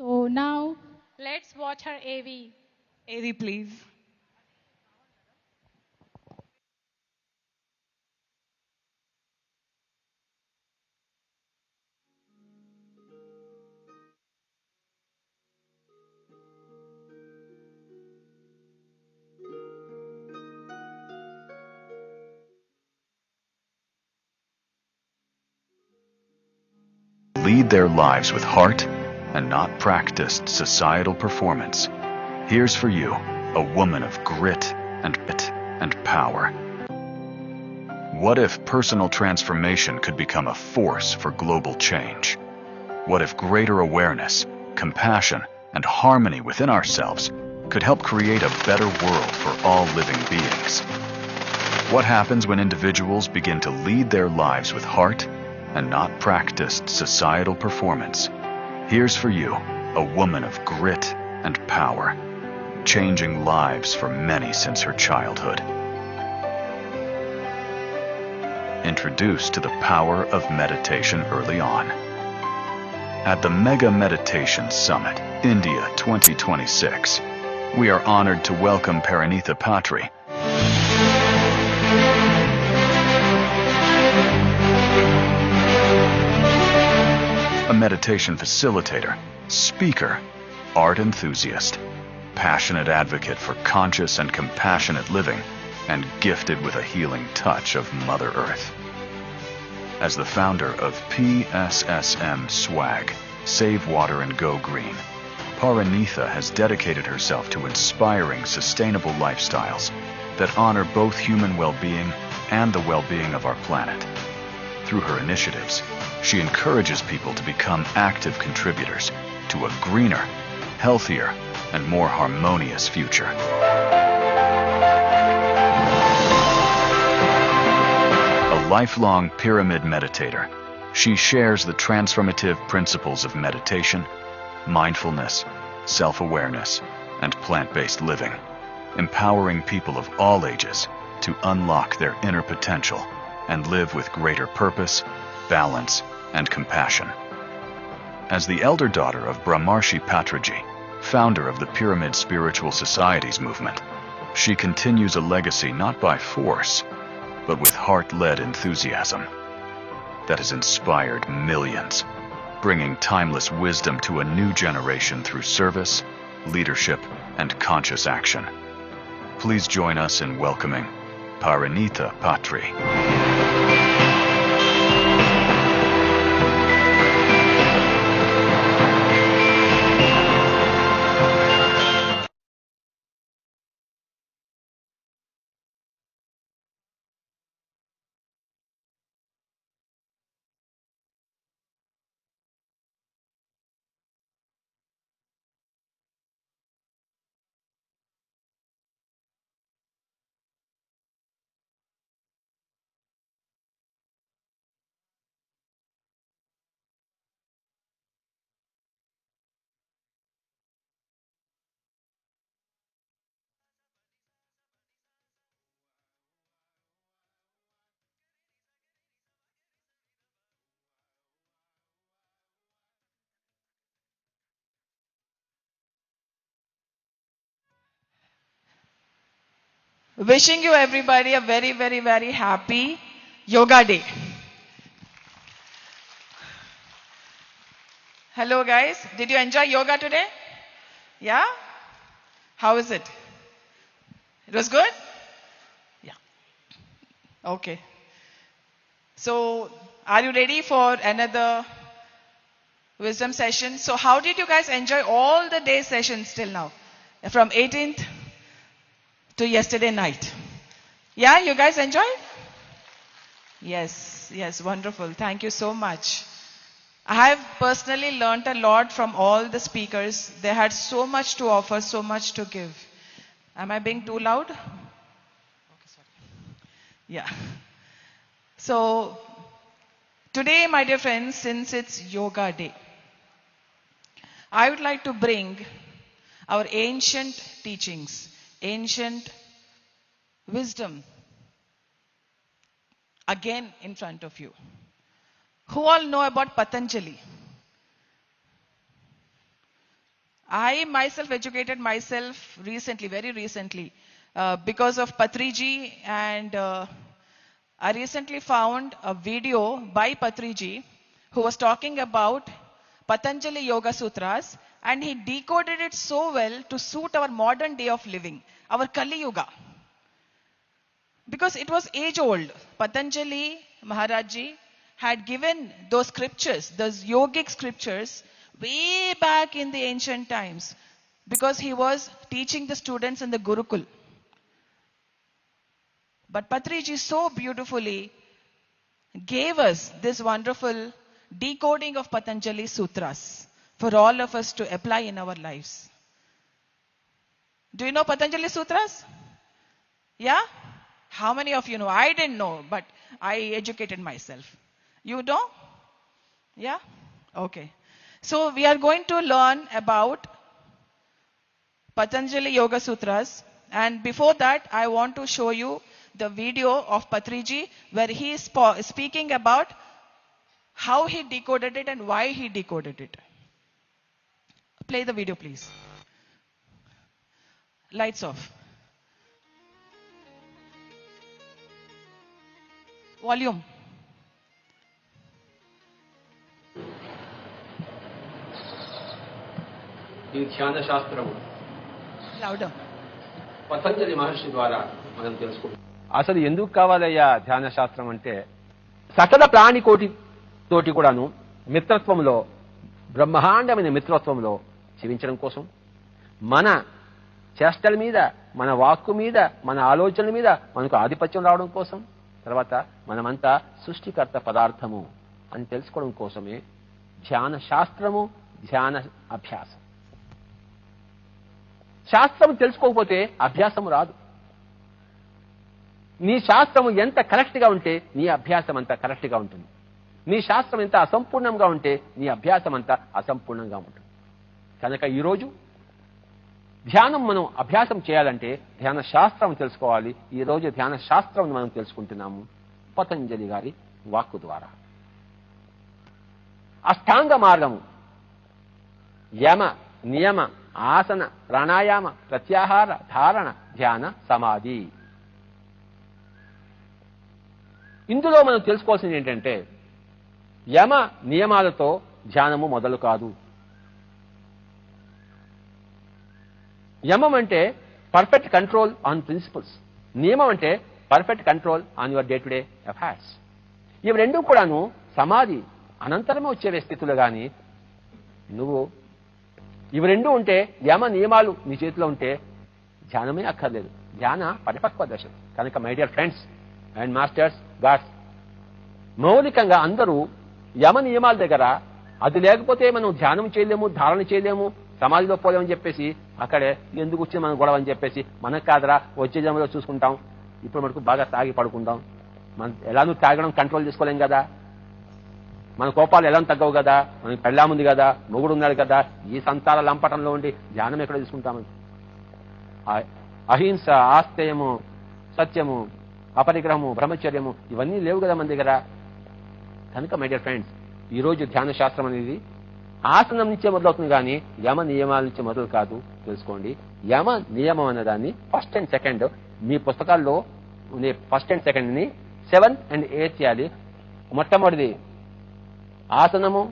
So now let's watch her AV. AV, please. Lead their lives with heart and not practiced societal performance. Here's for you, a woman of grit and power. What if personal transformation could become a force for global change? What if greater awareness, compassion, and harmony within ourselves could help create a better world for all living beings? What happens when individuals begin to lead their lives with heart and not practiced societal performance? Here's for you, a woman of grit and power, changing lives for many since her childhood. Introduced to the power of meditation early on. At the Mega Meditation Summit, India 2026, we are honored to welcome Parinita Patri, a meditation facilitator, speaker, art enthusiast, passionate advocate for conscious and compassionate living, and gifted with a healing touch of Mother Earth. As the founder of PSSM Swag, Save Water and Go Green, Parinita has dedicated herself to inspiring sustainable lifestyles that honor both human well-being and the well-being of our planet. Through her initiatives, she encourages people to become active contributors to a greener, healthier, and more harmonious future. A lifelong pyramid meditator, she shares the transformative principles of meditation, mindfulness, self-awareness, and plant-based living, empowering people of all ages to unlock their inner potential and live with greater purpose, balance, and compassion. As the elder daughter of Brahmarshi Patriji, founder of the Pyramid Spiritual Societies movement, she continues a legacy not by force, but with heart-led enthusiasm that has inspired millions, bringing timeless wisdom to a new generation through service, leadership, and conscious action. Please join us in welcoming Parinita Patri. Wishing you everybody a very, very, very happy Yoga Day. Hello guys, did you enjoy yoga today? Yeah? How is it? It was good? Yeah. Okay. So, are you ready for another wisdom session? So, how did you guys enjoy all the day sessions till now? From 18th to yesterday night. Yeah, you guys enjoyed? Yes, yes, wonderful. Thank you so much. I have personally learnt a lot from all the speakers. They had so much to offer, so much to give. Am I being too loud? Okay, sorry. Yeah. So, today, my dear friends, since it's Yoga Day, I would like to bring our ancient teachings, ancient wisdom again in front of you. Who all know about Patanjali? I myself educated myself recently, very recently, because of Patriji, and I recently found a video by Patriji who was talking about Patanjali Yoga Sutras, and he decoded it so well to suit our modern day of living, our Kali Yuga. Because it was age old. Patanjali Maharajji had given those scriptures, those yogic scriptures, way back in the ancient times, because he was teaching the students in the Gurukul. But Patriji so beautifully gave us this wonderful decoding of Patanjali Sutras for all of us to apply in our lives. Do you know Patanjali Sutras? Yeah? How many of you know? I didn't know, but I educated myself. You know? Yeah? Okay. So we are going to learn about Patanjali Yoga Sutras, and before that I want to show you the video of Patriji where he is speaking about how he decoded it and why he decoded it. Play the video, please. Lights off. Volume. ఈ ధ్యాన శాస్త్రము Louder. Patanjali మహర్షి ద్వారా మనం తెలుసుకుంటాం. అసలు ఎందుకు కావాలయ్యా ధ్యాన శాస్త్రం అంటే, సకల ప్రాణికోటి తోటి కూడాను మిత్రత్వంలో, బ్రహ్మాండమైన మిత్రత్వంలో జీవించడం కోసం, మన చేష్టల మీద, మన వాక్కు మీద, మన ఆలోచనల మీద మనకు ఆధిపత్యం రావడం కోసం, తర్వాత మనమంతా సృష్టికర్త పదార్థము అని తెలుసుకోవడం కోసమే ధ్యాన శాస్త్రము, ధ్యాన అభ్యాసం. శాస్త్రం తెలుసుకోకపోతే అభ్యాసం రాదు. నీ శాస్త్రం ఎంత కరెక్ట్గా ఉంటే నీ అభ్యాసం అంత కరెక్ట్గా ఉంటుంది. నీ శాస్త్రం ఎంత అసంపూర్ణంగా ఉంటే నీ అభ్యాసం అంత అసంపూర్ణంగా ఉంటుంది. కనుక ఈరోజు ధ్యానం మనం అభ్యాసం చేయాలంటే ధ్యాన శాస్త్రం తెలుసుకోవాలి. ఈరోజు ధ్యాన శాస్త్రం మనం తెలుసుకుంటున్నాము పతంజలి గారి వాక్కు ద్వారా. అష్టాంగ మార్గము, యమ, నియమ, ఆసన, ప్రాణాయామ, ప్రత్యాహార, ధారణ, ధ్యాన, సమాధి. ఇందులో మనం తెలుసుకోవాల్సింది ఏంటంటే, యమ నియమాలతో ధ్యానము మొదలు కాదు. యమం అంటే పర్ఫెక్ట్ కంట్రోల్ ఆన్ ప్రిన్సిపల్స్, నియమం అంటే perfect control on your day to day affairs. ఇవి రెండు కూడాను సమాధి అనంతరమే వచ్చే స్థితులు. కానీ నువ్వు ఇవి రెండు ఉంటే, యమ నియమాలు నీ చేతిలో ఉంటే ధ్యానమే అక్కర్లేదు. ధ్యాన పరిపక్వ దశ. కనుక my dear friends and masters, gods, మౌలికంగా అందరూ యమ నియమాల దగ్గర అది లేకపోతే మనం ధ్యానం చేయలేము, ధారణ చేయలేము, సమాధిలో పోలేమని చెప్పేసి అక్కడే ఎందుకు వచ్చింది మనం గొడవ అని చెప్పేసి, మనకు కాదరా వచ్చే జన్మలో చూసుకుంటాం, ఇప్పుడు మనకు బాగా తాగి పడుకుందాం, మనం ఎలానూ తాగడం కంట్రోల్ చేసుకోలేం కదా, మన కోపాలు ఎలా తగ్గవు కదా, మనకి పెళ్ళాముంది కదా, మొగుడు ఉన్నాడు కదా, ఈ సంతాల లంపటంలో ఉండి ధ్యానం ఎక్కడ తీసుకుంటామని. అహింస, ఆస్తేయము, సత్యము, అపరిగ్రహము, బ్రహ్మచర్యము ఇవన్నీ లేవు కదా మన దగ్గర. కనుక మై డియర్ ఫ్రెండ్స్, ఈరోజు ధ్యాన శాస్త్రం అనేది ఆసనం నుంచే మొదలవుతుంది కానీ యమ నియమాల నుంచి మొదలు కాదు. తెలుసుకోండి. యమ నియమం అన్నదాన్ని ఫస్ట్ అండ్ సెకండ్ మీ పుస్తకాల్లో ఉండే ఫస్ట్ అండ్ సెకండ్ ని 7 and 8 చేయాలి. మొట్టమొదటిది ఆసనము,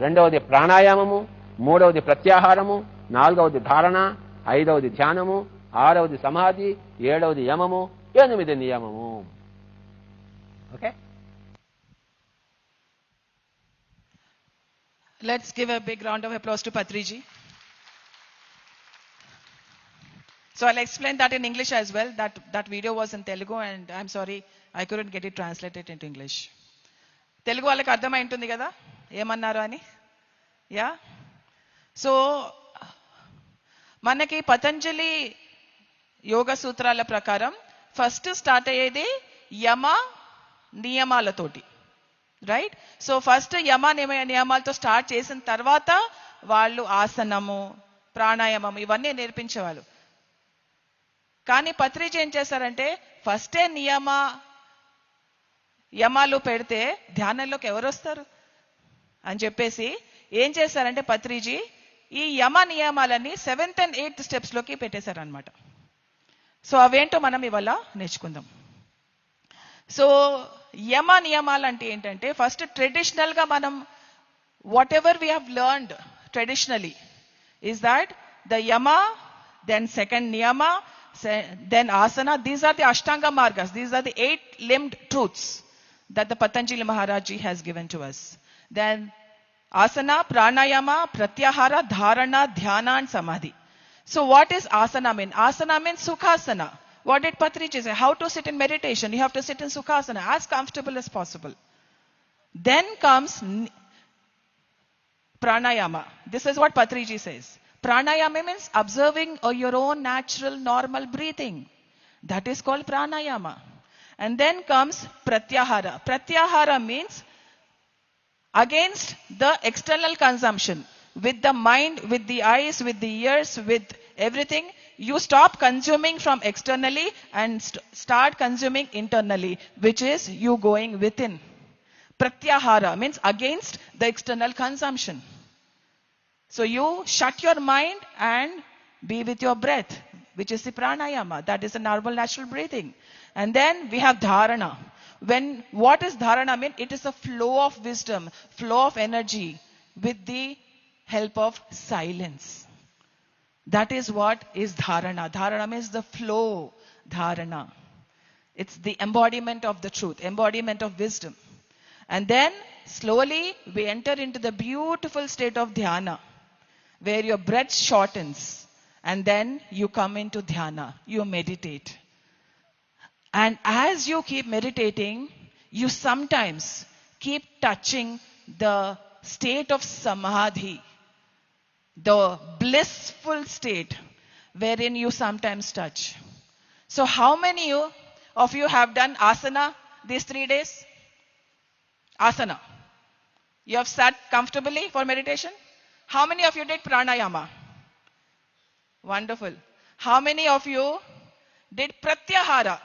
రెండవది ప్రాణాయామము, మూడవది ప్రత్యాహారము, నాలుగవది ధారణ, ఐదవది ధ్యానము, ఆరవది సమాధి, ఏడవది యమము, 8 నియమము. Okay. Let's give a big round of applause to Patriji. So I'll explain that in English as well. That video was in Telugu and I'm sorry I couldn't get it translated into English. Telugu వాళ్ళకి అర్థమై ఉంటుంది కదా ఏమన్నారు అని. Yeah. So మనకి పతంజలి యోగ సూత్రాల ప్రకారం first start అయ్యేది యమ నియమాలతోటి. రైట్. సో ఫస్ట్ యమ నియమాలతో స్టార్ట్ చేసిన తర్వాత వాళ్ళు ఆసనము, ప్రాణాయామం ఇవన్నీ నేర్పించేవాళ్ళు. కానీ పత్రిజీ ఏం చేశారంటే ఫస్టే యమాలు పెడితే ధ్యానంలోకి ఎవరు వస్తారు అని చెప్పేసి ఏం చేశారంటే పత్రిజీ ఈ యమ నియమాలని 7th and 8th స్టెప్స్ లోకి పెట్టేశారనమాట. సో అవేంటో మనం ఇవాళ నేర్చుకుందాం. సో యమ నియమాలు అంటే ఏంటంటే, ఫస్ట్ ట్రెడిషనల్ గా మనం what ever we have learned traditionally is that the yama, then second niyama, then asana. These are the ashtanga margas. These are the 8-limbed truths that the Patanjali Maharaj has given to us. Then asana, pranayama, pratyahara, dharana, dhyana and samadhi. So what is asana mean? Asana means sukhasana. What did Patri say? How to sit in meditation? You have to sit in sukhasana as comfortable as possible. Then comes pranayama. This is what Patriji says. Pranayama means observing your own natural normal breathing. That is called pranayama. And then comes pratyahara. Pratyahara means against the external consumption. With the mind, with the eyes, with the ears, with everything, you stop consuming from externally and start consuming internally, which is you going within. Pratyahara means against the external consumption. So you shut your mind and be with your breath, which is the pranayama. That is the normal natural breathing. And then we have dharana. What is dharana mean? It is a flow of wisdom, flow of energy with the help of silence. That is what is dharana. Dharana means the flow. Dharana. It's the embodiment of the truth, embodiment of wisdom. And then slowly we enter into the beautiful state of dhyana, where your breath shortens and then you come into dhyana, you meditate. And as you keep meditating, you sometimes keep touching the state of samadhi, the blissful state wherein you sometimes touch. So how many of you have done asana these 3 days? Asana. You have sat comfortably for meditation? How many of you did pranayama? Wonderful. How many of you did pratyahara?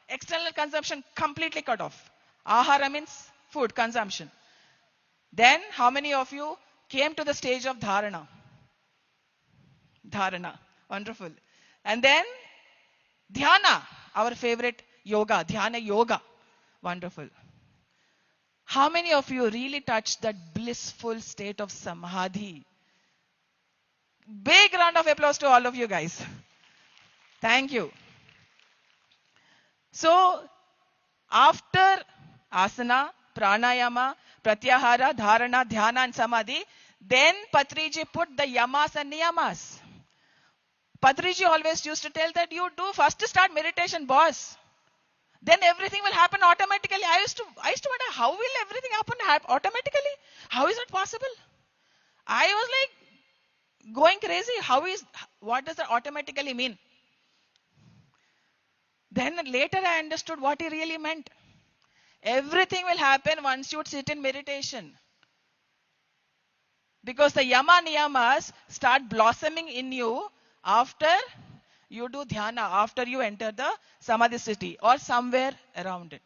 External consumption completely cut off. Ahara means food consumption. Then how many of you came to the stage of dharana? Dharana. Wonderful. And then dhyana, our favorite yoga, dhyana yoga. Wonderful. How many of you really touched that blissful state of samadhi? Big round of applause to all of you guys. Thank you. So, after asana, pranayama, pratyahara, dharana, dhyana and samadhi, then Patriji put the yamas and niyamas. Patriji always used to tell that you do first start meditation, boss. Then everything will happen automatically. I used to wonder, how will everything happen automatically? How is it possible? I was like going crazy. What does that automatically mean? Then later I understood what he really meant. Everything will happen once you sit in meditation. Because the yama niyamas start blossoming in you after you do dhyana, after you enter the samadhi city or somewhere around it.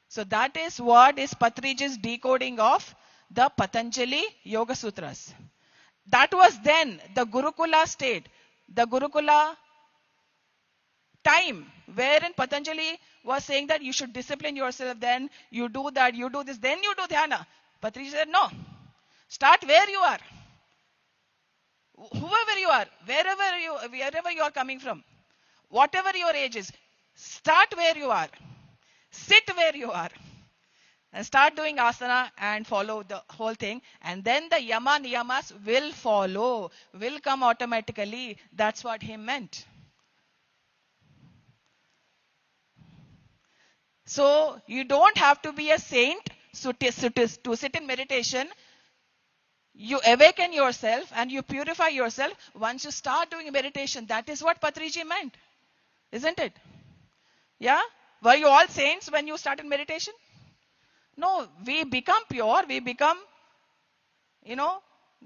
So that is what is Patriji's decoding of the Patanjali Yoga Sutras. That was then the Gurukula state, the Gurukula time, wherein Patanjali was saying that you should discipline yourself, then you do that, you do this, then you do dhyana. Patriji said, no. Start where you are. Whoever you are, wherever you are coming from, whatever your age is, start where you are. Sit where you are. And start doing asana and follow the whole thing. And then the yama niyamas will follow, will come automatically. That's what he meant. So you don't have to be a saint to sit in meditation. You awaken yourself and you purify yourself once you start doing meditation. That is what Patriji meant. Isn't it? Yeah? Were you all saints when you started meditation? No, we become pure, we become,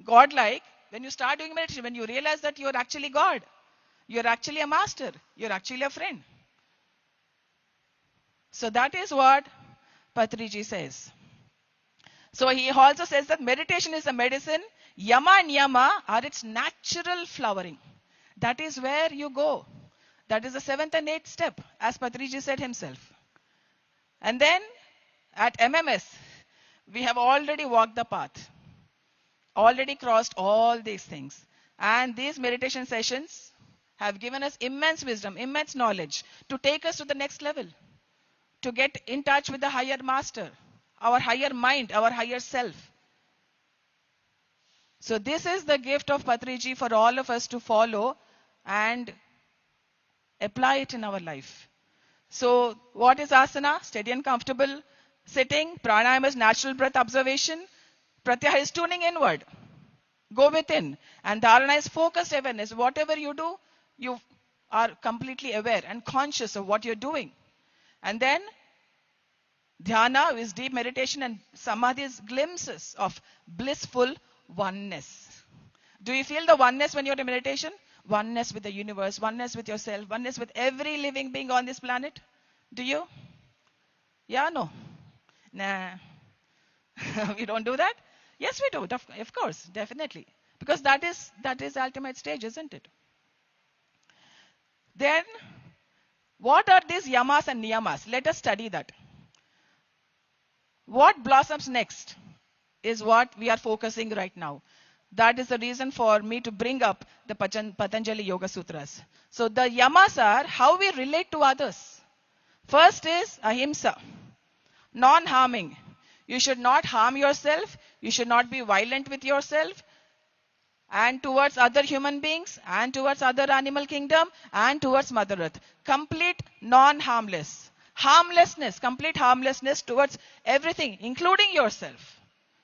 God-like when you start doing meditation, when you realize that you are actually God. You are actually a master. You are actually a friend. So that is what Patriji says. So he also says that meditation is a medicine. Yama and Niyama are its natural flowering. That is where you go. That is the 7th and 8th step, as Patriji said himself. And then at MMS, we have already walked the path, already crossed all these things. And these meditation sessions have given us immense wisdom, immense knowledge to take us to the next level, to get in touch with the higher master, our higher mind, our higher self. So this is the gift of Patriji for all of us to follow and apply it in our life. So what is asana? Steady and comfortable sitting. Pranayama is natural breath observation. Pratyahara is tuning inward. Go within. And dharana is focused awareness. Whatever you do, you are completely aware and conscious of what you're doing. And then dhyana is deep meditation, and samadhi is glimpses of blissful oneness. Do you feel the oneness when you're in meditation? Oneness with the universe, oneness with yourself, oneness with every living being on this planet. Do you? Yeah, no? Nah. We don't do that? Yes, we do. Of course, definitely. Because that is the ultimate stage, isn't it? Then, what are these yamas and niyamas? Let us study that. What blossoms next is what we are focusing right now. That is the reason for me to bring up the Patanjali Yoga Sutras. So the yamas are how we relate to others. First is ahimsa, non-harming. You should not harm yourself. You should not be violent with yourself and towards other human beings and towards other animal kingdom and towards Mother Earth. Complete non-harmless. Harmlessness, complete harmlessness towards everything, including yourself.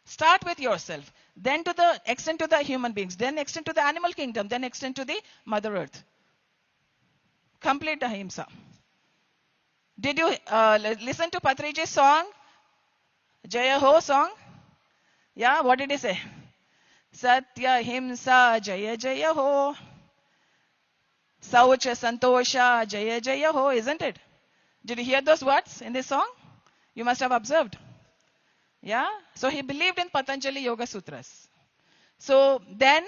Start with yourself. Then to the extend to the human beings, then extend to the animal kingdom, then extend to the Mother Earth. Complete ahimsa. Did you listen to Patriji's song? Jaya Ho song? Yeah, what did he say? Satya Himsa Jaya Jaya Ho. Saucha Santosha Jaya Jaya Ho, isn't it? Did you hear those words in this song? You must have observed. Yeah? So he believed in Patanjali Yoga Sutras. So then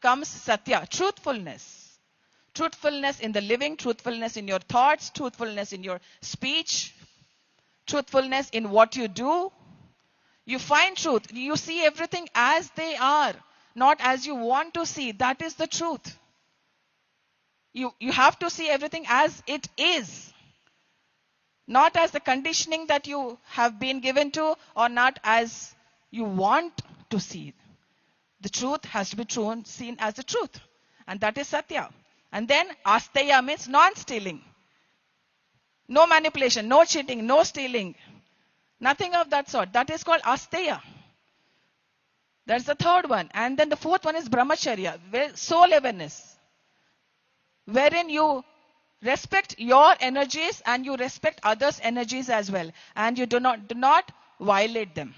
comes Satya, truthfulness. Truthfulness in the living, truthfulness in your thoughts, truthfulness in your speech, truthfulness in what you do. You find truth. You see everything as they are, not as you want to see. That is the truth. You have to see everything as it is. Not as the conditioning that you have been given to, or not as you want to see. The truth has to be seen as the truth. And that is Satya. And then Asteya means non-stealing. No manipulation, no cheating, no stealing. Nothing of that sort. That is called Asteya. That's the third one. And then the fourth one is Brahmacharya, soul awareness. Wherein you respect your energies and you respect others' energies as well. And you do not violate them.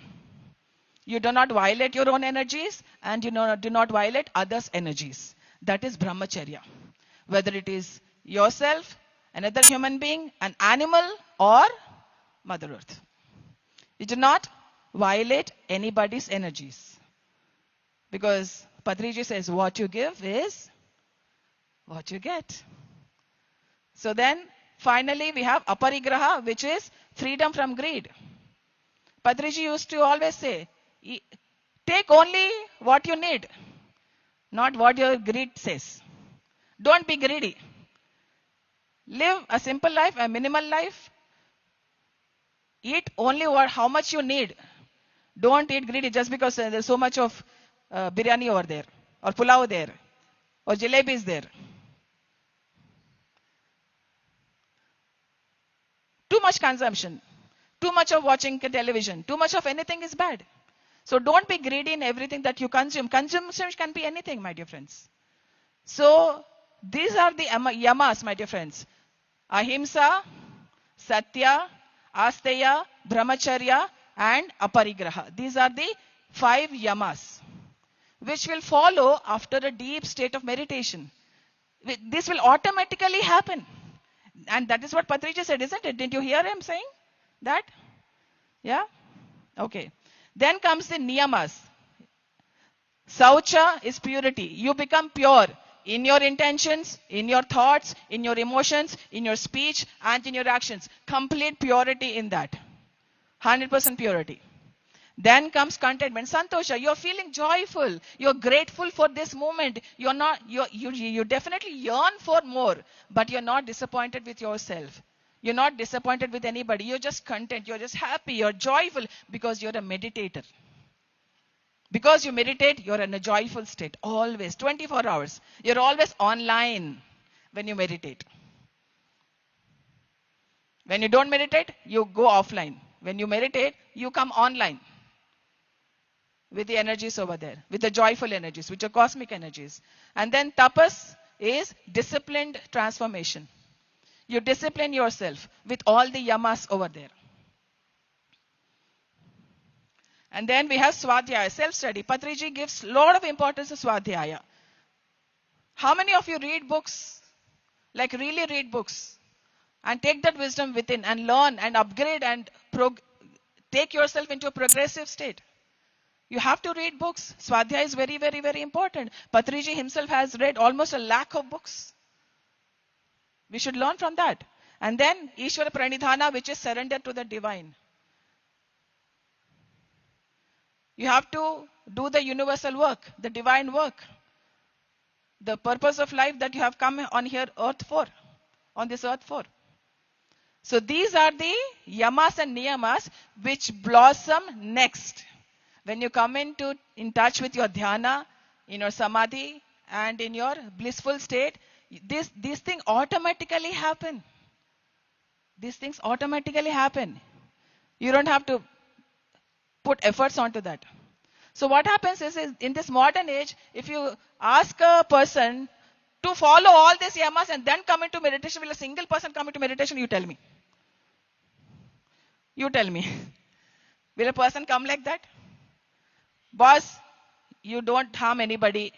You do not violate your own energies and you do not violate others' energies. That is Brahmacharya. Whether it is yourself, another human being, an animal, or Mother Earth. You do not violate anybody's energies. Because Patriji says what you give is what you get. So then, finally, we have aparigraha, which is freedom from greed. Patriji used to always say, take only what you need, not what your greed says. Don't be greedy. Live a simple life, a minimal life. Eat only how much you need. Don't eat greedy just because there's so much of biryani over there, or pulao there, or jalebi is there. Too much consumption, too much of watching television, too much of anything is bad. So don't be greedy in everything that you consume. Consumption can be anything, my dear friends. So these are the yamas, my dear friends. Ahimsa, Satya, Asteya, Brahmacharya, and Aparigraha. These are the 5 yamas, which will follow after a deep state of meditation. This will automatically happen. And that is what Patriji said, isn't it? Didn't you hear him saying that? Yeah? Okay. Then comes the Niyamas. Saucha is purity. You become pure in your intentions, in your thoughts, in your emotions, in your speech, and in your actions. Complete purity in that. 100% purity. Then comes contentment. Santosha, you're feeling joyful. You're grateful for this moment. You definitely yearn for more, but you're not disappointed with yourself. You're not disappointed with anybody. You're just content. You're just happy. You're joyful because you're a meditator. Because you meditate, you're in a joyful state. Always. 24 hours. You're always online when you meditate. When you don't meditate, you go offline. When you meditate, you come online with the energies over there, with the joyful energies, which are cosmic energies. And then tapas is disciplined transformation. You discipline yourself with all the yamas over there. And then we have Swadhyaya, self-study. Patriji gives a lot of importance to Swadhyaya. How many of you read books? Like really read books? And take that wisdom within and learn and upgrade and take yourself into a progressive state. You have to read books. Swadhyaya is very, very, very important. Patriji himself has read almost 100,000 of books. We should learn from that. And then Ishvara Pranidhana, which is surrender to the divine. You have to do the universal work, the divine work. The purpose of life that you have come on here earth for, on this earth for. So these are the yamas and niyamas which blossom next. When you come in touch with your dhyana, in your samadhi, and in your blissful state, these things automatically happen. These things automatically happen. You don't have to put efforts onto that. So what happens is in this modern age, if you ask a person to follow all these yamas and then come into meditation, will a single person come into meditation? You tell me. You tell me. Will a person come like that? Boss, you don't harm anybody.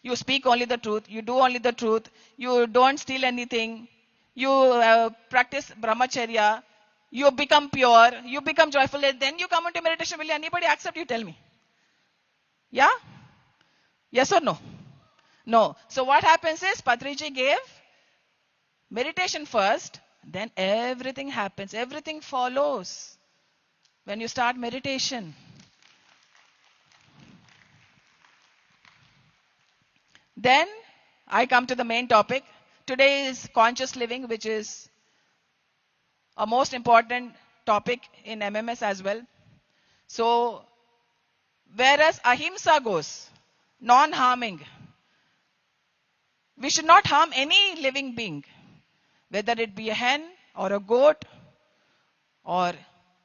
You speak only the truth. You do only the truth. You don't steal anything. You practice brahmacharya. You become pure. You become joyful. Then you come into meditation. Will anybody accept you? Tell me. Yeah? Yes or no? No. So what happens is Patriji gave meditation first. Then everything happens. Everything follows when you start meditation. Then I come to the main topic. Today is conscious living, which is a most important topic in MMS as well. So, whereas Ahimsa goes, non-harming, we should not harm any living being, whether it be a hen or a goat or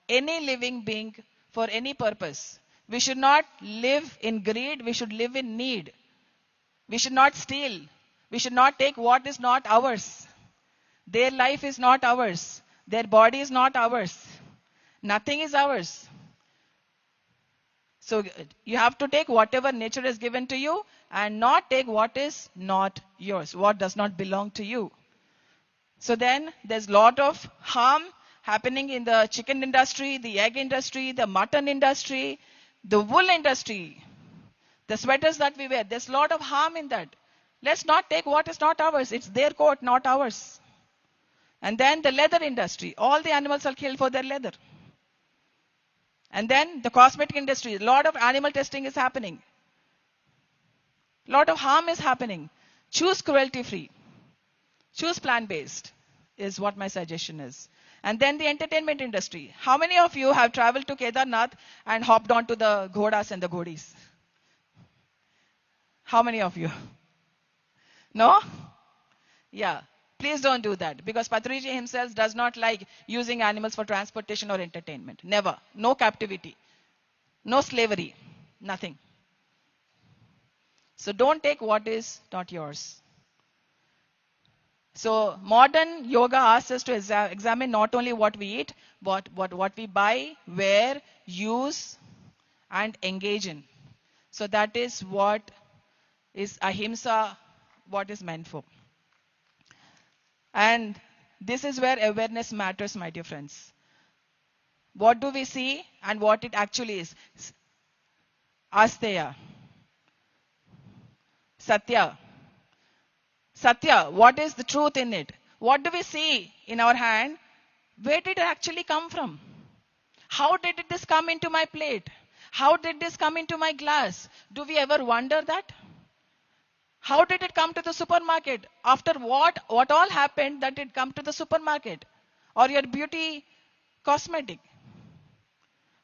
any living being for any purpose. We should not live in greed, we should live in need. We should not steal. We should not take what is not ours. Their life is not ours. Their body is not ours. Nothing is ours. So you have to take whatever nature has given to you and not take what is not yours, what does not belong to you. So then there's a lot of harm happening in the chicken industry, the egg industry, the mutton industry, the wool industry. The sweaters that we wear, there's a lot of harm in that. Let's not take what is not ours. It's their coat, not ours. And then the leather industry. All the animals are killed for their leather. And then the cosmetic industry. A lot of animal testing is happening. A lot of harm is happening. Choose cruelty-free. Choose plant-based is what my suggestion is. And then the entertainment industry. How many of you have traveled to Kedarnath and hopped onto the ghodas and the ghodis? How many of you? No? Yeah. Please don't do that. Because Patriji himself does not like using animals for transportation or entertainment. Never. No captivity. No slavery. Nothing. So don't take what is not yours. So modern yoga asks us to examine not only what we eat, but what we buy, wear, use, and engage in. So that is what is Ahimsa, what is meant for. And this is where awareness matters, my dear friends. What do we see and what it actually is? Asteya. Satya. Satya, what is the truth in it? What do we see in our hand? Where did it actually come from? How did this come into my plate? How did this come into my glass? Do we ever wonder that? How did it come to the supermarket? After what all happened that it come to the supermarket? Or your beauty cosmetic?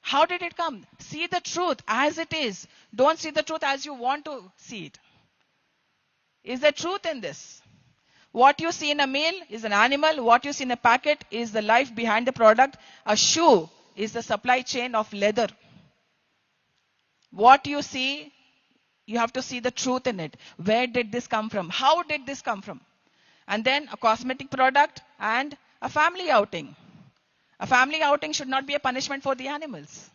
How did it come? See the truth as it is. Don't see the truth as you want to see it. Is there truth in this? What you see in a meal is an animal. What you see in a packet is the life behind the product. A shoe is the supply chain of leather. What you see, you have to see the truth in it. Where did this come from? How did this come from? And then a cosmetic product and a family outing. A family outing should not be a punishment for the animals.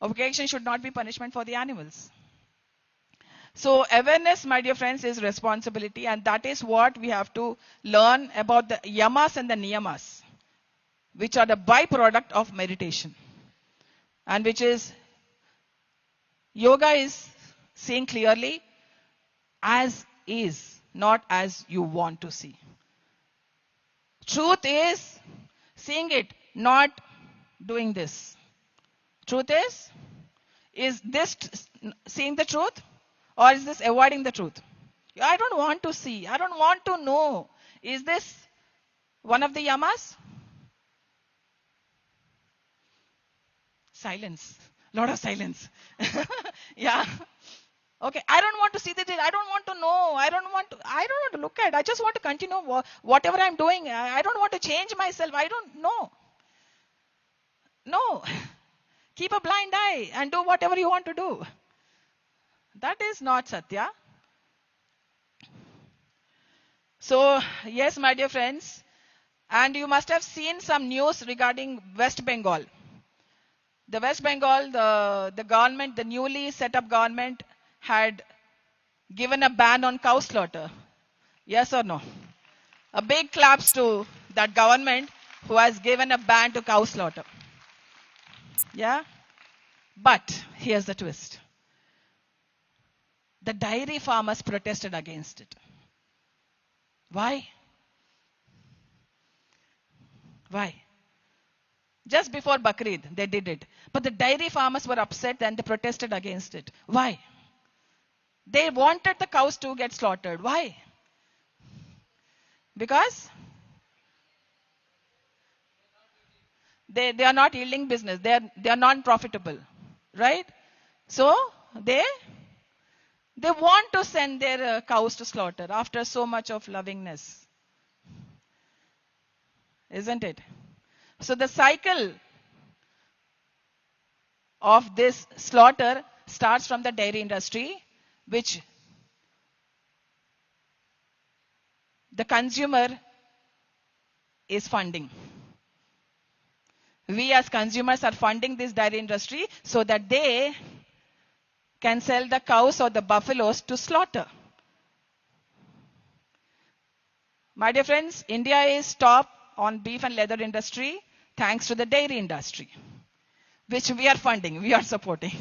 A vacation should not be punishment for the animals. So awareness, my dear friends, is responsibility, and that is what we have to learn about the Yamas and the Niyamas, which are the byproduct of meditation. And which is, yoga is seeing clearly as is, not as you want to see. Truth is seeing it, not doing this. Truth is this seeing the truth? Or is this avoiding the truth? I don't want to see. I don't want to know. Is this one of the yamas? Silence. Lot of silence. Yeah. Okay. I don't want to see the truth. I don't want to know. I don't want to look at. I just want to continue whatever I'm doing. I don't want to change myself. I don't know. No. Keep a blind eye and do whatever you want to do. That is not Satya. So, yes, my dear friends, and you must have seen some news regarding West Bengal. The West Bengal, the government, the newly set up government had given a ban on cow slaughter. Yes or no? A big claps to that government who has given a ban to cow slaughter. Yeah? But, here's the twist. The dairy farmers protested against it. Why? Why? Just before Bakrid, they did it. But the dairy farmers were upset and they protested against it. Why? They wanted the cows to get slaughtered. Why? Because they are not yielding business. They are non-profitable. Right? So, they want to send their cows to slaughter after so much of lovingness. Isn't it? So the cycle of this slaughter starts from the dairy industry, which the consumer is funding. We as consumers are funding this dairy industry so that they can sell the cows or the buffaloes to slaughter. My dear friends, India is top on beef and leather industry thanks to the dairy industry, which we are funding, we are supporting.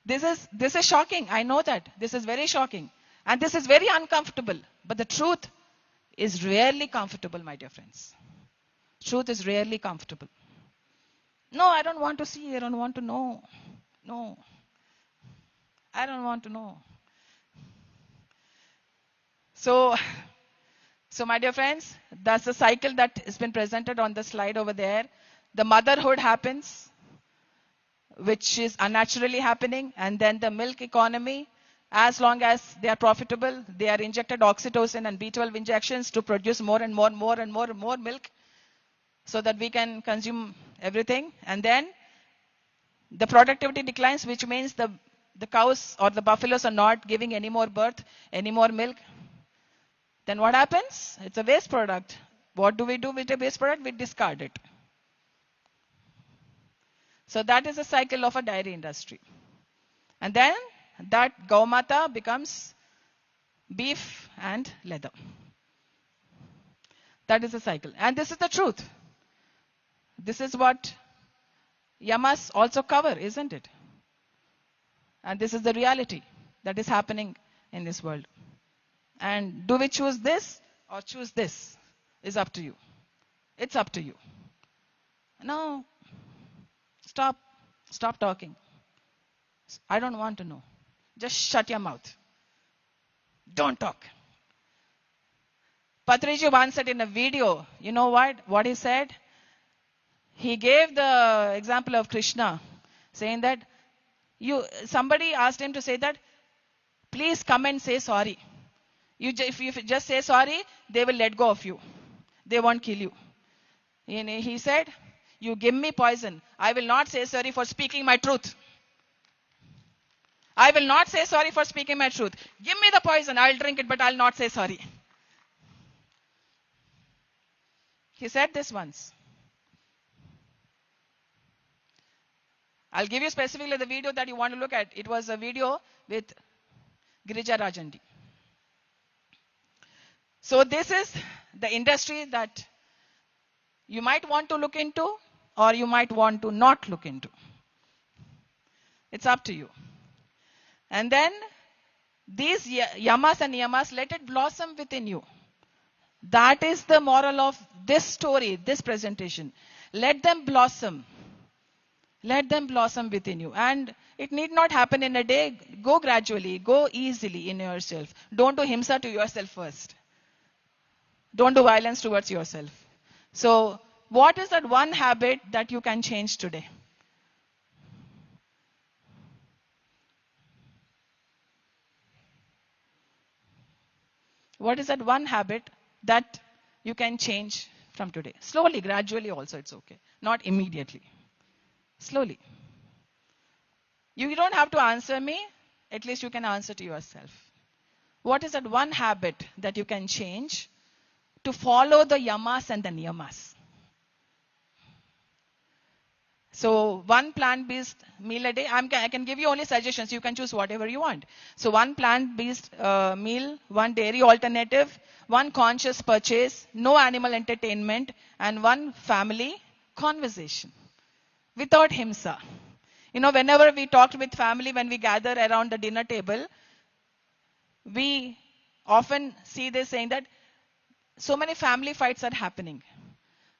This is shocking. I know that. This is very shocking. And this is very uncomfortable. But the truth is rarely comfortable, my dear friends. Truth is rarely comfortable. No, I don't want to see. I don't want to know. No. I don't want to know. So my dear friends, that's the cycle that has been presented on the slide over there. The motherhood happens, which is unnaturally happening, and then the milk economy, as long as they are profitable, they are injected oxytocin and B12 injections to produce more and more milk so that we can consume everything. And then the productivity declines, which means the cows or the buffaloes are not giving any more birth, any more milk. Then what happens? It's a waste product. What do we do with a waste product? We discard it. So that is the cycle of a dairy industry. And then that Gaumata becomes beef and leather. That is the cycle. And this is the truth. This is what yamas also cover, isn't it? And this is the reality that is happening in this world. And do we choose this or choose this is up to you. It's up to you. No, stop talking. I don't want to know. Just shut your mouth. Don't talk. Patriji once said in a video, you know what he said? He gave the example of Krishna, saying that somebody asked him to say that, please come and say sorry. If you just say sorry, they will let go of you. They won't kill you. And he said, you give me poison. I will not say sorry for speaking my truth. I will not say sorry for speaking my truth. Give me the poison. I'll drink it, but I'll not say sorry. He said this once. I'll give you specifically the video that you want to look at. It was a video with Girija Rajandi. So this is the industry that you might want to look into or you might want to not look into. It's up to you. And then these yamas and niyamas, let it blossom within you. That is the moral of this story, this presentation. Let them blossom. Let them blossom within you. And it need not happen in a day. Go gradually. Go easily in yourself. Don't do ahimsa to yourself first. Don't do violence towards yourself. So, what is that one habit that you can change today? What is that one habit that you can change from today? Slowly, gradually also, it's okay. Not immediately. Slowly. You don't have to answer me. At least you can answer to yourself. What is that one habit that you can change to follow the yamas and the niyamas? So, one plant-based meal a day. I can give you only suggestions. You can choose whatever you want. So, one plant-based meal, one dairy alternative, one conscious purchase, no animal entertainment, and one family conversation. Without ahimsa. You know, whenever we talked with family, when we gather around the dinner table, we often see this saying that so many family fights are happening.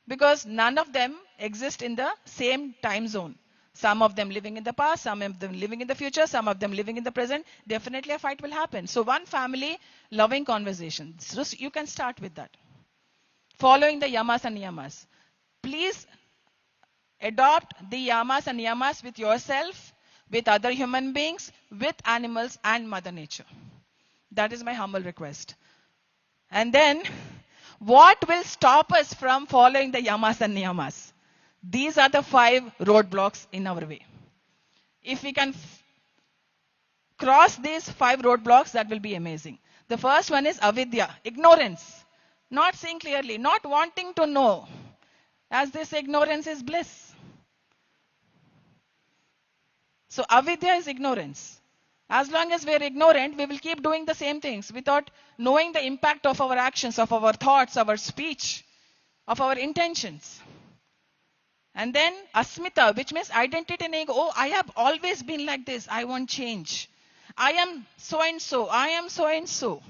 Because none of them exist in the same time zone. Some of them living in the past, some of them living in the future, some of them living in the present. Definitely a fight will happen. So one family loving conversation. So you can start with that. Following the yamas and niyamas. Please adopt the yamas and niyamas with yourself, with other human beings, with animals and Mother Nature. That is my humble request. And then, what will stop us from following the yamas and niyamas? These are the 5 roadblocks in our way. If we can cross these 5 roadblocks, that will be amazing. The first one is avidya, ignorance. Not seeing clearly, not wanting to know. As this ignorance is bliss. So avidya is ignorance. As long as we are ignorant, we will keep doing the same things without knowing the impact of our actions, of our thoughts, our speech, of our intentions. And then asmita, which means identity and ego. Oh, I have always been like this. I won't change. I am so and so. I am so and so.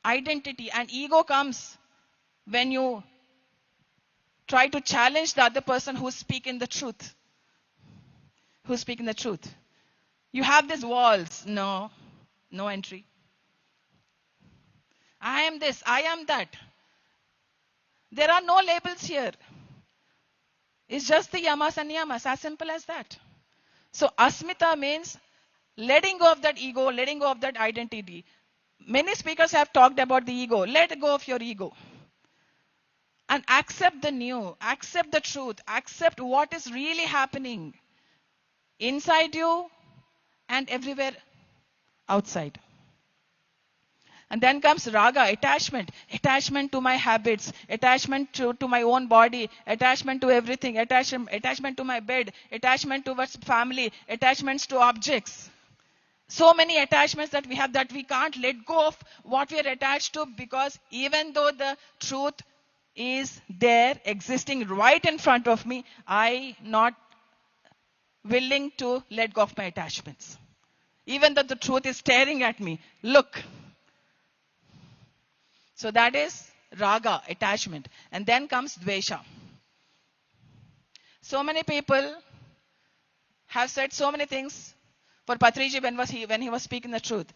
Identity and ego comes when you try to challenge the other person who's speaking the truth. Who's speaking the truth. You have these walls. No entry. I am this, I am that. There are no labels here. It's just the yamas and niyamas, as simple as that. So asmita means letting go of that ego, letting go of that identity. Many speakers have talked about the ego. Let go of your ego. And accept the new, accept the truth, accept what is really happening inside you and everywhere outside. And then comes raga, attachment. Attachment to my habits, attachment to my own body, attachment to everything, attachment to my bed, attachment towards family, attachments to objects. So many attachments that we have that we can't let go of what we are attached to, because even though the truth is there existing right in front of me. I not willing to let go of my attachments. Even though the truth is staring at me. Look. So that is raga, attachment. And then comes dvesha. So many people have said so many things for Patriji when he was speaking the truth.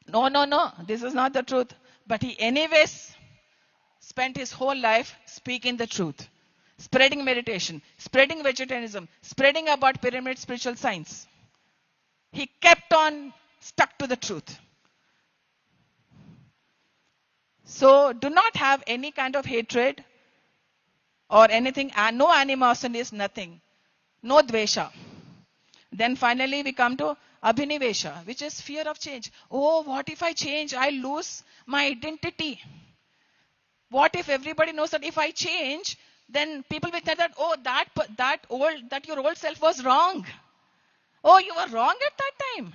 No, this is not the truth. But he anyways spent his whole life speaking the truth. Spreading meditation, spreading vegetarianism, spreading about pyramid spiritual science. He kept on stuck to the truth. So do not have any kind of hatred or anything, no animosity is nothing. No dvesha. Then finally we come to abhinivesha, which is fear of change. Oh, what if I change? I lose my identity. What if everybody knows that if I change, then people will say that, oh, that your old self was wrong. Oh, you were wrong at that time.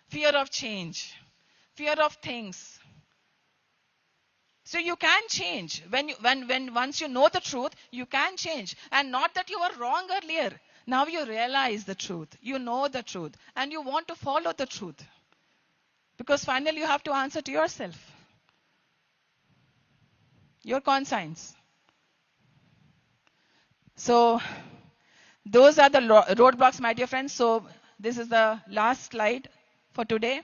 Fear of change. Fear of things. So you can change. Once you know the truth, you can change. And not that you were wrong earlier. Now you realize the truth. You know the truth. And you want to follow the truth. Because finally you have to answer to yourself. Your conscience. So those are the roadblocks, my dear friends. So this is the last slide for today.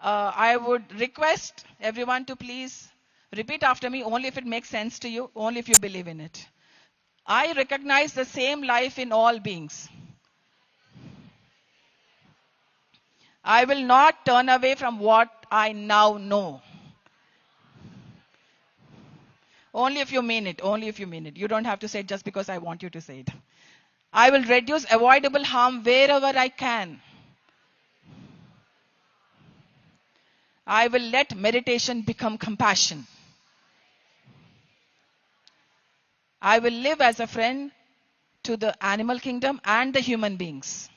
I would request everyone to please repeat after me only if it makes sense to you, only if you believe in it. I recognize the same life in all beings. I will not turn away from what I now know. Only if you mean it, only if you mean it. You don't have to say it just because I want you to say it. I will reduce avoidable harm wherever I can. I will let meditation become compassion. I will live as a friend to the animal kingdom and the human beings.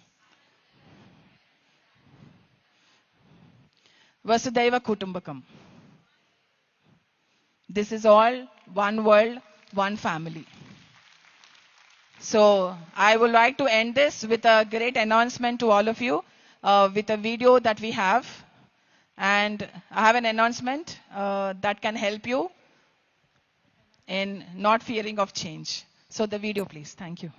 Vasudhaiva Kutumbakam. This is all one world, one family. So I would like to end this with a great announcement to all of you with a video that we have. And I have an announcement that can help you in not fearing of change. So the video, please. Thank you.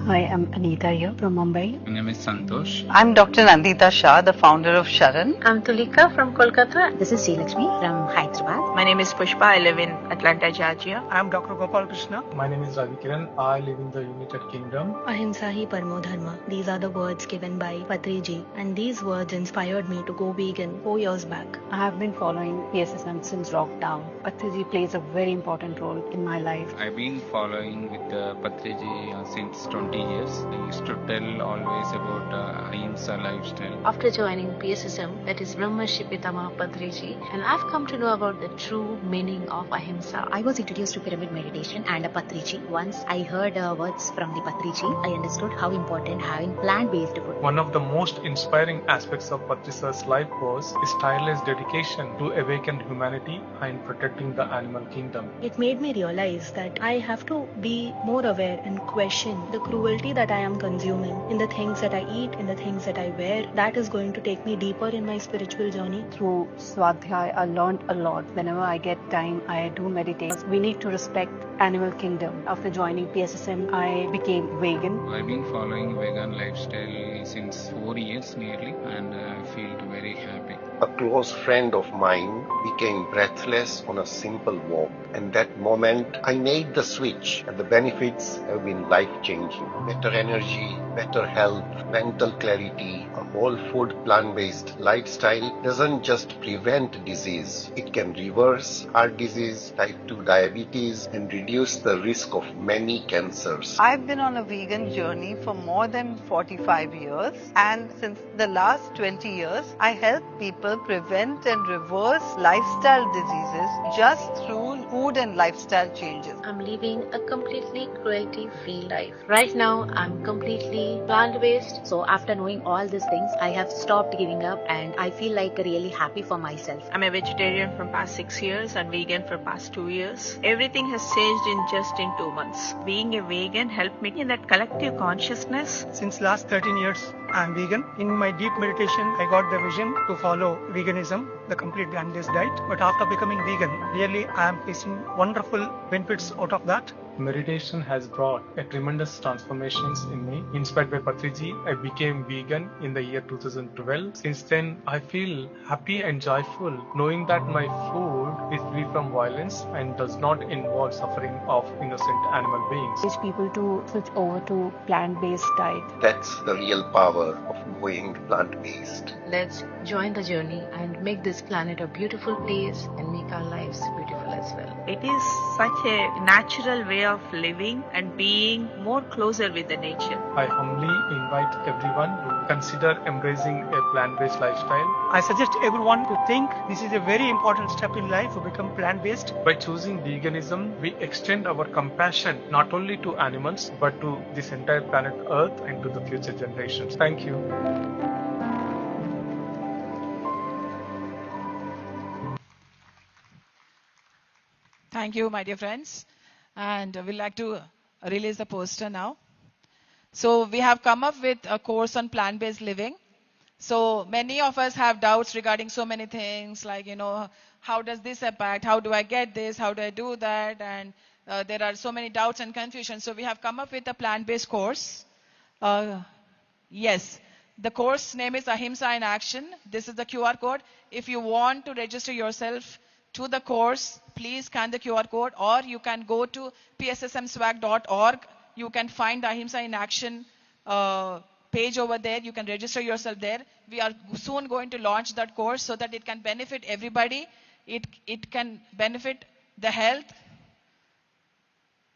Hi, I'm Anita here from Mumbai. My name is Santosh. I'm Dr. Nandita Shah, the founder of Sharan. I'm Tulika from Kolkata. This is Srilakshmi from Hyderabad. My name is Pushpa. I live in Atlanta, Georgia. I'm Dr. Gopal Krishna. My name is Ravi Kiran. I live in the United Kingdom. Ahimsa hi parmo dharma. These are the words given by Patri ji, and these words inspired me to go vegan 4 years back. I have been following PSSM since lockdown. Patri ji plays a very important role in my life. I've been following with Patri ji since 20 years. I used to tell always about Ahimsa lifestyle. After joining PSSM, that is Brahma Shipitama Patri ji, and I've come to know about the true meaning of Ahimsa. I was introduced to pyramid meditation and a Patri ji. Once I heard words from the Patri ji, I understood how important having plant-based food. One of the most inspiring aspects of Patri sir's life was his tireless dedication to awaken humanity and protecting the animal kingdom. It made me realize that I have to be more aware and question the cruelty that I am consuming in the things that I eat, in the things that I wear. That is going to take me deeper in my spiritual journey. Through Swadhyay, I learned a lot. Whenever I get time, I do meditate. We need to respect animal kingdom. After joining PSSM, I became vegan. I've been following vegan lifestyle since 4 years nearly, and I feel very happy. A close friend of mine became breathless on a simple walk, and that moment I made the switch, and the benefits have been life-changing. Better energy, better health, mental clarity. A whole food plant-based lifestyle doesn't just prevent disease, it can reverse heart disease, type 2 diabetes, and reduce reduce the risk of many cancers. I've been on a vegan journey for more than 45 years, and since the last 20 years, I help people prevent and reverse lifestyle diseases just through food and lifestyle changes. I'm living a completely cruelty-free life. Right now, I'm completely plant-based. So after knowing all these things, I have stopped giving up and I feel like really happy for myself. I'm a vegetarian from past 6 years and vegan for past 2 years. Everything has changed in just in 2 months. Being a vegan helped me in that collective consciousness. Since last 13 years, I'm vegan. In my deep meditation, I got the vision to follow veganism, the complete plant-based diet. But after becoming vegan, really I am facing wonderful benefits out of that. Meditation has brought a tremendous transformations in me. Inspired by Patriji, I became vegan in the year 2012. Since then, I feel happy and joyful knowing that my food is free from violence and does not involve suffering of innocent animal beings. Teach people to switch over to plant-based diet. That's the real power of going plant-based. Let's join the journey and make this planet a beautiful place and make our lives beautiful as well. It is such a natural way of living and being more closer with the nature. I humbly invite everyone to consider embracing a plant-based lifestyle. I suggest everyone to think this is a very important step in life to become plant-based. By choosing veganism, we extend our compassion not only to animals but to this entire planet Earth and to the future generations. Thank you. Thank you, my dear friends. And we'd like to release the poster now. So we have come up with a course on plant-based living. So many of us have doubts regarding so many things like, how does this impact? How do I get this? How do I do that? And there are so many doubts and confusion. So we have come up with a plant-based course. Yes, the course name is Ahimsa in Action. This is the QR code. If you want to register yourself to the course, please scan the QR code, or you can go to pssmswag.org. You can find the Ahimsa in Action page over there. You can register yourself there. We are soon going to launch that course so that it can benefit everybody. It can benefit the health,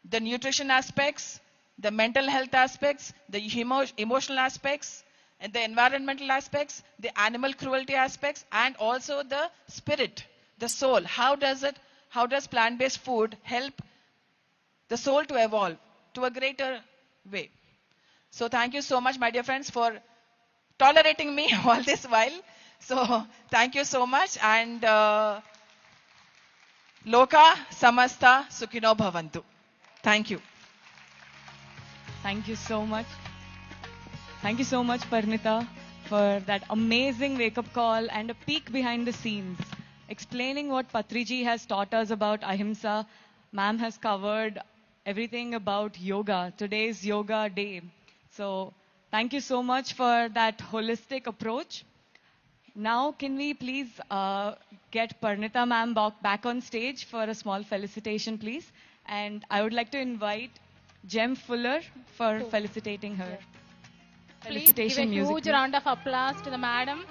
the nutrition aspects, the mental health aspects, the emotional aspects, and the environmental aspects, the animal cruelty aspects, and also the spirit, the soul. How does plant-based food help the soul to evolve to a greater way? So thank you so much, my dear friends, for tolerating me all this while. So thank you so much, and Loka Samasta Sukhino Bhavantu. Thank you. Thank you so much. Thank you so much, Parinita, for that amazing wake-up call and a peek behind the scenes. Explaining what Patriji has taught us about Ahimsa. Ma'am has covered everything about yoga. Today's yoga day. So thank you so much for that holistic approach. Now can we please get Parinita ma'am back on stage for a small felicitation, please. And I would like to invite Jem Fuller for felicitating her. Please give a Felicitation music, huge round of applause to the madam.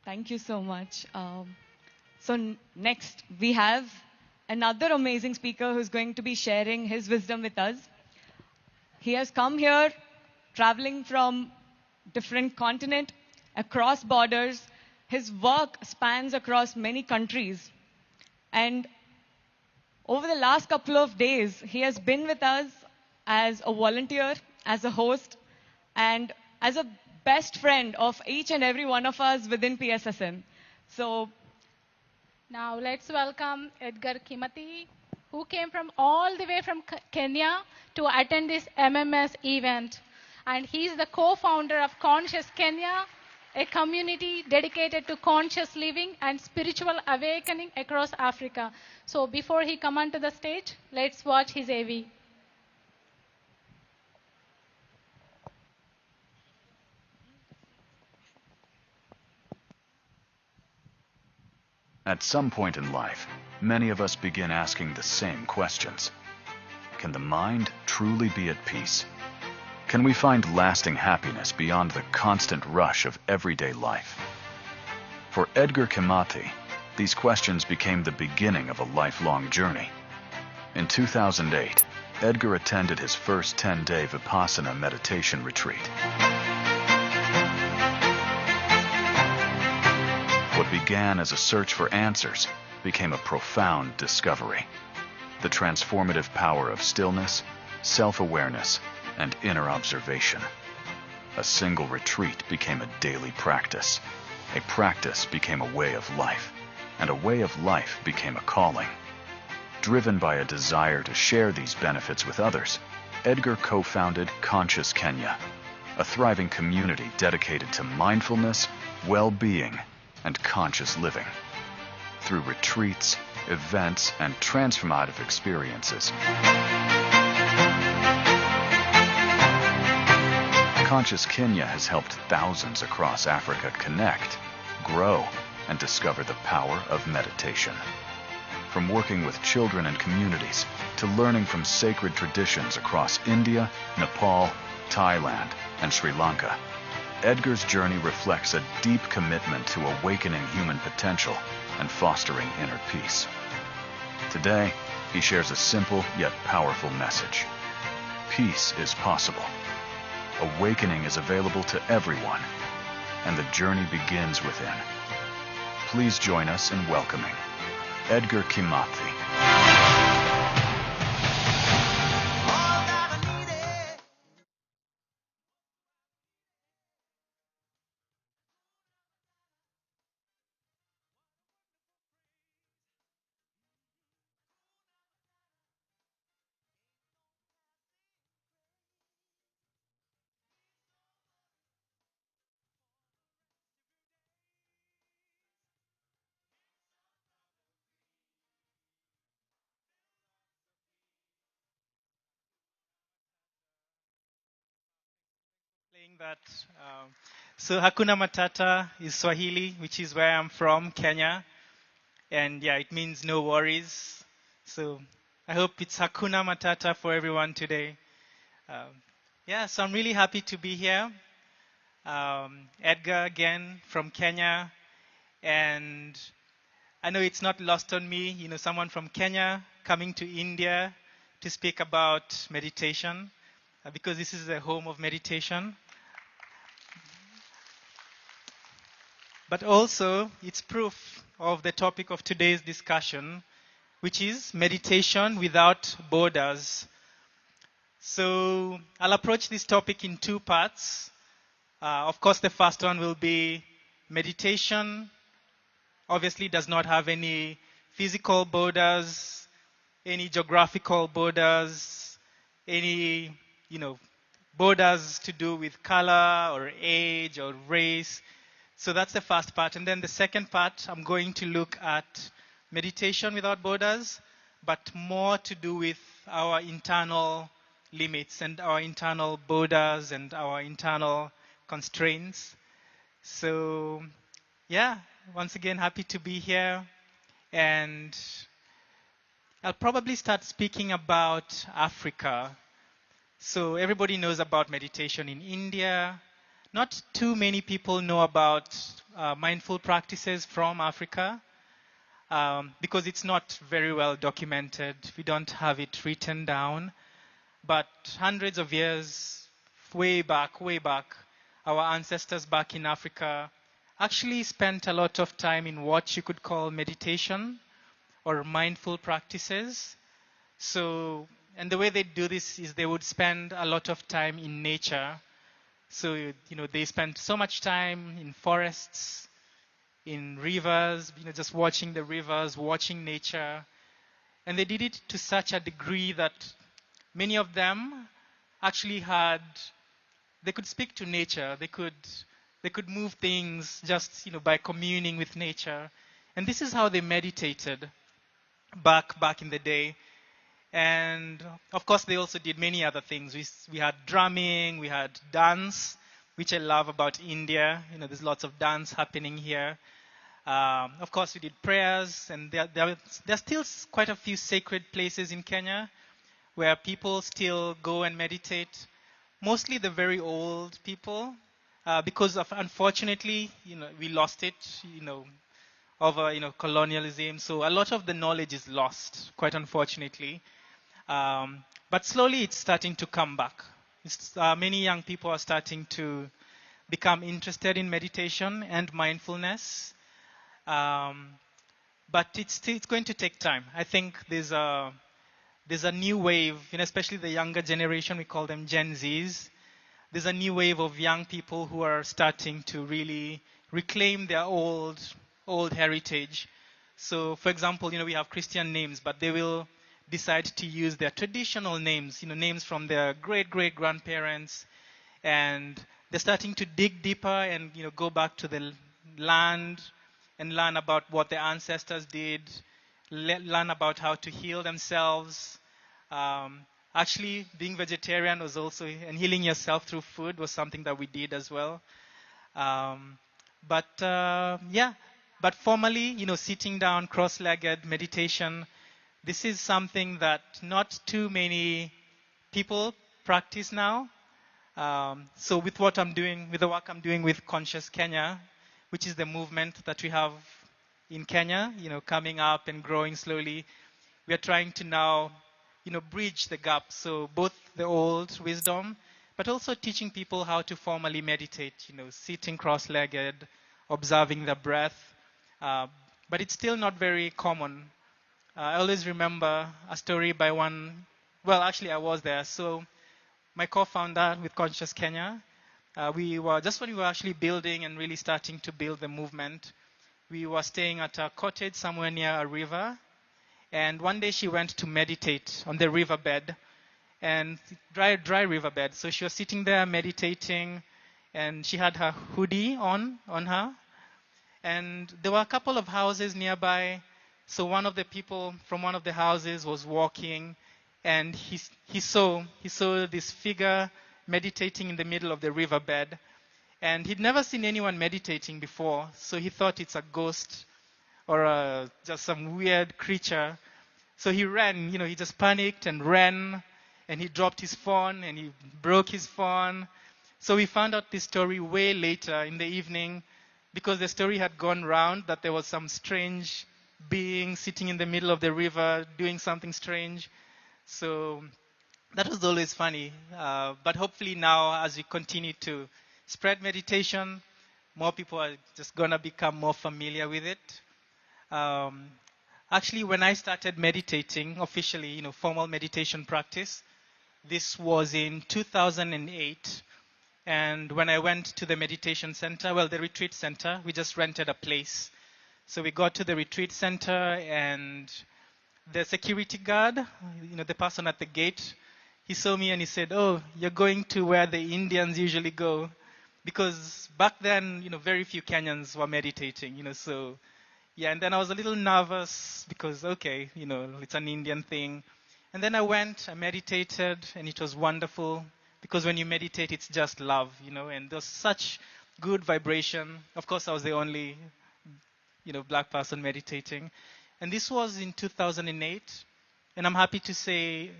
Thank you so much. Next, we have another amazing speaker who's going to be sharing his wisdom with us. He has come here traveling from different continent, across borders. His work spans across many countries. And over the last couple of days, he has been with us as a volunteer, as a host, and as a best friend of each and every one of us within PSSM. So now let's welcome Edgar Kimati, who came from all the way from Kenya to attend this MMS event. and he is the co-founder of Conscious Kenya, a community dedicated to conscious living and spiritual awakening across Africa. So before he come onto the stage, let's watch his AV. At some point in life, many of us begin asking the same questions. Can the mind truly be at peace? Can we find lasting happiness beyond the constant rush of everyday life? For Edgar Kimati, these questions became the beginning of a lifelong journey. In 2008, Edgar attended his first 10-day Vipassana meditation retreat. What began as a search for answers became a profound discovery. The transformative power of stillness, self-awareness, and inner observation. A single retreat became a daily practice. A practice became a way of life, and a way of life became a calling. Driven by a desire to share these benefits with others, Edgar co-founded Conscious Kenya, a thriving community dedicated to mindfulness, well-being, and conscious living. Through retreats, events, and transformative experiences, Conscious Kenya has helped thousands across Africa connect, grow, and discover the power of meditation. From working with children and communities to learning from sacred traditions across India, Nepal, Thailand, and Sri Lanka, Edgar's journey reflects a deep commitment to awakening human potential and fostering inner peace. Today, he shares a simple yet powerful message. Peace is possible. Awakening is available to everyone, and the journey begins within. Please join us in welcoming Edgar Kimati. Playing that. So Hakuna Matata is Swahili, which is where I'm from, Kenya. And yeah, it means no worries. So I hope it's Hakuna Matata for everyone today. So I'm really happy to be here. Edgar again from Kenya. And I know it's not lost on me, someone from Kenya coming to India to speak about meditation, because this is the home of meditation. But also, it's proof of the topic of today's discussion, which is meditation without borders. So I'll approach this topic in two parts. Of course, the first one will be meditation. Obviously, does not have any physical borders, any geographical borders, any, borders to do with color or age or race. So that's the first part. And then the second part, I'm going to look at meditation without borders, but more to do with our internal limits and our internal borders and our internal constraints. So, once again, happy to be here. And I'll probably start speaking about Africa. So everybody knows about meditation in India. Not too many people know about mindful practices from Africa because it's not very well documented. We don't have it written down. But hundreds of years, way back, our ancestors back in Africa actually spent a lot of time in what you could call meditation or mindful practices. So, and the way they do this is they would spend a lot of time in nature. So, they spent so much time in forests, in rivers, just watching the rivers, watching nature. And they did it to such a degree that many of them actually had they could speak to nature. They could move things just, by communing with nature. And this is how they meditated back in the day. And of course, they also did many other things. We had drumming, we had dance, which I love about India. There's lots of dance happening here. Of course, we did prayers, and there's still quite a few sacred places in Kenya where people still go and meditate. Mostly the very old people, because of, unfortunately, we lost it, over, colonialism. So a lot of the knowledge is lost, quite unfortunately. But slowly it's starting to come back. Many young people are starting to become interested in meditation and mindfulness. But it's going to take time. I think there's a new wave, especially the younger generation, we call them Gen Zs. There's a new wave of young people who are starting to really reclaim their old heritage. So, for example, we have Christian names, but they will decide to use their traditional names, names from their great-great-grandparents, and they're starting to dig deeper and, go back to the land and learn about what their ancestors did, learn about how to heal themselves. Actually, being vegetarian was also, and healing yourself through food was something that we did as well. But formally, sitting down, cross-legged meditation, this is something that not too many people practice now. So with what I'm doing, with the work I'm doing with Conscious Kenya, which is the movement that we have in Kenya, coming up and growing slowly, we are trying to now, bridge the gap. So both the old wisdom, but also teaching people how to formally meditate, sitting cross-legged, observing the breath. But it's still not very common. I always remember a story by actually I was there. So my co-founder with Conscious Kenya, when we were actually building and really starting to build the movement, we were staying at a cottage somewhere near a river. And one day she went to meditate on the riverbed, and dry riverbed. So she was sitting there meditating, and she had her hoodie on her. And there were a couple of houses nearby. So one of the people from one of the houses was walking, and he saw this figure meditating in the middle of the riverbed. And he'd never seen anyone meditating before, so he thought it's a ghost or just some weird creature. So he ran, he just panicked and ran, and he dropped his phone, and he broke his phone. So we found out this story way later in the evening, because the story had gone round that there was some strange being sitting in the middle of the river doing something strange. So that was always funny. But hopefully now, as we continue to spread meditation, more people are just going to become more familiar with it. Actually, when I started meditating officially, formal meditation practice, this was in 2008. And when I went to the meditation center, the retreat center, we just rented a place. So we got to the retreat center, and the security guard, the person at the gate, he saw me and he said, "Oh, you're going to where the Indians usually go." Because back then, very few Kenyans were meditating, so yeah. And then I was a little nervous because, okay, it's an Indian thing. And then I went, I meditated, and it was wonderful. Because when you meditate, it's just love, and there's such good vibration. Of course, I was the only, black person meditating. And this was in 2008. And I'm happy to say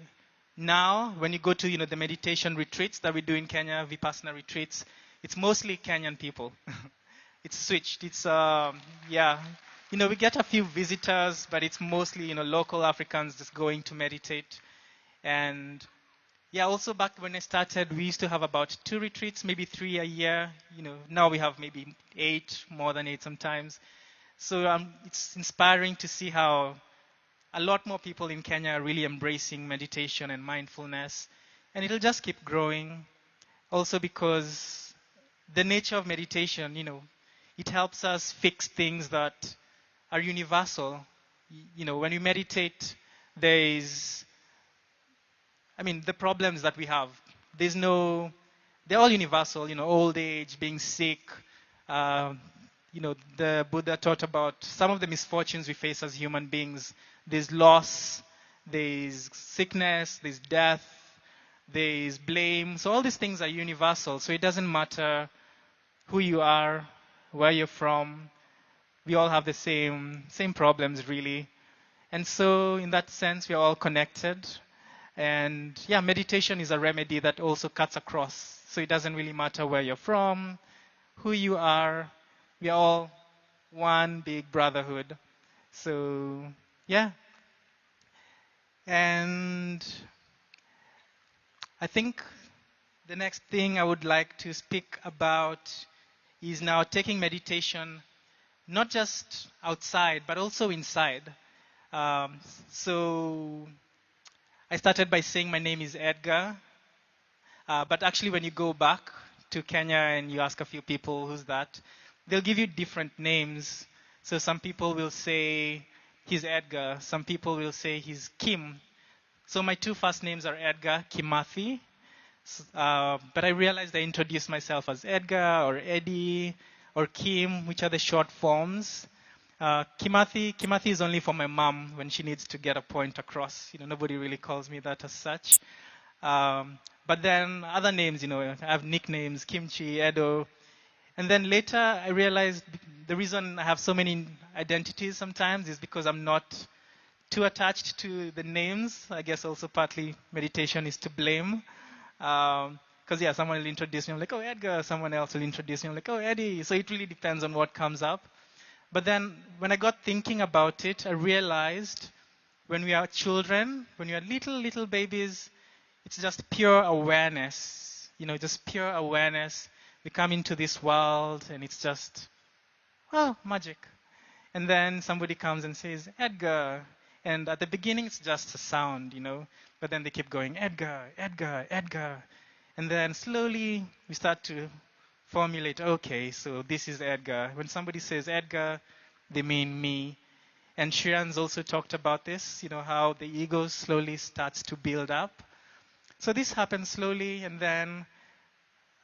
now, when you go to, the meditation retreats that we do in Kenya, Vipassana retreats, it's mostly Kenyan people. It's switched. It's, we get a few visitors, but it's mostly, local Africans just going to meditate. And yeah, also back when I started, we used to have about 2 retreats, maybe 3 a year. Now we have maybe 8, more than 8 sometimes. So it's inspiring to see how a lot more people in Kenya are really embracing meditation and mindfulness. And it'll just keep growing. Also because the nature of meditation, it helps us fix things that are universal. When we meditate, the problems that we have, there's no they're all universal, old age, being sick. The Buddha taught about some of the misfortunes we face as human beings. There's loss, there's sickness, there's death, there's blame. So all these things are universal. So it doesn't matter who you are, where you're from. We all have the same problems, really. And so in that sense, we are all connected. And yeah, meditation is a remedy that also cuts across. So it doesn't really matter where you're from, who you are. We are all one big brotherhood. So yeah. And I think the next thing I would like to speak about is now taking meditation not just outside, but also inside. So I started by saying my name is Edgar. But actually when you go back to Kenya and you ask a few people who's that, they'll give you different names. So some people will say he's Edgar. Some people will say he's Kim. So my two first names are Edgar, Kimathi. But I realized I introduced myself as Edgar or Eddie or Kim, which are the short forms. Kimathi is only for my mom when she needs to get a point across. Nobody really calls me that as such. But then other names, I have nicknames, Kimchi, Edo. And then later I realized the reason I have so many identities sometimes is because I'm not too attached to the names. I guess also partly meditation is to blame. Because someone will introduce me, I'm like, oh, Edgar. Someone else will introduce me, I'm like, oh, Eddie. So it really depends on what comes up. But then when I got thinking about it, I realized when we are children, when we are little babies, it's just pure awareness, just pure awareness. We come into this world and it's just, magic. And then somebody comes and says, Edgar. And at the beginning, it's just a sound, but then they keep going, Edgar, Edgar, Edgar. And then slowly we start to formulate, okay, so this is Edgar. When somebody says Edgar, they mean me. And Shiran's also talked about this, how the ego slowly starts to build up. So this happens slowly, and then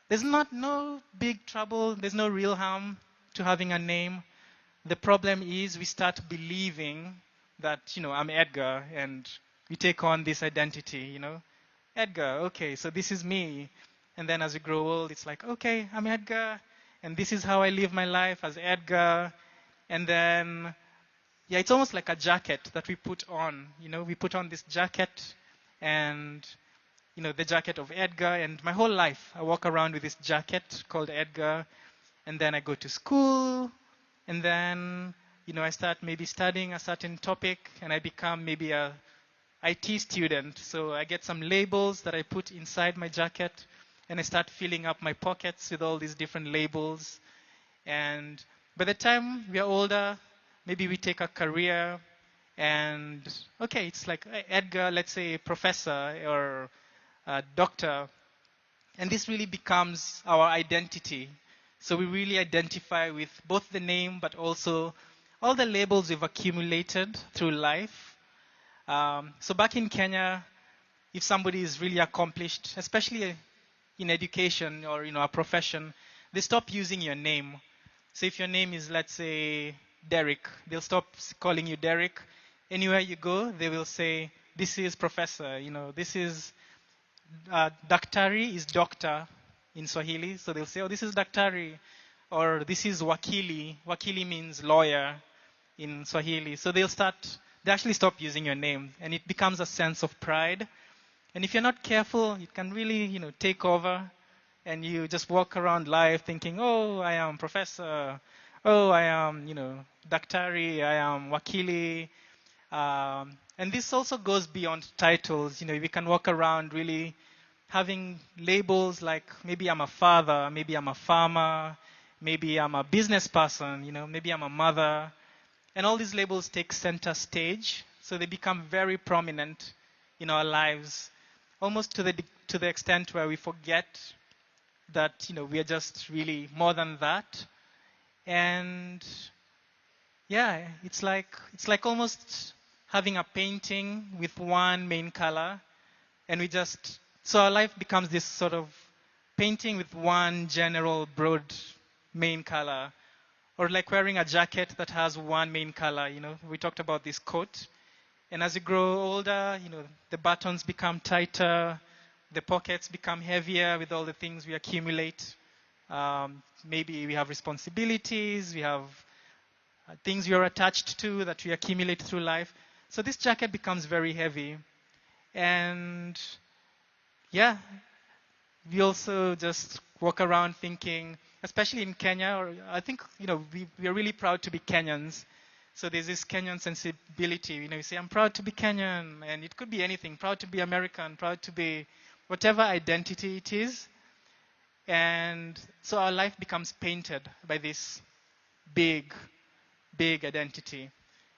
there's no big trouble. There's no real harm to having a name. The problem is we start believing that, I'm Edgar, and we take on this identity, Edgar, okay, so this is me. And then as we grow old, it's like, okay, I'm Edgar, and this is how I live my life as Edgar. And then, it's almost like a jacket that we put on. We put on this jacket, and the jacket of Edgar, and my whole life I walk around with this jacket called Edgar, and then I go to school, and then I start maybe studying a certain topic, and I become maybe a IT student. So I get some labels that I put inside my jacket, and I start filling up my pockets with all these different labels. And by the time we are older, maybe we take a career, and okay, it's like Edgar, let's say professor or doctor, and this really becomes our identity. So we really identify with both the name but also all the labels we've accumulated through life. So back in Kenya, if somebody is really accomplished, especially in education or a profession, they stop using your name. So if your name is, let's say, Derek, they'll stop calling you Derek. Anywhere you go, they will say, this is professor, this is Daktari is doctor in Swahili. So they'll say, oh, this is Daktari, or this is Wakili. Wakili means lawyer in Swahili. So they actually stop using your name, and it becomes a sense of pride. And if you're not careful, it can really, take over, and you just walk around life thinking, oh, I am professor. Oh, I am, Daktari. I am Wakili. And this also goes beyond titles. We can walk around really having labels like maybe I'm a father, maybe I'm a farmer, maybe I'm a business person, maybe I'm a mother. And all these labels take center stage, so they become very prominent in our lives, almost to the extent where we forget that we are just really more than that. And it's like almost having a painting with one main color, and so our life becomes this sort of painting with one general broad main color, or like wearing a jacket that has one main color. We talked about this coat. And as you grow older, the buttons become tighter, the pockets become heavier with all the things we accumulate. Maybe we have responsibilities, we have things we are attached to that we accumulate through life. So this jacket becomes very heavy. And yeah, we also just walk around thinking, especially in Kenya, or I think, we are really proud to be Kenyans. So there's this Kenyan sensibility. You say, I'm proud to be Kenyan, and it could be anything. Proud to be American, proud to be whatever identity it is. And so our life becomes painted by this big, big identity.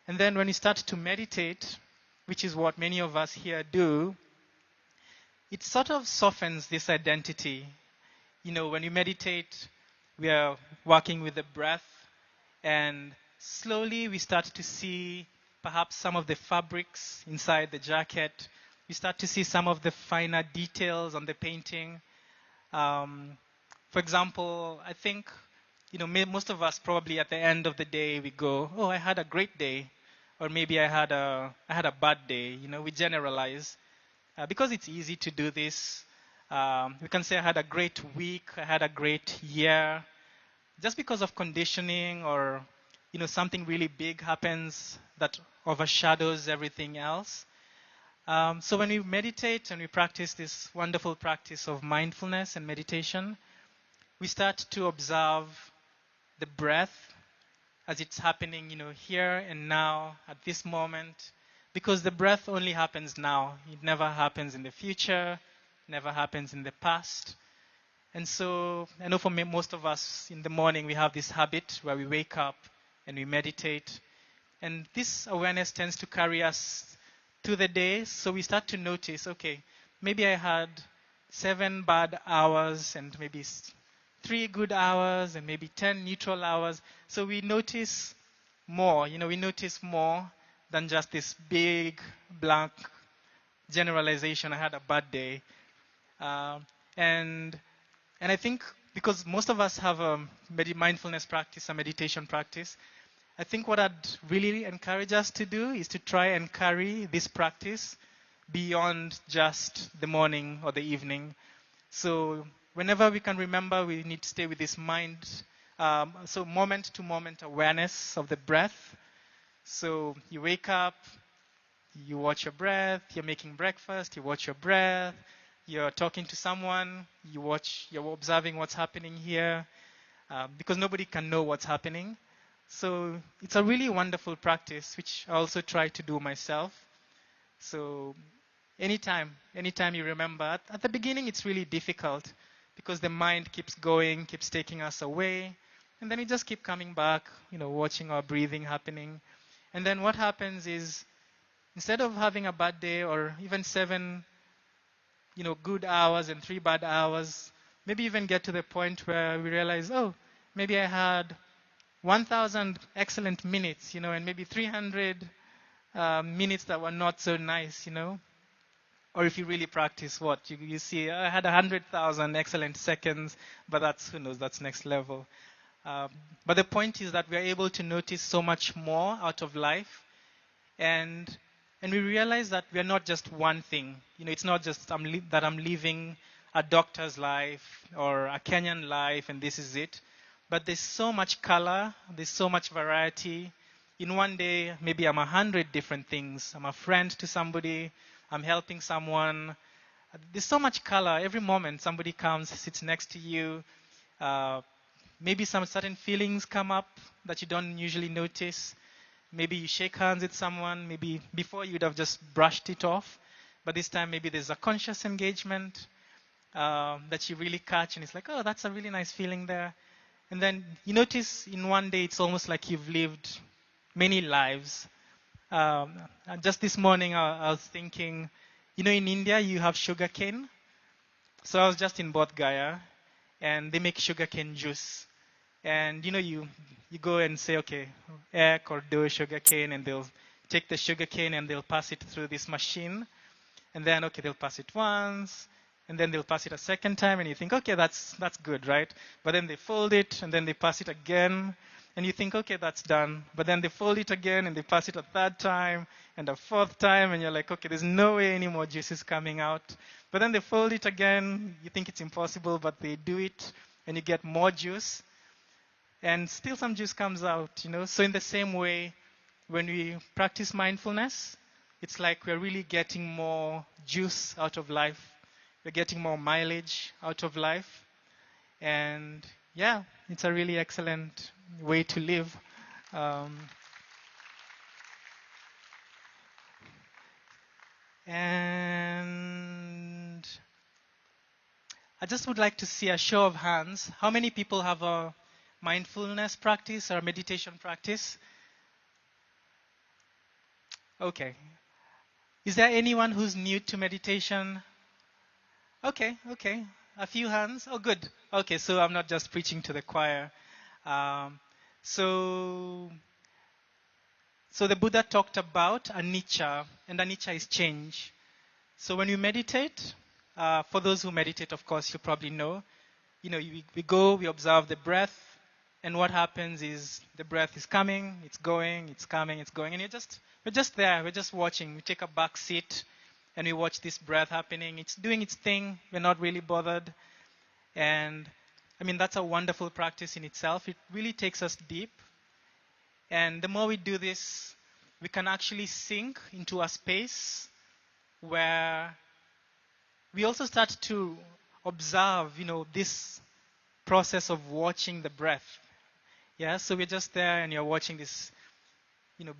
And then when you start to meditate, which is what many of us here do, it sort of softens this identity. When you meditate, we are working with the breath, and slowly we start to see perhaps some of the fabrics inside the jacket. We start to see some of the finer details on the painting. For example, I think, most of us probably at the end of the day, we go, oh, I had a great day. Or maybe I had a bad day. We generalize. Because it's easy to do this, we can say I had a great week, I had a great year. Just because of conditioning, or something really big happens that overshadows everything else. So when we meditate and we practice this wonderful practice of mindfulness and meditation, we start to observe the breath as it's happening, here and now at this moment. Because the breath only happens now. It never happens in the future, never happens in the past. And so I know for most of us in the morning, we have this habit where we wake up and we meditate. And this awareness tends to carry us through the day. So we start to notice, okay, maybe I had 7 bad hours and maybe 3 good hours and maybe 10 neutral hours. So we notice more, we notice more than just this big blank generalization, I had a bad day. And I think because most of us have a mindfulness practice, a meditation practice, I think what I'd really encourage us to do is to try and carry this practice beyond just the morning or the evening. So whenever we can remember, we need to stay with this mind. So moment to moment awareness of the breath. So you wake up, you watch your breath, you're making breakfast, you watch your breath, you're talking to someone, you're observing what's happening here, because nobody can know what's happening. So it's a really wonderful practice, which I also try to do myself. So anytime you remember, at the beginning it's really difficult because the mind keeps going, keeps taking us away, and then we just keep coming back, watching our breathing happening. And then what happens is, instead of having a bad day or even 7, good hours and 3 bad hours, maybe even get to the point where we realize, oh, maybe I had 1,000 excellent minutes, and maybe 300 minutes that were not so nice, Or if you really practice you see, I had 100,000 excellent seconds, but that's, who knows, that's next level. But the point is that we are able to notice so much more out of life. And we realize that we are not just one thing. It's not just that I'm living a doctor's life or a Kenyan life and this is it. But there's so much color, there's so much variety. In one day, maybe I'm 100 different things. I'm a friend to somebody, I'm helping someone. There's so much color. Every moment somebody comes, sits next to you. Maybe some certain feelings come up that you don't usually notice. Maybe you shake hands with someone. Maybe before you would have just brushed it off. But this time maybe there's a conscious engagement that you really catch. And it's like, oh, that's a really nice feeling there. And then you notice in one day it's almost like you've lived many lives. Just this morning I was thinking, in India you have sugarcane. So I was just in Bodh Gaya and they make sugarcane juice. And you go and say, okay, ek or do sugarcane, and they'll take the sugarcane and they'll pass it through this machine. And then, okay, they'll pass it once, and then they'll pass it a second time, and you think, okay, that's good, right? But then they fold it, and then they pass it again, and you think, okay, that's done. But then they fold it again, and they pass it a third time, and a fourth time, and you're like, okay, there's no way any more juice is coming out. But then they fold it again, you think it's impossible, but they do it, and you get more juice, and still some juice comes out, So in the same way, when we practice mindfulness, it's like we're really getting more juice out of life. We're getting more mileage out of life. And yeah, it's a really excellent way to live. And I just would like to see a show of hands. How many people have a mindfulness practice or a meditation practice? Okay. Is there anyone who's new to meditation? Okay. A few hands. Oh, good. Okay, so I'm not just preaching to the choir. So the Buddha talked about anicca, and anicca is change. So when you meditate, for those who meditate, of course, you probably know, we go, we observe the breath, and what happens is the breath is coming, it's going, it's coming, it's going, and we're just there, we're just watching. We take a back seat, and we watch this breath happening. It's doing its thing. We're not really bothered. And I mean, that's a wonderful practice in itself. It really takes us deep. And the more we do this, we can actually sink into a space where we also start to observe, this process of watching the breath. Yeah, so we're just there and you're watching this,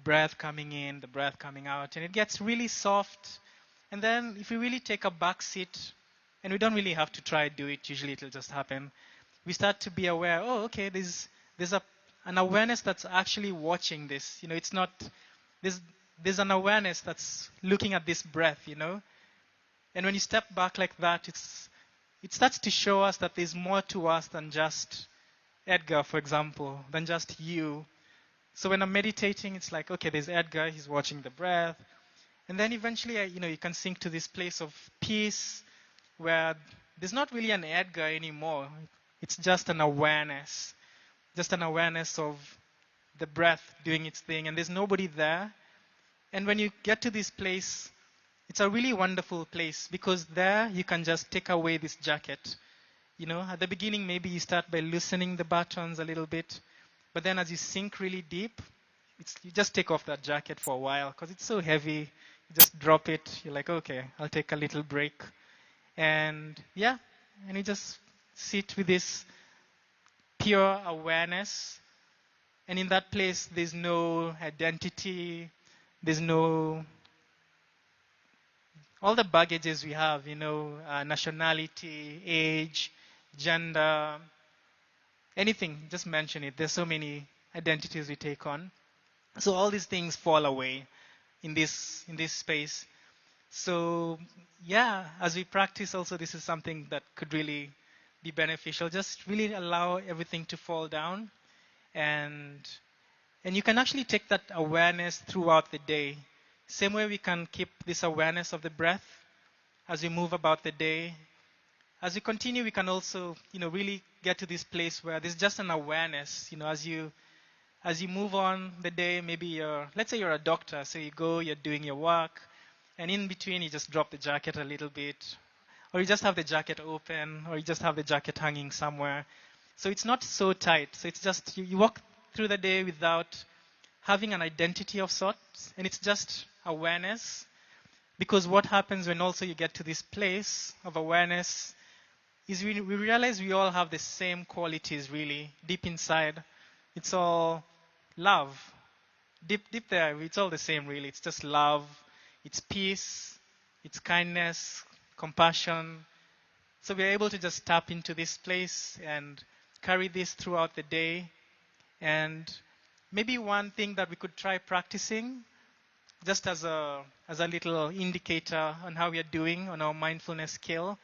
breath coming in, the breath coming out, and it gets really soft. And then if we really take a back seat, and we don't really have to try to do it, usually it'll just happen. We start to be aware, okay, there's an awareness that's actually watching this. It's not, there's an awareness that's looking at this breath, And when you step back like that, it starts to show us that there's more to us than just Edgar, for example, than just you. So when I'm meditating, it's like, okay, there's Edgar, he's watching the breath. And then eventually, you can sink to this place of peace where there's not really an Edgar anymore. It's just an awareness of the breath doing its thing, and there's nobody there. And when you get to this place, it's a really wonderful place because there you can just take away this jacket. At the beginning, maybe you start by loosening the buttons a little bit, but then as you sink really deep, you just take off that jacket for a while because it's so heavy. You just drop it. You're like, okay, I'll take a little break. And yeah, and you just sit with this pure awareness. And in that place, there's no identity. There's no, all the baggages we have, nationality, age, gender, anything, just mention it. There's so many identities we take on. So all these things fall away in this space. So yeah, as we practice also, this is something that could really be beneficial. Just really allow everything to fall down. And you can actually take that awareness throughout the day. Same way we can keep this awareness of the breath as we move about the day. As we continue, we can also, really get to this place where there's just an awareness, as you move on the day. Maybe let's say you're a doctor, so you go, you're doing your work, and in between you just drop the jacket a little bit, or you just have the jacket open, or you just have the jacket hanging somewhere. So it's not so tight. So it's just, you walk through the day without having an identity of sorts, and it's just awareness. Because what happens when also you get to this place of awareness is we realize we all have the same qualities really, deep inside. It's all love. Deep there, it's all the same really. It's just love, it's peace, it's kindness, compassion. So we're able to just tap into this place and carry this throughout the day. And maybe one thing that we could try practicing, just as a little indicator on how we are doing on our mindfulness scale,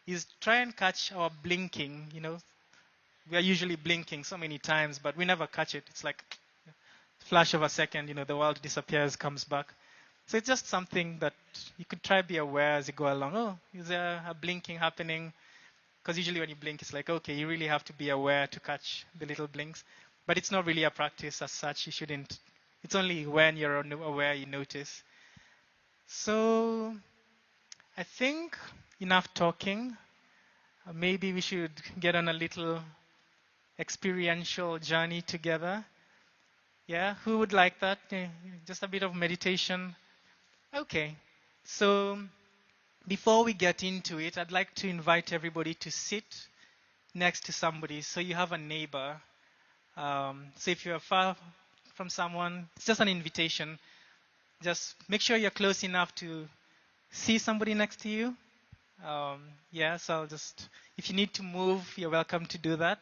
is try and catch our blinking. We are usually blinking so many times, but we never catch it. It's like a flash of a second, the world disappears, comes back. So it's just something that you could try to be aware as you go along. Oh, is there a blinking happening? Because usually when you blink, it's like, okay, you really have to be aware to catch the little blinks. But it's not really a practice as such. You shouldn't. It's only when you're aware you notice. So I think enough talking. Maybe we should get on a little experiential journey together. Yeah, who would like that? Just a bit of meditation. Okay, so before we get into it, I'd like to invite everybody to sit next to somebody. So you have a neighbor. So if you're far from someone, it's just an invitation. Just make sure you're close enough to see somebody next to you. Yeah, so I'll just, if you need to move, you're welcome to do that.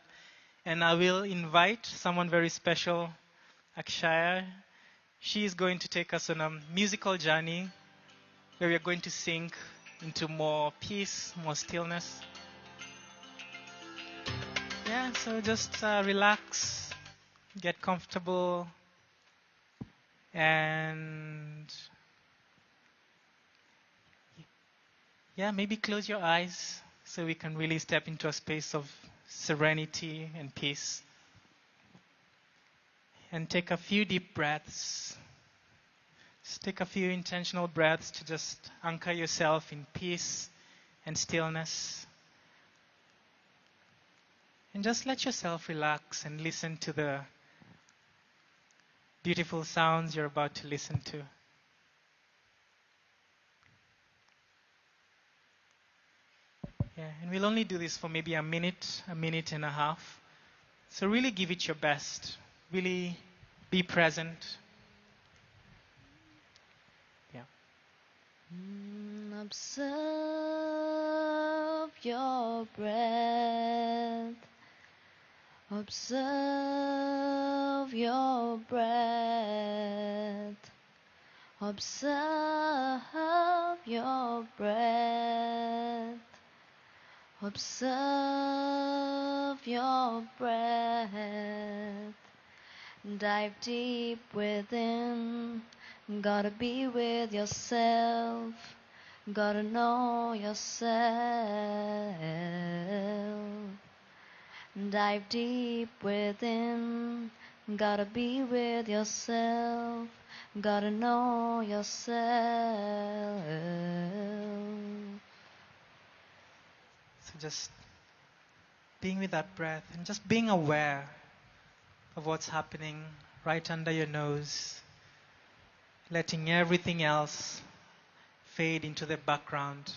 And I will invite someone very special, Akshaya. She is going to take us on a musical journey where we are going to sink into more peace, more stillness. Yeah, so just relax, get comfortable, and yeah, maybe close your eyes so we can really step into a space of serenity and peace. And take a few deep breaths. Just take a few intentional breaths to just anchor yourself in peace and stillness. And just let yourself relax and listen to the beautiful sounds you're about to listen to. Yeah, and we'll only do this for maybe a minute and a half. So really give it your best. Really be present. Yeah. Observe your breath. Observe your breath. Observe your breath. Observe your breath. Dive deep within. Gotta be with yourself. Gotta know yourself. Dive deep within. Gotta be with yourself. Gotta know yourself. So just being with that breath and just being aware of what's happening right under your nose, letting everything else fade into the background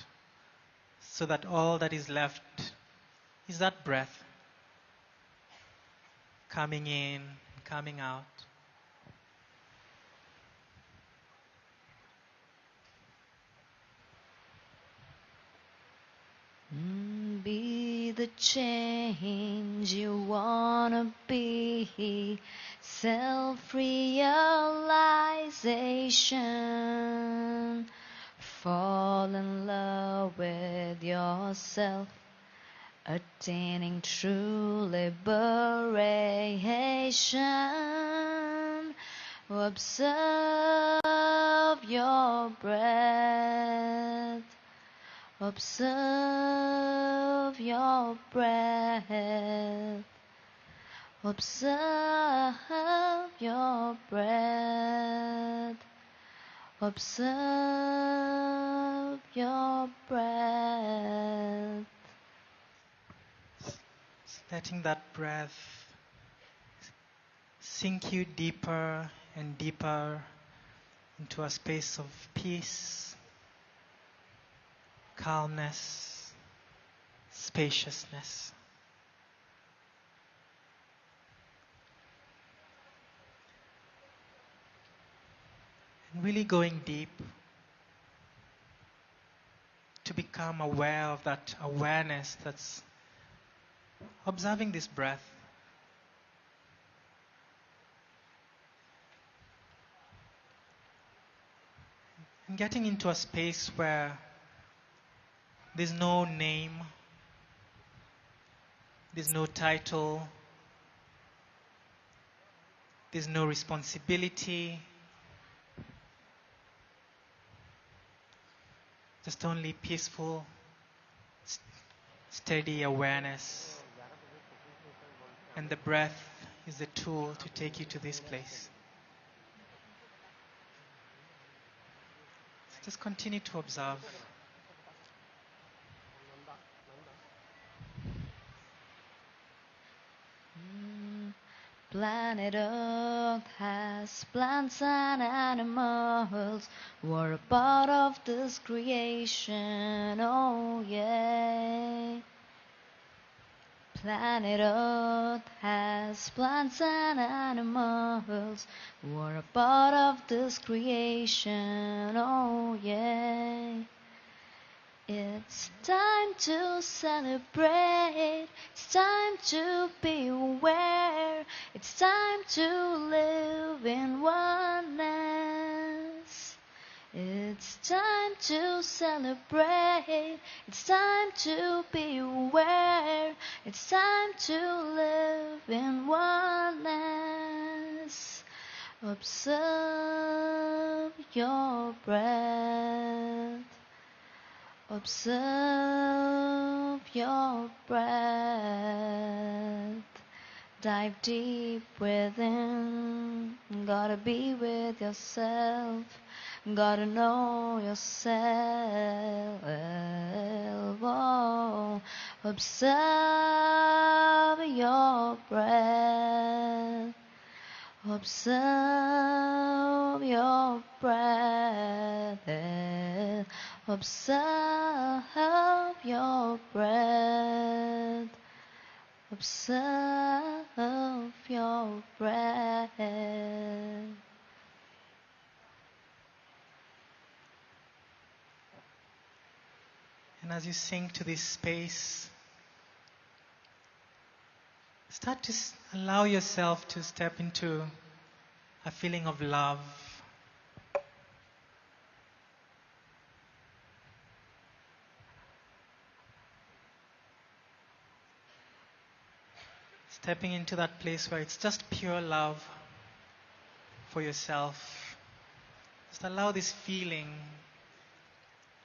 so that all that is left is that breath coming in, coming out. Be the change you wanna be. Self-realization. Fall in love with yourself. Attaining true liberation. Observe your breath. Observe your breath. Observe your breath. Observe your breath. Letting that breath sink you deeper and deeper into a space of peace, calmness, spaciousness. And really going deep to become aware of that awareness that's observing this breath. And getting into a space where there's no name, there's no title, there's no responsibility, just only peaceful, steady awareness. And the breath is the tool to take you to this place. So just continue to observe. Planet Earth has plants and animals who are a part of this creation, oh yeah. Planet Earth has plants and animals who are a part of this creation, oh yeah. It's time to celebrate, it's time to be aware, it's time to live in oneness. It's time to celebrate, it's time to be aware, it's time to live in oneness. Observe your breath. Observe your breath. Dive deep within. Gotta be with yourself. Gotta know yourself. Oh, observe your breath. Observe your breath. Observe your breath. Observe your breath. And as you sink to this space, start to allow yourself to step into a feeling of love. Stepping into that place where it's just pure love for yourself. Just allow this feeling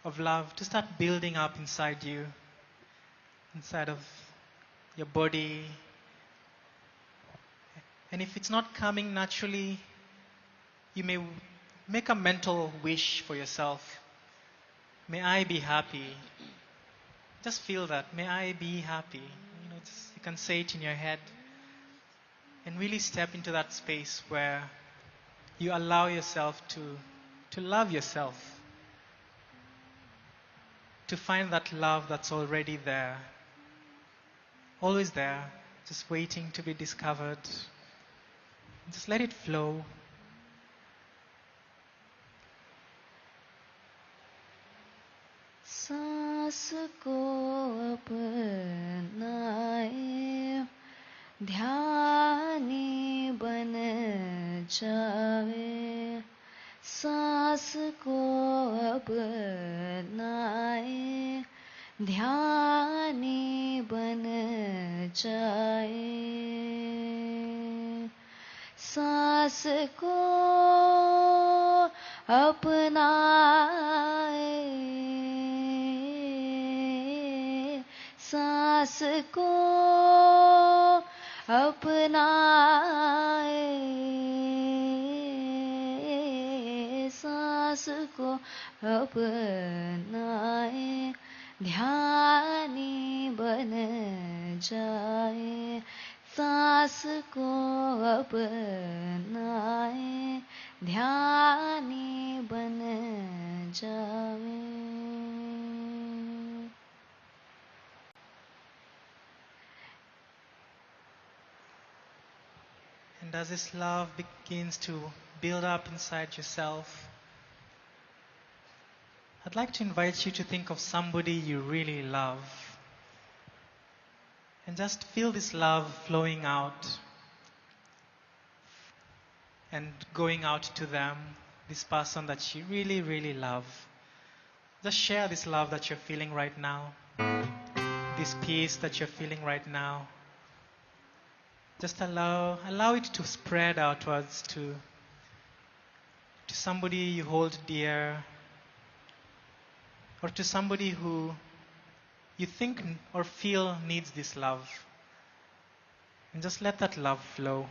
of love to start building up inside you, inside of your body. And if it's not coming naturally, you may make a mental wish for yourself. May I be happy. Just feel that. May I be happy. You can say it in your head. And really step into that space where you allow yourself to love yourself. To find that love that's already there. Always there. Just waiting to be discovered. Just let it flow. सांस को अपनाए ध्यानी बन जावे सांस को अपनाए ध्यानी बन जाए सांस को अपनाए सांस को अपनाए सांस को अपनाए ध्यानी बन जाए सांस को अपनाए ध्यानी बन जाए. And as this love begins to build up inside yourself, I'd like to invite you to think of somebody you really love. And just feel this love flowing out and going out to them, this person that you really, really love. Just share this love that you're feeling right now, this peace that you're feeling right now. Just allow it to spread outwards to somebody you hold dear, or to somebody who you think or feel needs this love. And just let that love flow.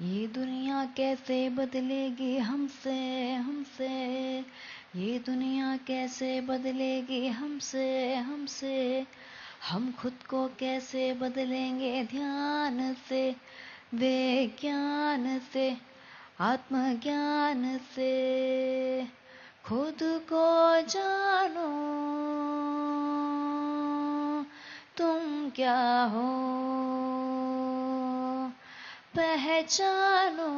ये दुनिया कैसे बदलेगी हमसे हमसे, ये दुनिया कैसे बदलेगी हमसे हमसे, हम खुद को कैसे बदलेंगे ध्यान से, विज्ञान से, आत्मज्ञान से। खुद को जानो तुम क्या हो, पहचानो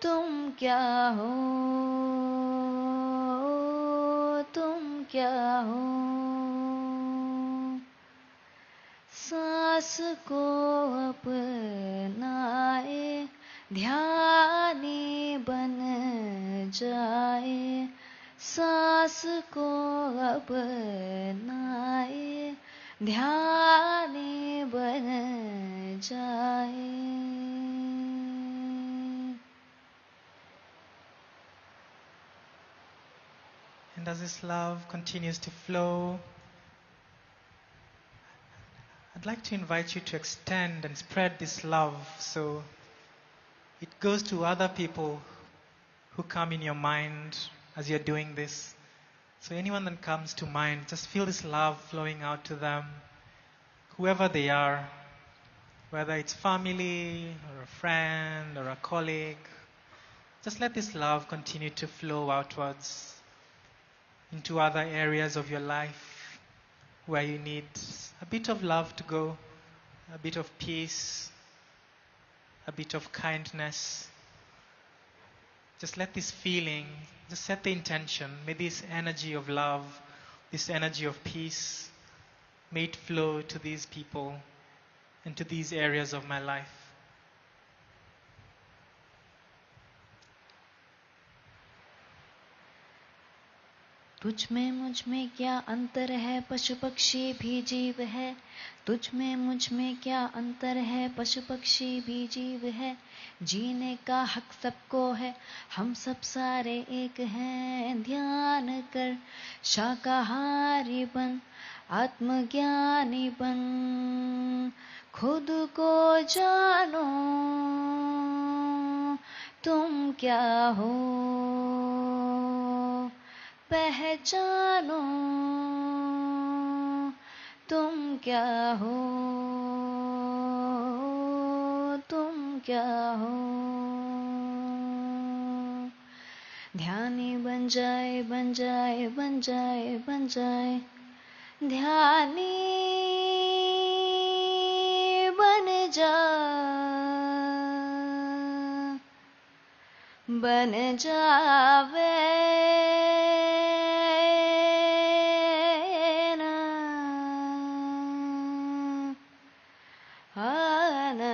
तुम क्या हो, तुम क्या हो। सांस को अपनाए, ध्यानी बन जाए, सांस को अपनाए, ध्यानी बन जाए। And as this love continues to flow, I'd like to invite you to extend and spread this love so it goes to other people who come in your mind as you're doing this. So anyone that comes to mind, just feel this love flowing out to them, whoever they are, whether it's family or a friend or a colleague. Just let this love continue to flow outwards into other areas of your life where you need a bit of love to go, a bit of peace, a bit of kindness. Just let this feeling, just set the intention. May this energy of love, this energy of peace, may it flow to these people and to these areas of my life. तुझ में मुझ में क्या अंतर है, पशु पक्षी भी जीव है। तुझ में मुझ में क्या अंतर है, पशु पक्षी भी जीव है। जीने का हक सबको है, हम सब सारे एक हैं। ध्यान कर शाकाहारी बन, आत्मज्ञानी बन, खुद को जानो तुम क्या हो, पहचानो तुम क्या हो, तुम क्या हो। ध्यानी बन जाए बन जाए बन जाए बन जाए, ध्यानी बन जा, बन जावे ना, आना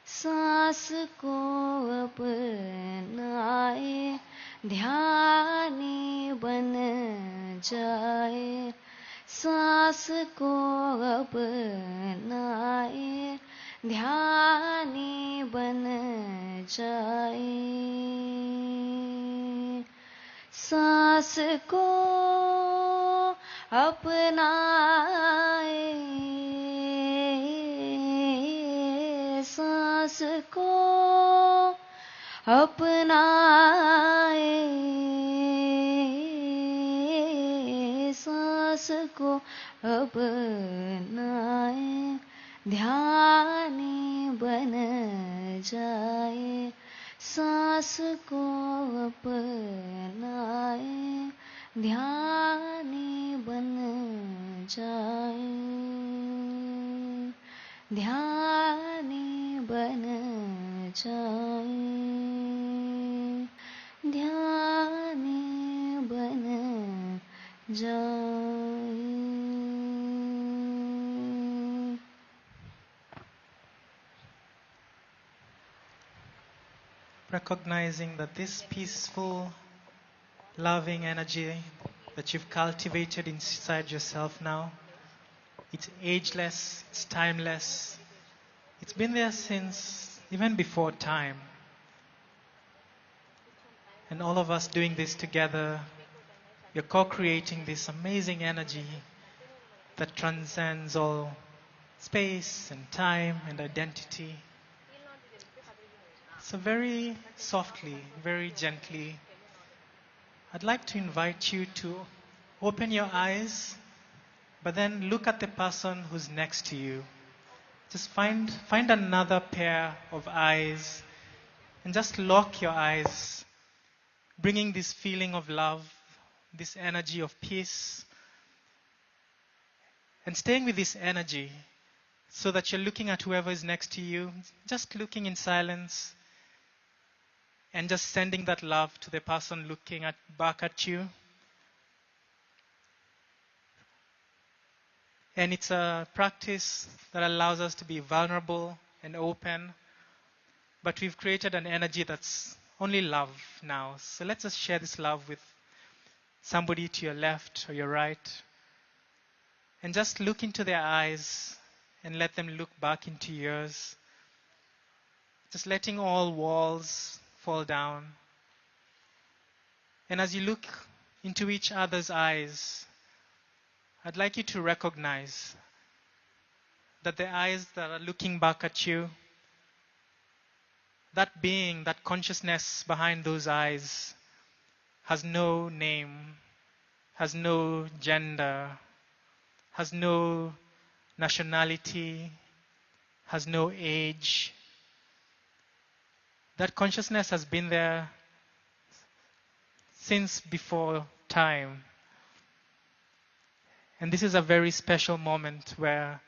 सांस को अपनाए, ध्यानी बन जाए, सांस को अपनाए, ध्यानी बन जाए। सांस को अपनाए, सांस को अपनाए, सांस को अपनाए, ध्यानी बन जाए, सांस को अपनाए, ध्यानी बन जाए, ध्यानी बन जाए, ध्यानी बन जाए। Recognizing that this peaceful, loving energy that you've cultivated inside yourself now It's ageless, it's timeless. It's been there since even before time. And all of us doing this together, we're co-creating this amazing energy that transcends all space and time and identity. So very softly, very gently, I'd like to invite you to open your eyes, but then look at the person who's next to you. Just find another pair of eyes and just lock your eyes, bringing this feeling of love, this energy of peace, and staying with this energy so that you're looking at whoever is next to you, just looking in silence and just sending that love to the person looking back at you. And it's a practice that allows us to be vulnerable and open, but we've created an energy that's only love now. So let's just share this love with somebody to your left or your right, and just look into their eyes and let them look back into yours. Just letting all walls fall down. And as you look into each other's eyes, I'd like you to recognize that the eyes that are looking back at you, that being, that consciousness behind those eyes has no name, has no gender, has no nationality, has no age. That consciousness has been there since before time. And this is a very special moment where,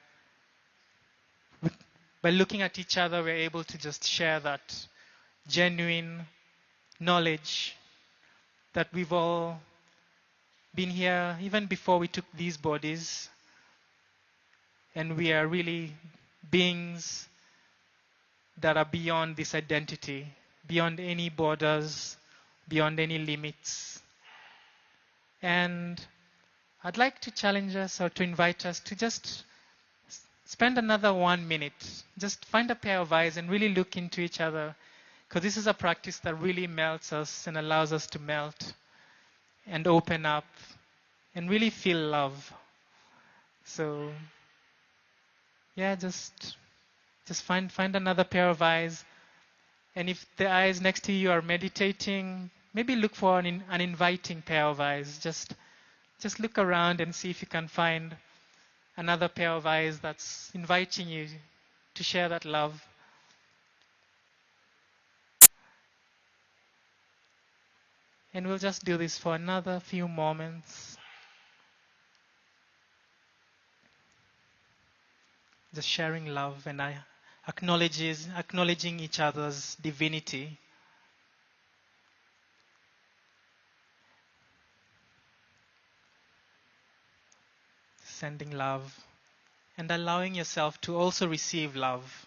by looking at each other, we're able to just share that genuine knowledge that we've all been here even before we took these bodies. And we are really beings that are beyond this identity, beyond any borders, beyond any limits. And I'd like to challenge us or to invite us to just spend another 1 minute. Just find a pair of eyes and really look into each other, because this is a practice that really melts us and allows us to melt and open up and really feel love. So yeah, just find another pair of eyes. And if the eyes next to you are meditating, maybe look for an inviting pair of eyes. Just look around and see if you can find another pair of eyes that's inviting you to share that love. And we'll just do this for another few moments. Just sharing love and acknowledging each other's divinity. Sending love and allowing yourself to also receive love.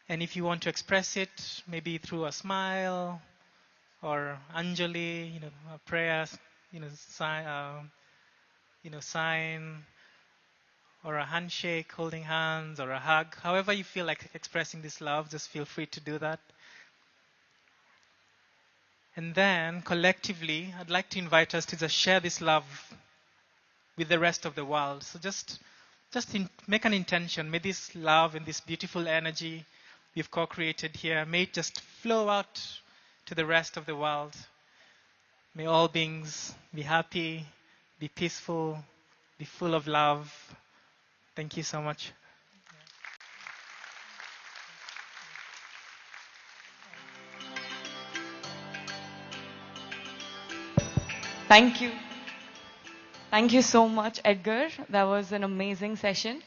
And if you want to express it, maybe through a smile or Anjali, a prayer, sign, or a handshake, holding hands, or a hug. However you feel like expressing this love, just feel free to do that. And then, collectively, I'd like to invite us to just share this love with the rest of the world. So just make an intention. May this love and this beautiful energy we've co-created here, may it just flow out to the rest of the world. May all beings be happy, be peaceful, be full of love. Thank you so much. Thank you. Thank you so much, Edgar. That was an amazing session.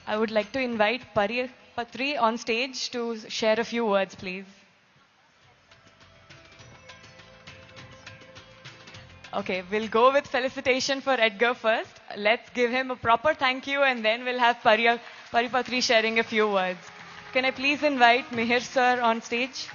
I would like to invite Patri on stage to share a few words, please. Okay, we'll go with felicitation for Edgar first. Let's give him a proper thank you, and then we'll have Patri sharing a few words. Can I please invite Mihir sir on stage?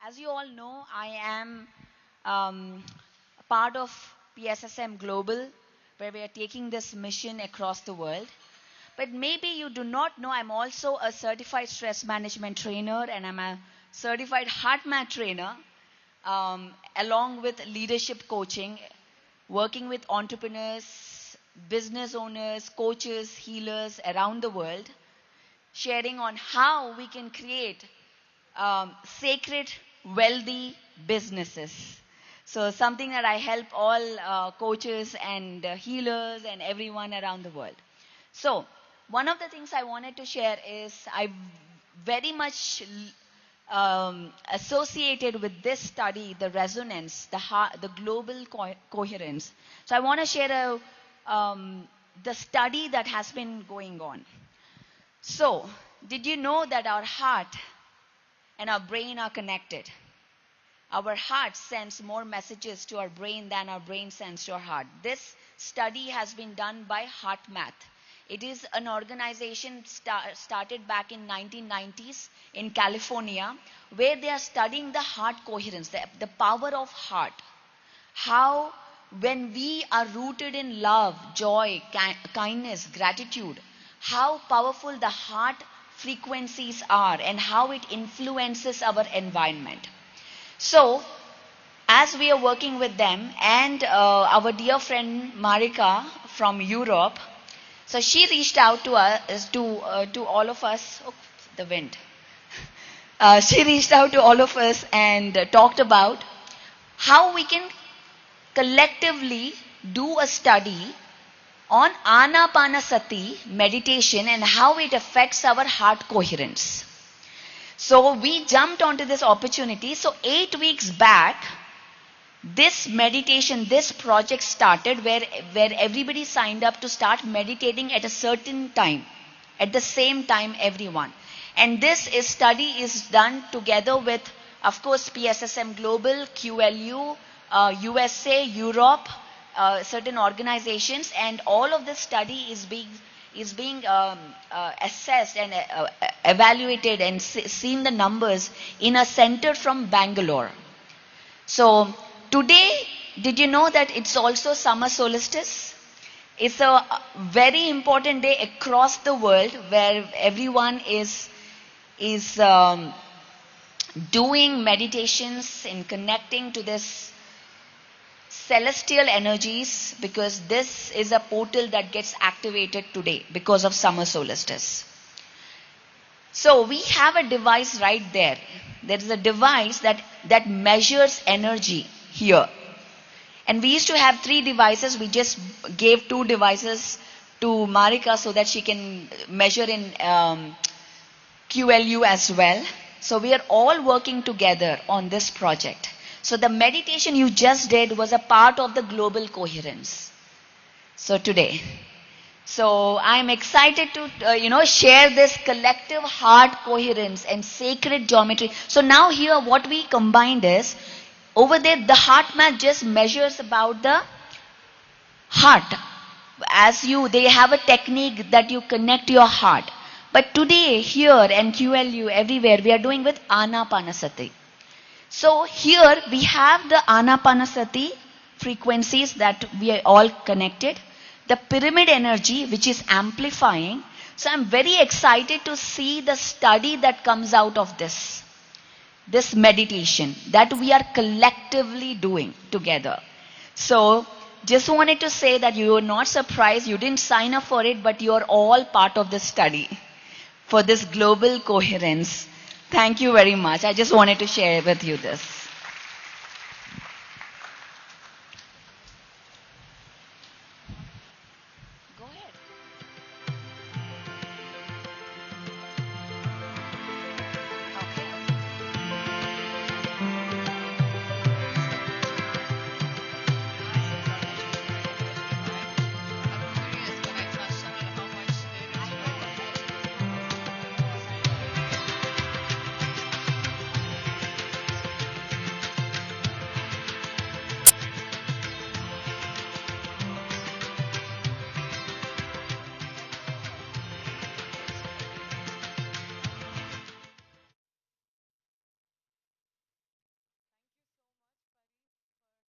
As you all know, I am part of PSSM Global, where we are taking this mission across the world. But maybe you do not know, I'm also a certified stress management trainer, and I'm a certified heart mat trainer, along with leadership coaching, working with entrepreneurs, business owners, coaches, healers around the world, sharing on how we can create sacred, wealthy businesses. So something that I help all coaches and healers and everyone around the world. So one of the things I wanted to share is I very much associated with this study, the resonance, the global coherence. So I want to share the study that has been going on. So, did you know that our heart and our brain are connected? Our heart sends more messages to our brain than our brain sends to our heart. This study has been done by HeartMath. It is an organization started back in 1990s in California, where they are studying the heart coherence, the power of heart. How when we are rooted in love, joy, kindness, gratitude, how powerful the heart frequencies are and how it influences our environment. So, as we are working with them and our dear friend Marika from Europe, so she reached out to us, to all of us. Oh, the wind. She reached out to all of us and talked about how we can collectively do a study on Anapanasati meditation and how it affects our heart coherence. So we jumped onto this opportunity. So 8 weeks back, this meditation, this project started where everybody signed up to start meditating at a certain time, at the same time everyone. And this study is done together with, of course, PSSM Global, QLU, USA, Europe, certain organizations, and all of this study is being assessed and evaluated and seen the numbers in a center from Bangalore. So today, did you know that it's also summer solstice? It's a very important day across the world where everyone is doing meditations and connecting to this celestial energies, because this is a portal that gets activated today because of summer solstice. So we have a device right there. There is a device that measures energy here. And we used to have 3 devices. We just gave 2 devices to Marika so that she can measure in QLU as well. So we are all working together on this project. So the meditation you just did was a part of the global coherence. So today. So I'm excited to, share this collective heart coherence and sacred geometry. So now here what we combined is, over there the heart mat just measures about the heart. They have a technique that you connect your heart. But today here and QLU everywhere we are doing with Anapanasati. So here we have the Anapanasati frequencies that we are all connected. The pyramid energy which is amplifying. So I'm very excited to see the study that comes out of this meditation that we are collectively doing together. So just wanted to say that you are not surprised, you didn't sign up for it, but you are all part of this study for this global coherence. Thank you very much. I just wanted to share with you this.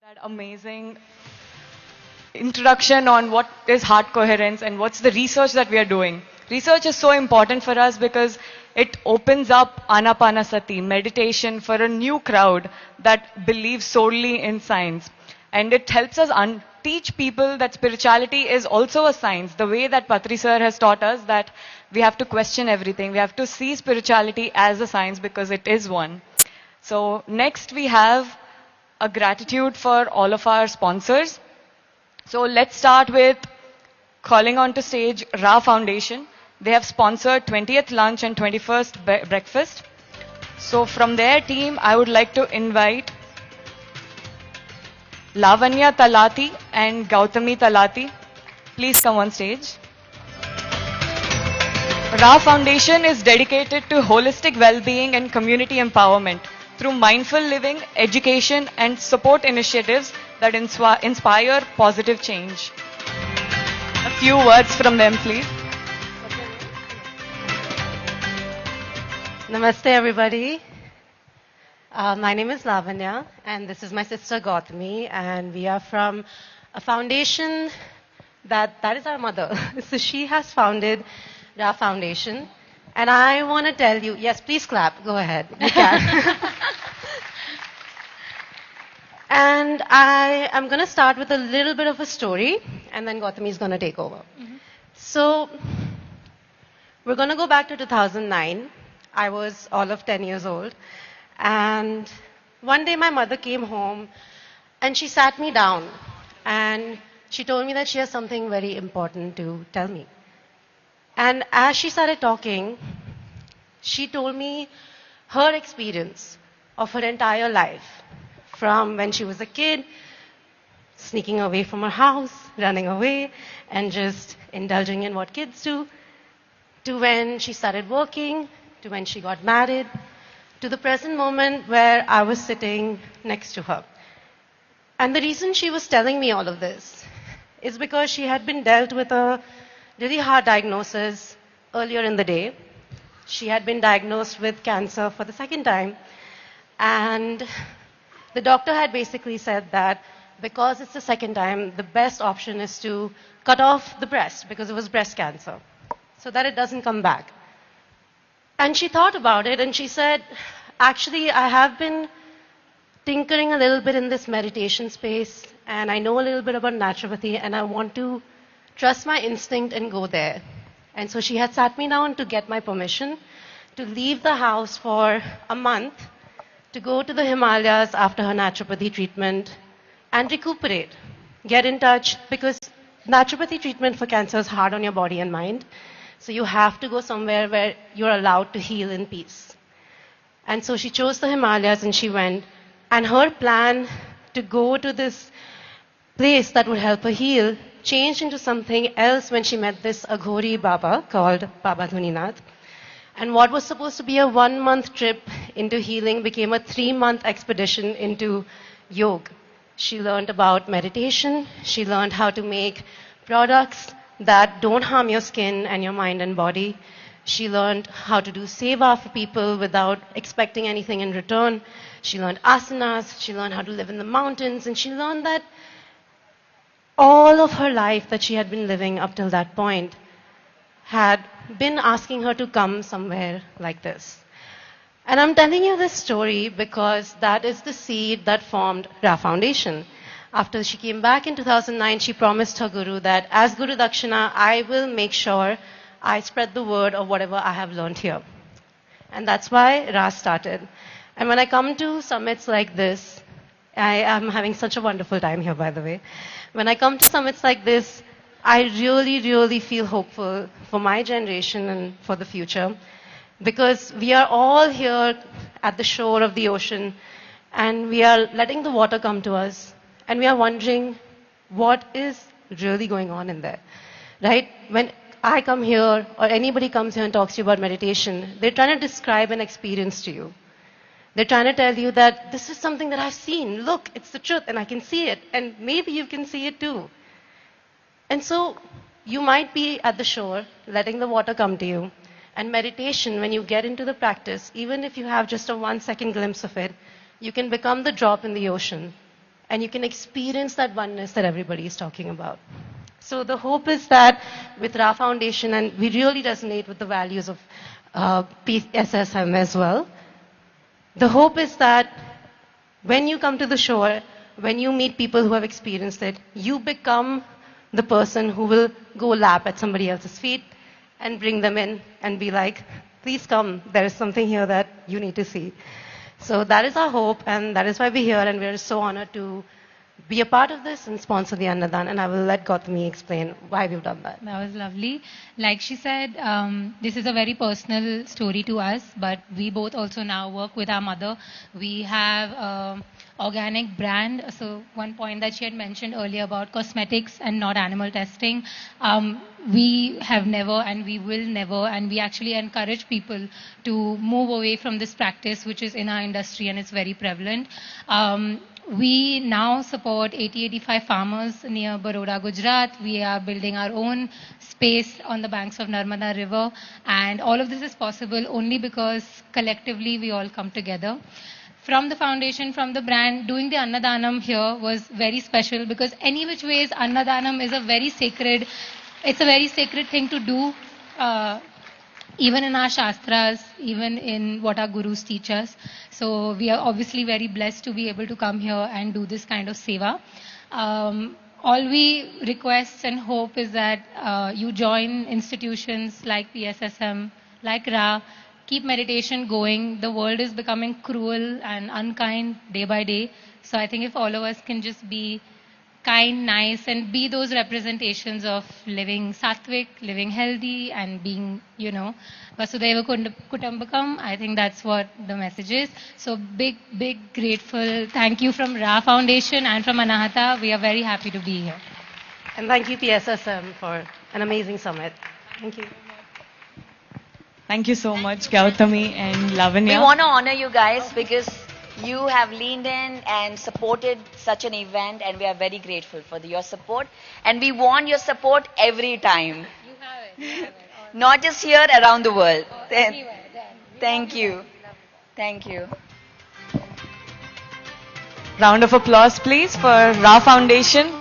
That amazing introduction on what is heart coherence and what's the research that we are doing. Research is so important for us because it opens up anapanasati, meditation, for a new crowd that believes solely in science. And it helps us teach people that spirituality is also a science. The way that Patri sir has taught us that we have to question everything. We have to see spirituality as a science because it is one. So next we have a gratitude for all of our sponsors. So let's start with calling onto stage Ra Foundation. They have sponsored 20th lunch and 21st breakfast. So from their team, I would like to invite Lavanya Talati and Gautami Talati. Please come on stage. Ra Foundation is dedicated to holistic well-being and community empowerment through mindful living, education, and support initiatives that inspire positive change. A few words from them, please. Namaste, everybody. My name is Lavanya, and this is my sister Gautami, and we are from a foundation that is our mother. So she has founded Ra Foundation, and I want to tell you, yes, please clap, go ahead, you can. And I am going to start with a little bit of a story, and then Gautami is going to take over. So we're going to go back to 2009. I was all of 10 years old. And one day my mother came home and she sat me down and she told me that she has something very important to tell me. And as she started talking, she told me her experience of her entire life, from when she was a kid, sneaking away from her house, running away, and just indulging in what kids do, to when she started working, to when she got married, to the present moment where I was sitting next to her. And the reason she was telling me all of this is because she had been dealt with a really hard diagnosis earlier in the day. She had been diagnosed with cancer for the second time. And the doctor had basically said that because it's the second time, the best option is to cut off the breast because it was breast cancer, so that it doesn't come back. And she thought about it and she said, actually, I have been tinkering a little bit in this meditation space and I know a little bit about naturopathy and I want to trust my instinct and go there. And so she had sat me down to get my permission to leave the house for a month to go to the Himalayas after her naturopathy treatment and recuperate, get in touch, because naturopathy treatment for cancer is hard on your body and mind. So you have to go somewhere where you're allowed to heal in peace. And so she chose the Himalayas and she went. And her plan to go to this place that would help her heal changed into something else when she met this Aghori Baba called Baba Dhuninath. And what was supposed to be a 1-month trip into healing became a 3-month expedition into yoga. She learned about meditation. She learned how to make products that don't harm your skin and your mind and body. She learned how to do seva for people without expecting anything in return. She learned asanas. She learned how to live in the mountains. And she learned that all of her life that she had been living up till that point had been asking her to come somewhere like this. And I'm telling you this story because that is the seed that formed Ra Foundation. After she came back in 2009, she promised her guru that as Guru Dakshina, I will make sure I spread the word of whatever I have learned here. And that's why Ra started. And when I come to summits like this, I am having such a wonderful time here, by the way. When I come to summits like this, I really, really feel hopeful for my generation and for the future. Because we are all here at the shore of the ocean and we are letting the water come to us. And we are wondering what is really going on in there, right? When I come here or anybody comes here and talks to you about meditation, they're trying to describe an experience to you. They're trying to tell you that this is something that I've seen. Look, it's the truth and I can see it. And maybe you can see it too. And so you might be at the shore, letting the water come to you. And meditation, when you get into the practice, even if you have just a 1-second glimpse of it, you can become the drop in the ocean. and you can experience that oneness that everybody is talking about. So the hope is that with Ra Foundation, and we really resonate with the values of PSSM as well, the hope is that when you come to the shore, when you meet people who have experienced it, you become the person who will go lap at somebody else's feet and bring them in and be like, please come, there is something here that you need to see. So that is our hope, and that is why we're here, and we're so honored to be a part of this and sponsor the Annadan, and I will let Gautami explain why we've done that. That was lovely. Like she said, this is a very personal story to us, but we both also now work with our mother. We have organic brand. So one point that she had mentioned earlier about cosmetics and not animal testing, we have never and we will never, and we actually encourage people to move away from this practice, which is in our industry and it's very prevalent. We now support 80-85 farmers near Baroda, Gujarat. We are building our own space on the banks of Narmada River, and all of this is possible only because collectively we all come together. From the foundation, from the brand, doing the Annadanam here was very special because any which ways Annadanam is a very sacred thing to do. Even in our Shastras, even in what our gurus teach us. So we are obviously very blessed to be able to come here and do this kind of seva. All we request and hope is that you join institutions like PSSM, like Ra, keep meditation going. The world is becoming cruel and unkind day by day. So I think if all of us can just be kind, nice, and be those representations of living sattvic, living healthy, and being, Vasudhaiva Kutumbakam. I think that's what the message is. So big, grateful. Thank you from Ra Foundation and from Anahata. We are very happy to be here. And thank you PSSM for an amazing summit. Thank you. Thank you so much, Gautami and Lavanya. We want to honor you guys because you have leaned in and supported such an event, and we are very grateful for your support. And we want your support every time. You have it. Not just here, around the world. Thank you. Thank you. Round of applause, please, for Ra Foundation.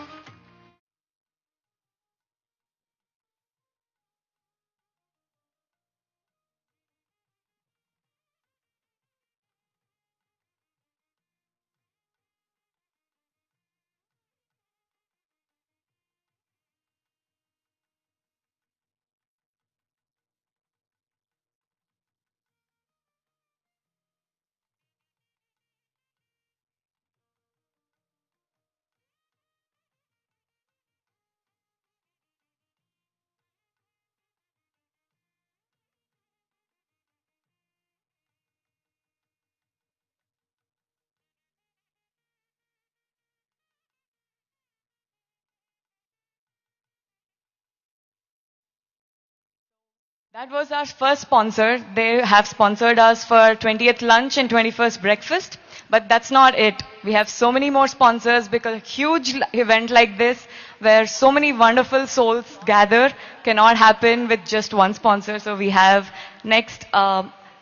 That was our first sponsor. They have sponsored us for 20th lunch and 21st breakfast. But that's not it. We have so many more sponsors because a huge event like this where so many wonderful souls gather cannot happen with just one sponsor. So we have next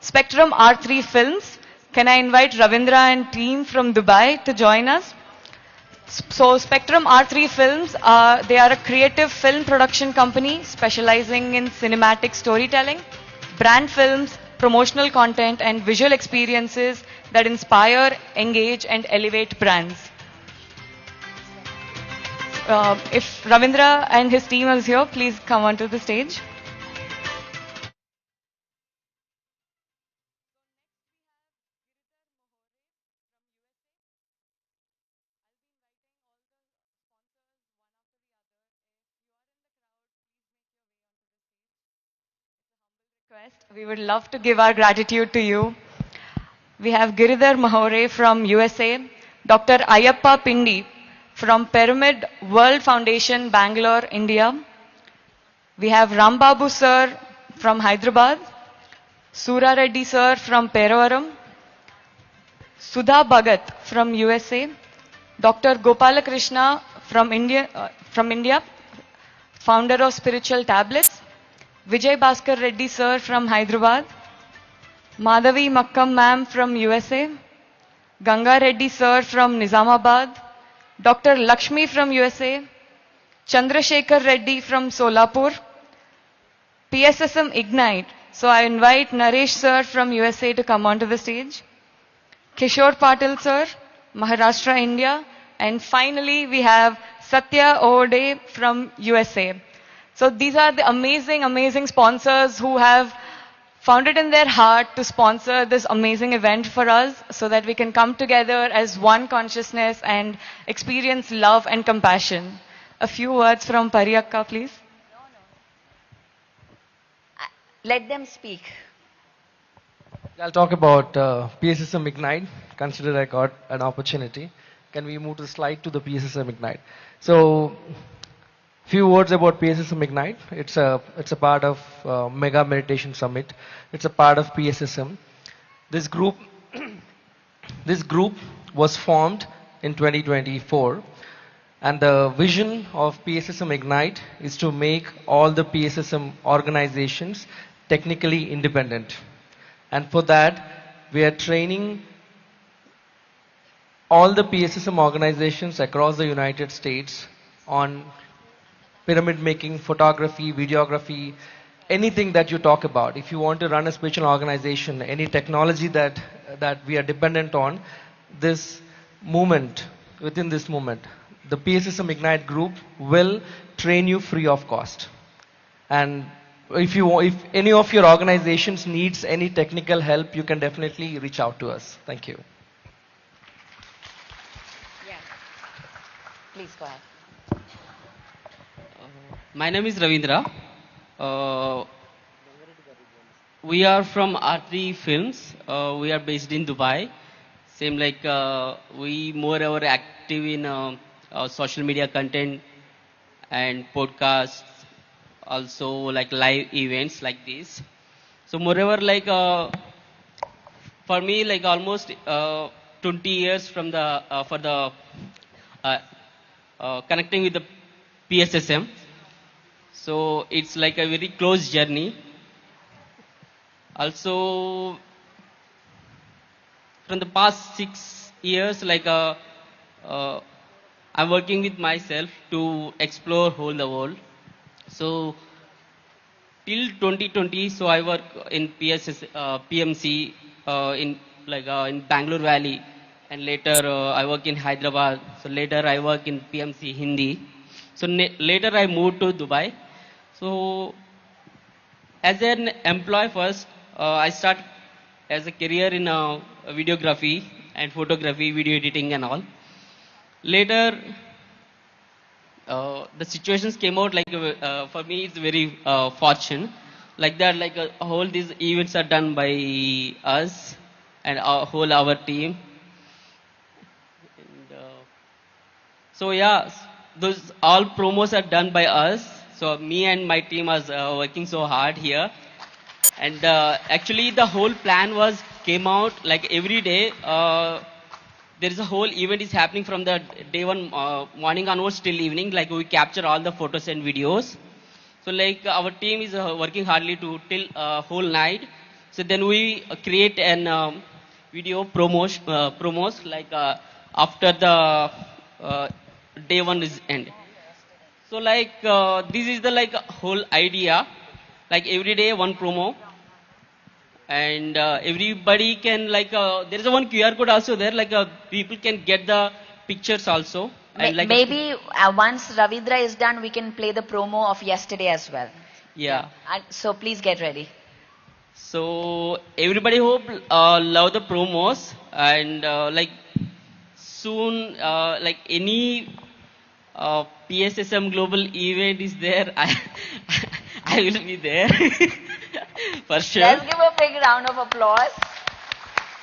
Spectrum R3 Films. Can I invite Ravindra and team from Dubai to join us? So Spectrum R3 Films, they are a creative film production company specializing in cinematic storytelling, brand films, promotional content, and visual experiences that inspire, engage, and elevate brands. If Ravindra and his team is here, please come onto the stage. We would love to give our gratitude to you. We have Giridhar Mahore from USA, Dr. Ayappa Pindi from Pyramid World Foundation, Bangalore, India. We have Rambabu sir from Hyderabad, Sura Reddy sir from Peravaram, Sudha Bhagat from USA, Dr. Gopalakrishna from India, founder of Spiritual Tablets, Vijay Bhaskar Reddy sir from Hyderabad, Madhavi Makkam ma'am from USA, Ganga Reddy sir from Nizamabad, Dr. Lakshmi from USA, Chandrasekhar Reddy from Solapur, PSSM Ignite. So I invite Naresh sir from USA to come onto the stage. Kishore Patil sir, Maharashtra, India. And finally, we have Satya Ode from USA. So these are the amazing, amazing sponsors who have found it in their heart to sponsor this amazing event for us so that we can come together as one consciousness and experience love and compassion. A few words from Pariyakka, please. Let them speak. I'll talk about PSSM Ignite. Consider I got an opportunity. Can we move the slide to the PSSM Ignite? So, few words about PSSM Ignite. It's a part of Mega Meditation Summit. It's a part of PSSM. This group was formed in 2024, and the vision of PSSM Ignite is to make all the PSSM organizations technically independent. And for that, we are training all the PSSM organizations across the United States on pyramid making, photography, videography, anything that you talk about. If you want to run a spiritual organization, any technology that we are dependent on, this movement, within this movement, the PSSM Ignite group will train you free of cost. And if any of your organizations needs any technical help, you can definitely reach out to us. Thank you. Yeah. Please go ahead. My name is Ravindra. We are from Arti Films. We are based in Dubai. Same like we moreover active in social media content and podcasts, also like live events like this. So moreover like for me like almost 20 years from the for the connecting with the PSSM. So it's like a very close journey. Also, from the past 6 years, like I'm working with myself to explore whole the world. So till 2020, so I work in PMC in like in Bangalore Valley, and later I work in Hyderabad. So later I work in PMC Hindi. So later I moved to Dubai. So as an employee first, I start as a career in videography and photography, video editing and all. Later, the situations came out like for me it's very fortune. Like that, like all these events are done by us and our team. And, so yeah, those all promos are done by us. So me and my team was working so hard here, and actually the whole plan was came out like every day. There is a whole event is happening from the day one morning onwards till evening. Like we capture all the photos and videos. So like our team is working hardly to till whole night. So then we create an video promos like after the day one is end. So like this is the like whole idea, like every day one promo, and everybody can like there is a one QR code also there, like people can get the pictures also. And like Maybe once Ravindra is done, we can play the promo of yesterday as well. yeah. And so please get ready. So everybody hope love the promos, and like soon like any PSSM global event is there, I will be there for sure. Let's give a big round of applause.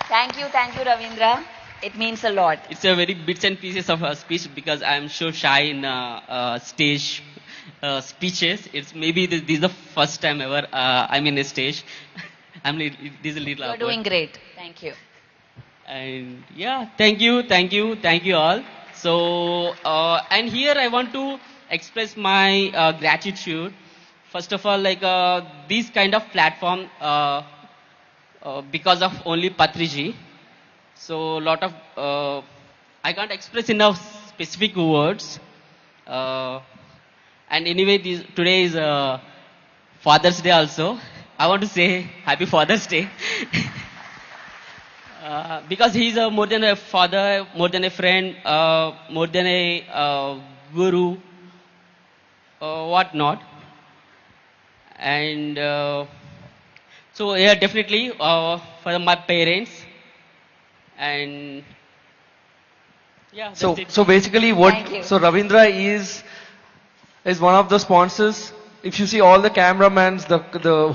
Thank you, Ravindra. It means a lot. It's a very bits and pieces of a speech because I'm so shy in stage speeches. It's maybe this is the first time ever I'm in a stage. This is a little You're awkward. doing great. Thank you. And yeah, thank you all. So and here I want to express my gratitude. First of all, like this kind of platform because of only Patri ji. So lot of I can't express enough specific words. And anyway, today is Father's Day also. I want to say Happy Father's Day. Because he's more than a father, more than a friend, more than a guru, whatnot. And so, yeah, definitely for my parents. And yeah, that's So, it. so basically, so Ravindra is one of the sponsors. If you see all the cameramans, the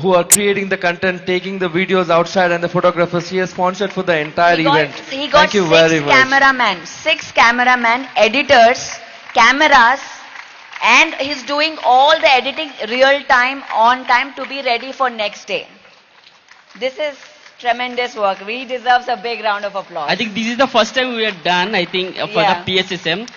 who are creating the content, taking the videos outside, and the photographers, he is sponsored for the entire event. He got Thank you very much. six cameramen, editors, cameras, and he's doing all the editing real time, on time to be ready for next day. This is tremendous work. He deserves a big round of applause. I think this is the first time we have done, I think, for Yeah. the PSSM.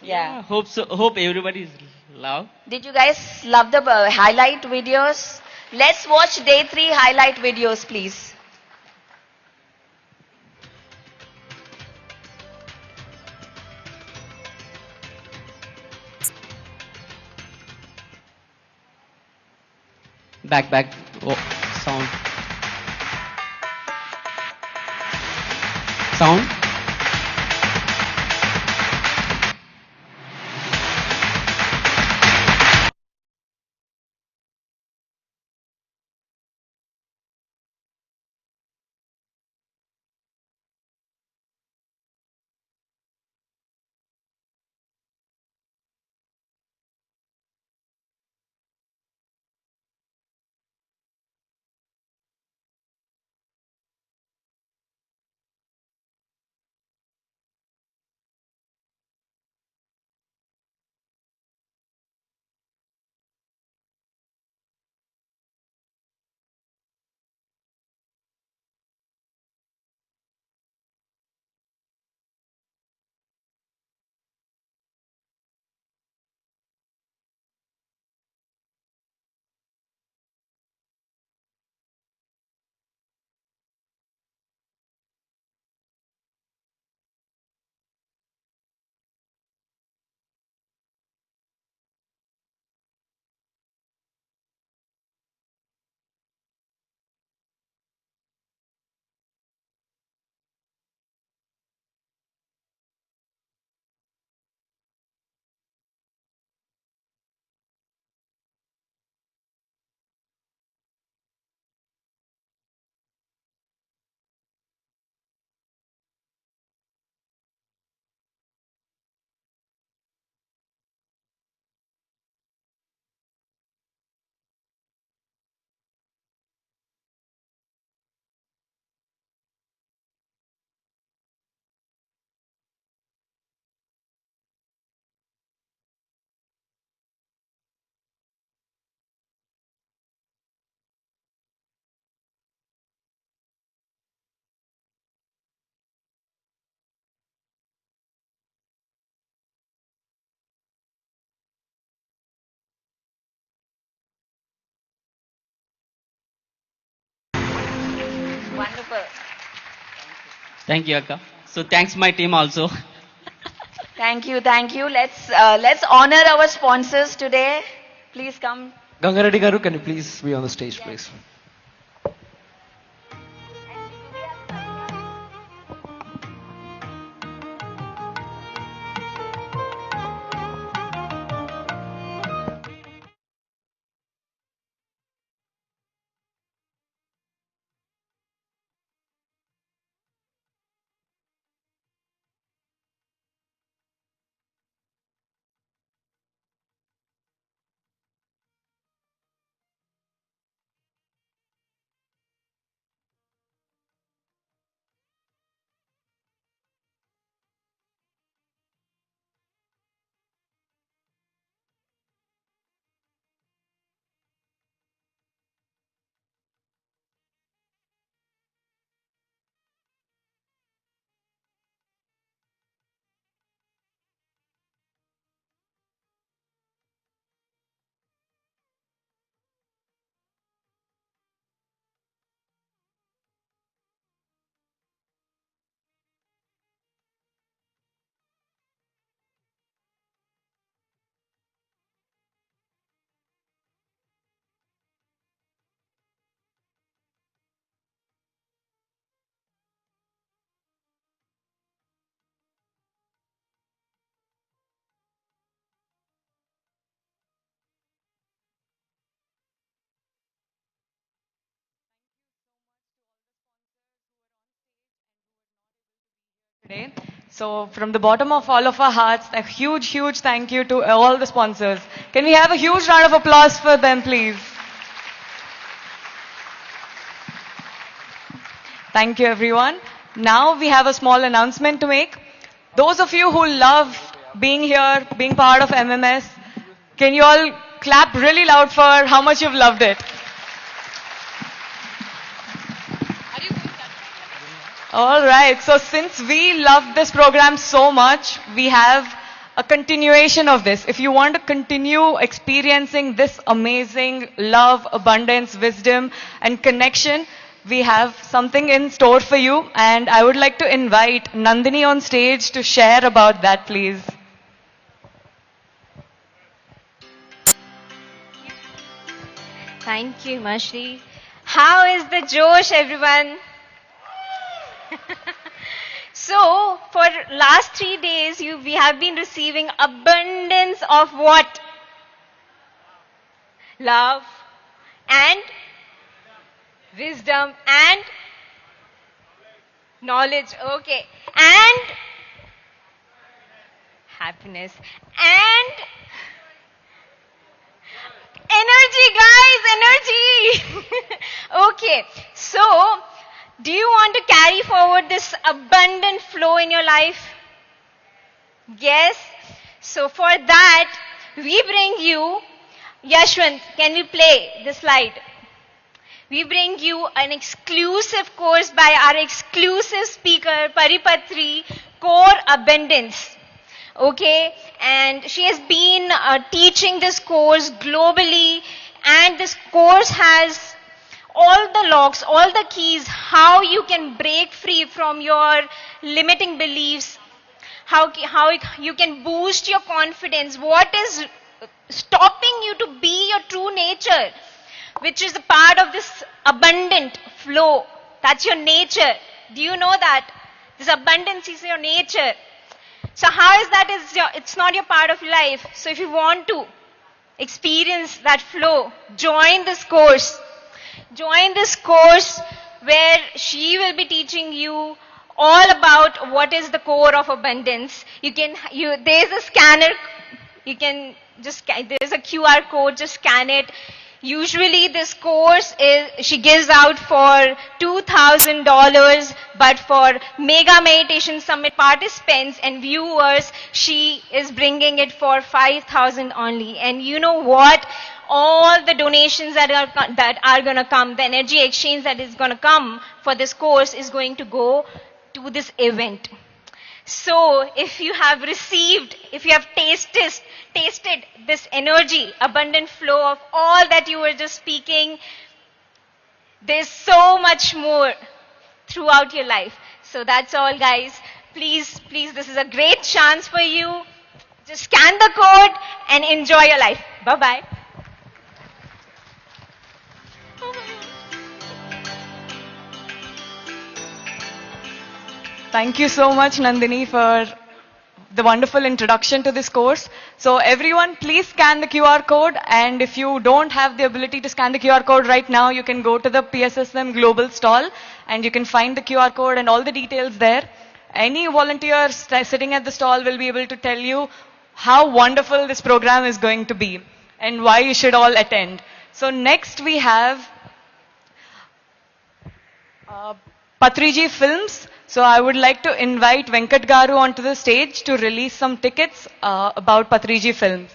Yeah. Hope everybody is love. Did you guys love the highlight videos? Let's watch day 3 highlight videos, please. Back. Oh, sound. Sound. Wonderful. Thank you, Akka. So thanks my team also. Thank you. Let's honor our sponsors today. Please come. Gangareddy Garu, can you please be on the stage, please? today. So from the bottom of all of our hearts, a huge, huge thank you to all the sponsors. Can we have a huge round of applause for them, please? Thank you, everyone. Now we have a small announcement to make. Those of you who love being here, being part of MMS, can you all clap really loud for how much you've loved it? All right. So since we love this program so much, we have a continuation of this. If you want to continue experiencing this amazing love, abundance, wisdom, and connection, we have something in store for you. And I would like to invite Nandini on stage to share about that, please. Thank you, Mashri. How is the Josh, everyone? So, for last 3 days, we have been receiving abundance of what? Love and wisdom and knowledge. Okay. And happiness and energy, guys, energy. Okay. So, do you want to carry forward this abundant flow in your life? Yes. So for that, we bring you, Yashwant, can we play the slide? We bring you an exclusive course by our exclusive speaker, Patri, Core Abundance. Okay, and she has been teaching this course globally, and this course has all the locks, all the keys, how you can break free from your limiting beliefs, how you can boost your confidence, what is stopping you to be your true nature, which is a part of this abundant flow. That's your nature. Do you know that? This abundance is your nature. So how is that? It's not your part of life. So if you want to experience that flow, join this course. Join this course where she will be teaching you all about what is the core of abundance. There's a scanner, there's a QR code, just scan it. Usually this course she gives out for $2,000, but for Mega Meditation Summit participants and viewers, she is bringing it for $5,000 only. And you know what? All the donations that are going to come, the energy exchange that is going to come for this course is going to go to this event. So if you have received, if you have tasted this energy, abundant flow of all that you were just speaking, there's so much more throughout your life. So that's all, guys. Please, this is a great chance for you. Just scan the code and enjoy your life. Bye-bye. Thank you so much, Nandini, for the wonderful introduction to this course. So everyone, please scan the QR code. And if you don't have the ability to scan the QR code right now, you can go to the PSSM Global stall and you can find the QR code and all the details there. Any volunteer sitting at the stall will be able to tell you how wonderful this program is going to be and why you should all attend. So next we have Patriji Films. So I would like to invite Venkat Garu onto the stage to release some tickets about Patriji Films.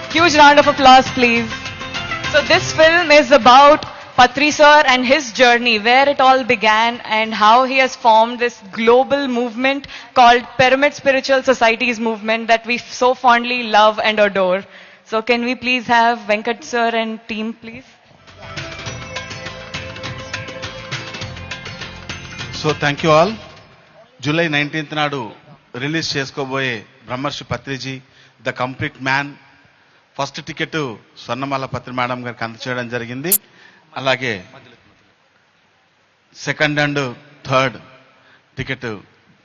Huge round of applause, please. So this film is about Patri sir and his journey, where it all began and how he has formed this global movement called Pyramid Spiritual Societies movement that we so fondly love and adore. So can we please have Venkat sir and team, please? So thank you all. July 19th నాడు release చేసుకోబోయే బ్రహ్మర్షి Patriji the complete man first ticket Swarnamala Patri madam గారికి అందచేయడం జరిగింది. అలాగే second and third ticket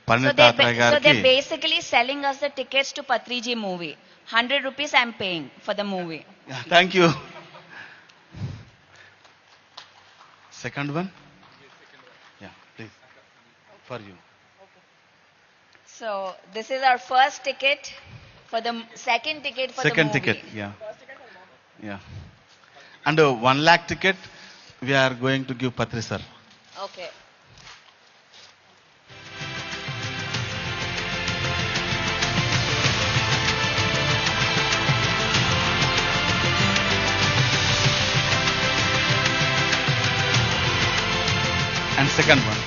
Parineeta గారికి. So they're basically selling us the tickets to Patriji movie. 100 rupees I'm paying for the movie. Thank you. Second one? Yeah, please. for you. So this is our first ticket for the second ticket for Second the movie. ticket, yeah. Yeah. And 1 lakh ticket we are going to give Patri sir. Okay. And second one.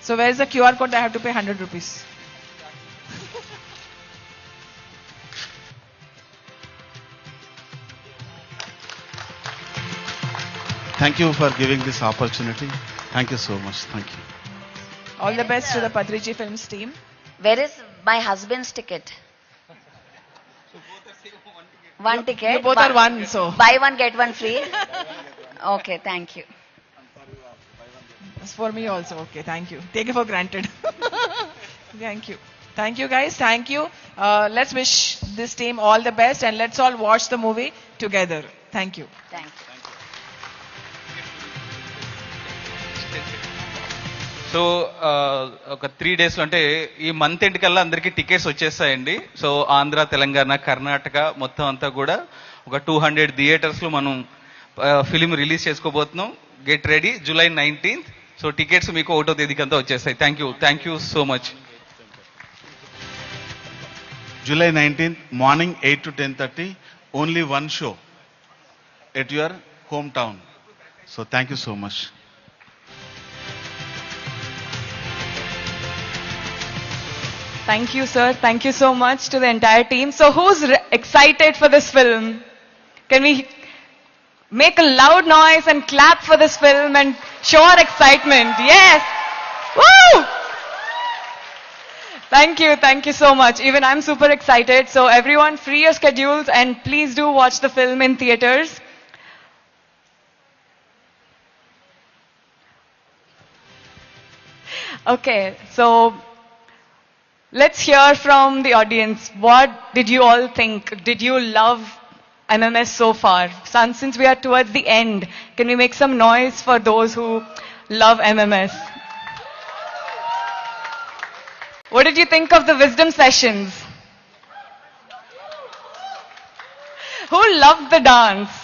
So where is the QR code? I have to pay 100 rupees. Thank you for giving this opportunity. Thank you so much. Thank you. All the best to the Patriji Films team. Where is my husband's ticket? One ticket. You both are one, so. Buy one, get one free. Okay, thank you. It's for me also. Okay, thank you. Take it for granted. Thank you. Thank you guys. Thank you. Let's wish this team all the best and let's all watch the movie together. Thank you. Thank you. So ఒక 3 days అంటే ఈ month end కల్లా అందరికీ tickets వచ్చేస్తాయండి. So Andhra, Telangana, Karnataka మొత్తం అంతా కూడా ఒక 200 థియేటర్స్లో మనం ఫిలిం రిలీజ్ చేసుకోబోతున్నాం. Get ready, July 19th. So tickets మీకు 1వ తేదీకంతా వచ్చేస్తాయి. Thank you so much. July 19th, morning 8 to 10:30, only one show at your hometown. So thank you so much. Thank you, sir. Thank you so much to the entire team. So who's excited for this film? Can we make a loud noise and clap for this film and show our excitement? Yes! Woo! Thank you so much. Even I'm super excited. So everyone, free your schedules and please do watch the film in theaters. Okay, so let's hear from the audience. What did you all think? Did you love MMS so far? Since we are towards the end, can we make some noise for those who love MMS? What did you think of the wisdom sessions? Who loved the dance?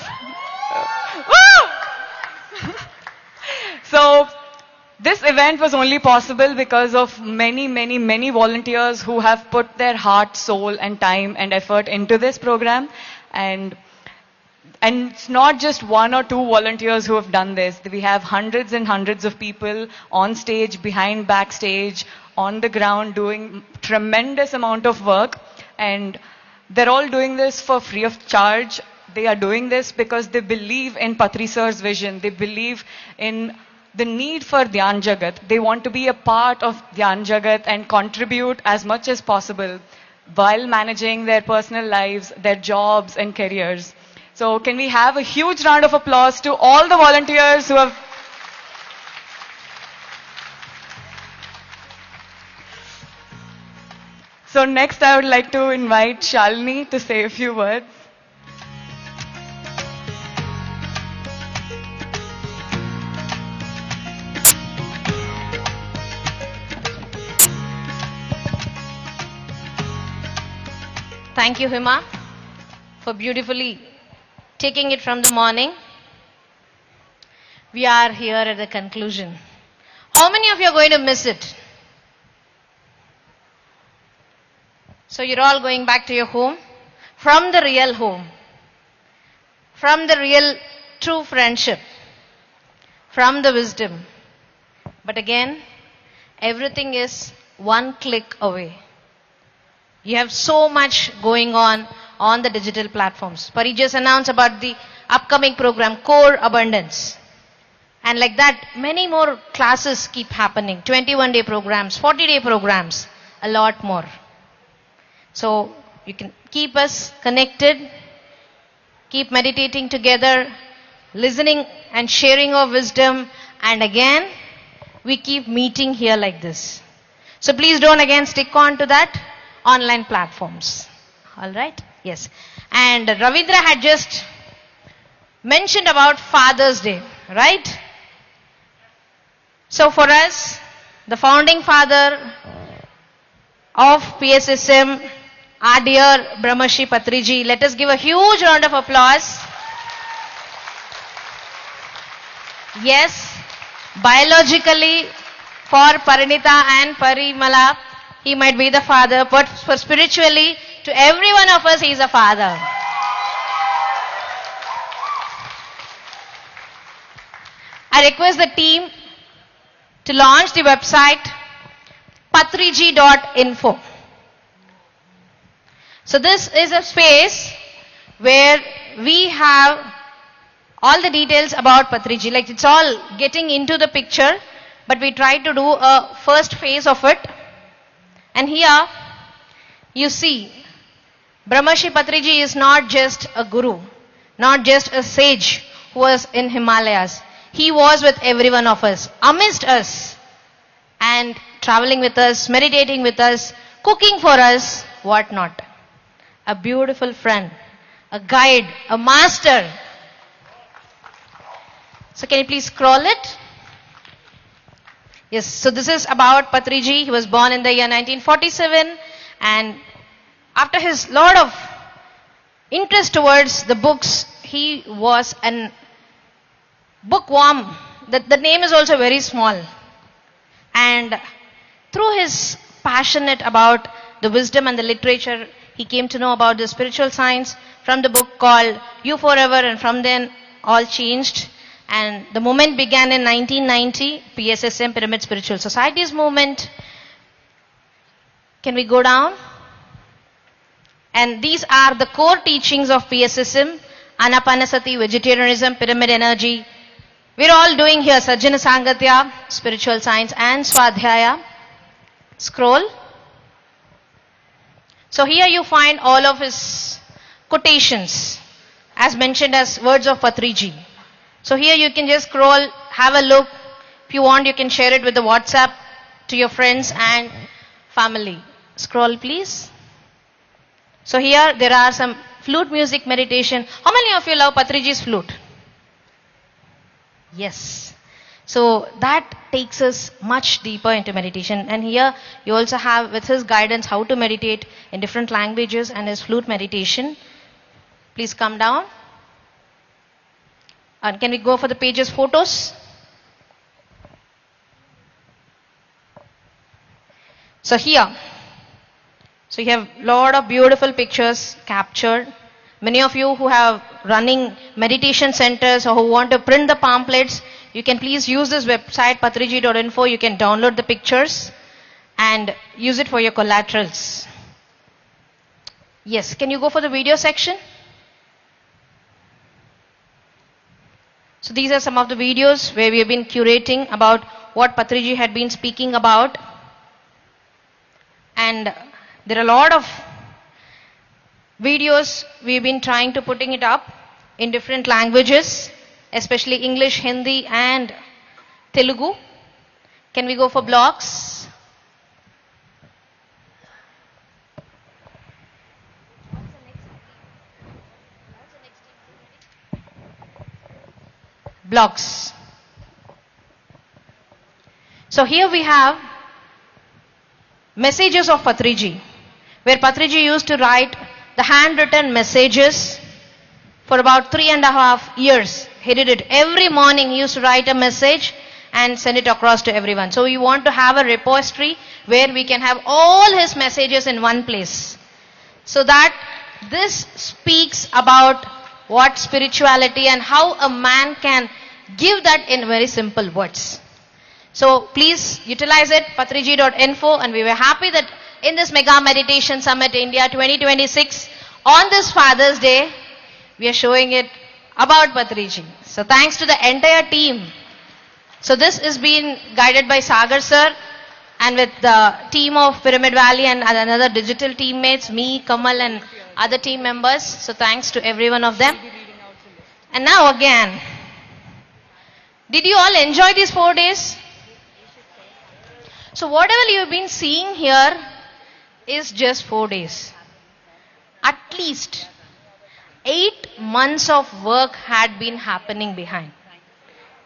Woo! So, this event was only possible because of many volunteers who have put their heart, soul and time and effort into this program. And it's not just 1 or 2 volunteers who have done this. We have hundreds and hundreds of people on stage, behind backstage, on the ground doing tremendous amount of work. And they're all doing this for free of charge. They are doing this because they believe in Patri sir's vision. They believe in the need for Dhyan Jagat. They want to be a part of Dhyan Jagat and contribute as much as possible while managing their personal lives, their jobs and careers. So can we have a huge round of applause to all the volunteers who have... So next I would like to invite Shalini to say a few words. Thank you, Hima, for beautifully taking it from the morning. We are here at the conclusion. How many of you are going to miss it? So you're all going back to your home, from the real home, from the real true friendship, from the wisdom. But again, everything is one click away. You have so much going on the digital platforms. Pari just announced about the upcoming program, Core Abundance. And like that, many more classes keep happening. 21-day programs, 40-day programs, a lot more. So you can keep us connected, keep meditating together, listening and sharing our wisdom. And again, we keep meeting here like this. So please don't again stick on to that online platforms. All right? Yes. And Ravindra had just mentioned about Father's Day, right? So for us, the founding father of PSSM, our dear Brahmarshi Patriji, let us give a huge round of applause. Yes, biologically for Parinita and Parimala, he might be the father, but for spiritually, to every one of us, he is a father. I request the team to launch the website patriji.info. So this is a space where we have all the details about Patriji. Like it's all getting into the picture, but we try to do a first phase of it. And here you see, Brahmarshi Patriji is not just a guru, not just a sage who was in Himalayas. He was with every one of us, amidst us, and traveling with us, meditating with us, cooking for us, what not. A beautiful friend, a guide, a master. So can you please scroll it? Yes, so this is about Patriji. He was born in the year 1947, and after his lot of interest towards the books, he was an bookworm. The name is also very small. And through his passionate about the wisdom and the literature, he came to know about the spiritual science from the book called You Forever, and from then all changed. And the movement began in 1990, PSSM, Pyramid Spiritual Societies movement. Can we go down? And these are the core teachings of PSSM: Anapanasati, vegetarianism, pyramid energy. We're all doing here Sajjana Sangatya, spiritual science, and Swadhyaya. Scroll. So here you find all of his quotations as mentioned as words of Patriji. So here you can just scroll, have a look. If you want, you can share it with the WhatsApp to your friends and family. Scroll please. So here there are some flute music meditation. How many of you love Patriji's flute? Yes. So that takes us much deeper into meditation. And here you also have with his guidance how to meditate in different languages and his flute meditation. Please come down. And can we go for the pages photos? So here, so you have a lot of beautiful pictures captured. Many of you who have running meditation centers or who want to print the pamphlets, you can please use this website patriji.info. You can download the pictures and use it for your collaterals. Yes, can you go for the video section? So these are some of the videos where we have been curating about what Patriji had been speaking about. And there are a lot of videos we've been trying to putting it up in different languages, especially English, Hindi and Telugu. Can we go for blogs? Blogs. So here we have messages of Patriji, where Patriji used to write the handwritten messages for about 3.5 years. He did it every morning. He used to write a message and send it across to everyone. So we want to have a repository where we can have all his messages in one place. So that this speaks about what spirituality and how a man can give that in very simple words. So please utilize it, patriji.info, and we were happy that in this Mega Meditation Summit India 2026, on this Father's Day, we are showing it about Patriji. So thanks to the entire team. So this is being guided by Sagar sir and with the team of Pyramid Valley and another digital teammates, me, Kamal and other team members. So thanks to every one of them. And now again, did you all enjoy these 4 days? So whatever you've been seeing here is just 4 days. At least 8 months of work had been happening behind.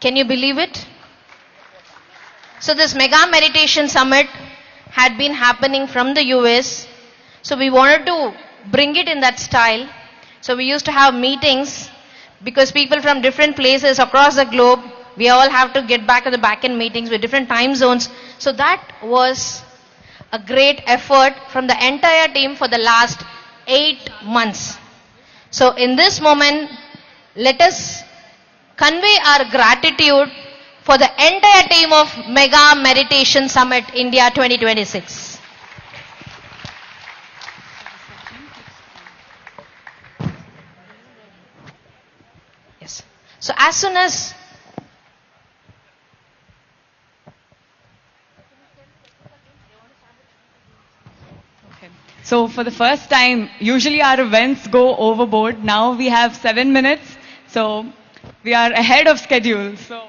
Can you believe it? So this mega meditation summit had been happening from the US. So we wanted to bring it in that style. So we used to have meetings because people from different places across the globe, we all have to get back to the back-end meetings with different time zones. So that was a great effort from the entire team for the last 8 months. So in this moment, let us convey our gratitude for the entire team of Mega Meditation Summit India 2026. Yes. So as soon as So for the first time, usually our events go overboard. Now we have 7 minutes. So we are ahead of schedule. So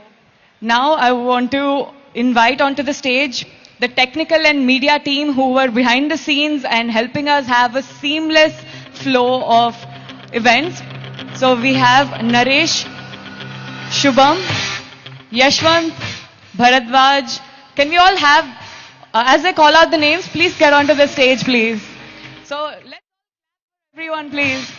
now I want to invite onto the stage the technical and media team who were behind the scenes and helping us have a seamless flow of events. So we have Naresh, Shubham, Yashwant, Bharadwaj. Can we all have, as I call out the names, please get onto the stage, please. So let's everyone, please.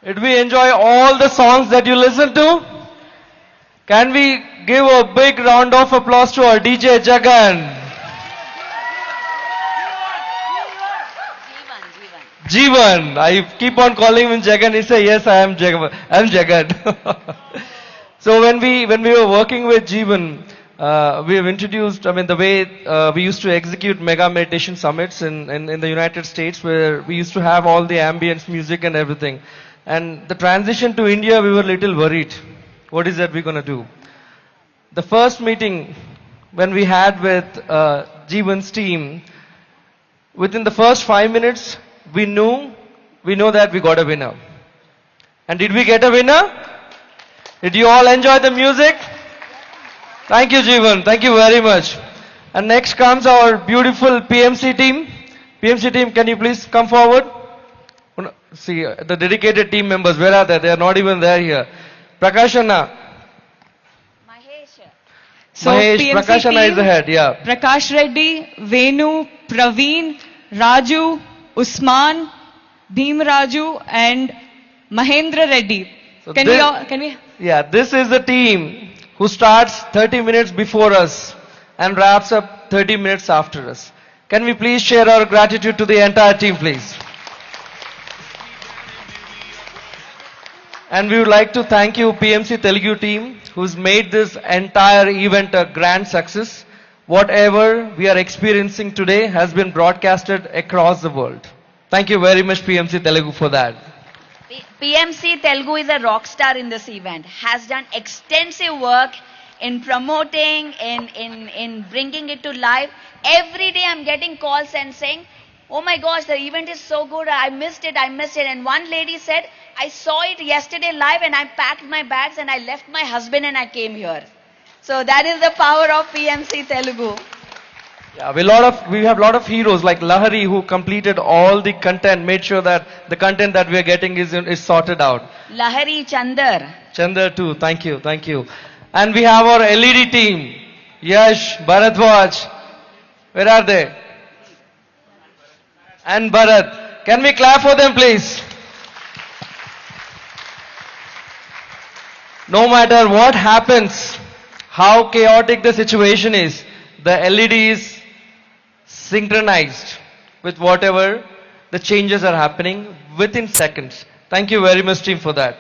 Did we enjoy all the songs that you listened to? Can we give a big round of applause to our DJ Jagan? Jeevan. I keep on calling him Jagan. He says, yes, I am Jagan. I am Jagan. So when we were working with Jeevan, we have introduced, the way we used to execute mega meditation summits in the United States, where we used to have all the ambience music and everything. And the transition to India, we were a little worried. What is that we're going to do? The first meeting when we had with Jeevan's team, within the first 5 minutes, we know that we got a winner. And did we get a winner? Did you all enjoy the music? Thank you, Jeevan. Thank you very much. And next comes our beautiful PMC team. PMC team, can you please come forward? See, the dedicated team members, where are they? They are not even there here. Prakash Anna. So Mahesh, PMC Prakash Anna team, is the head, yeah. Prakash Reddy, Venu, Praveen, Raju, Usman, Bhim Raju, and Mahendra Reddy. So Can we? Yeah, this is the team who starts 30 minutes before us and wraps up 30 minutes after us. Can we please share our gratitude to the entire team, please? And we would like to thank you, PMC Telugu team, who's made this entire event a grand success. Whatever we are experiencing today has been broadcasted across the world. Thank you very much, PMC Telugu, for that. PMC Telugu is a rock star in this event, has done extensive work in promoting, in bringing it to life. Every day I'm getting calls and saying, oh my gosh, the event is so good, I missed it. And one lady said, I saw it yesterday live and I packed my bags and I left my husband and I came here. So that is the power of PMC Telugu. Yeah, we have a lot of heroes like Lahari who completed all the content, made sure that the content that we are getting is sorted out. Lahari Chandar. Chandar too, thank you, thank you. And we have our LED team, Yash, Bharadwaj. Where are they? And Bharat. Can we clap for them please? No matter what happens, how chaotic the situation is, the LED is synchronized with whatever the changes are happening within seconds. Thank you very much team for that.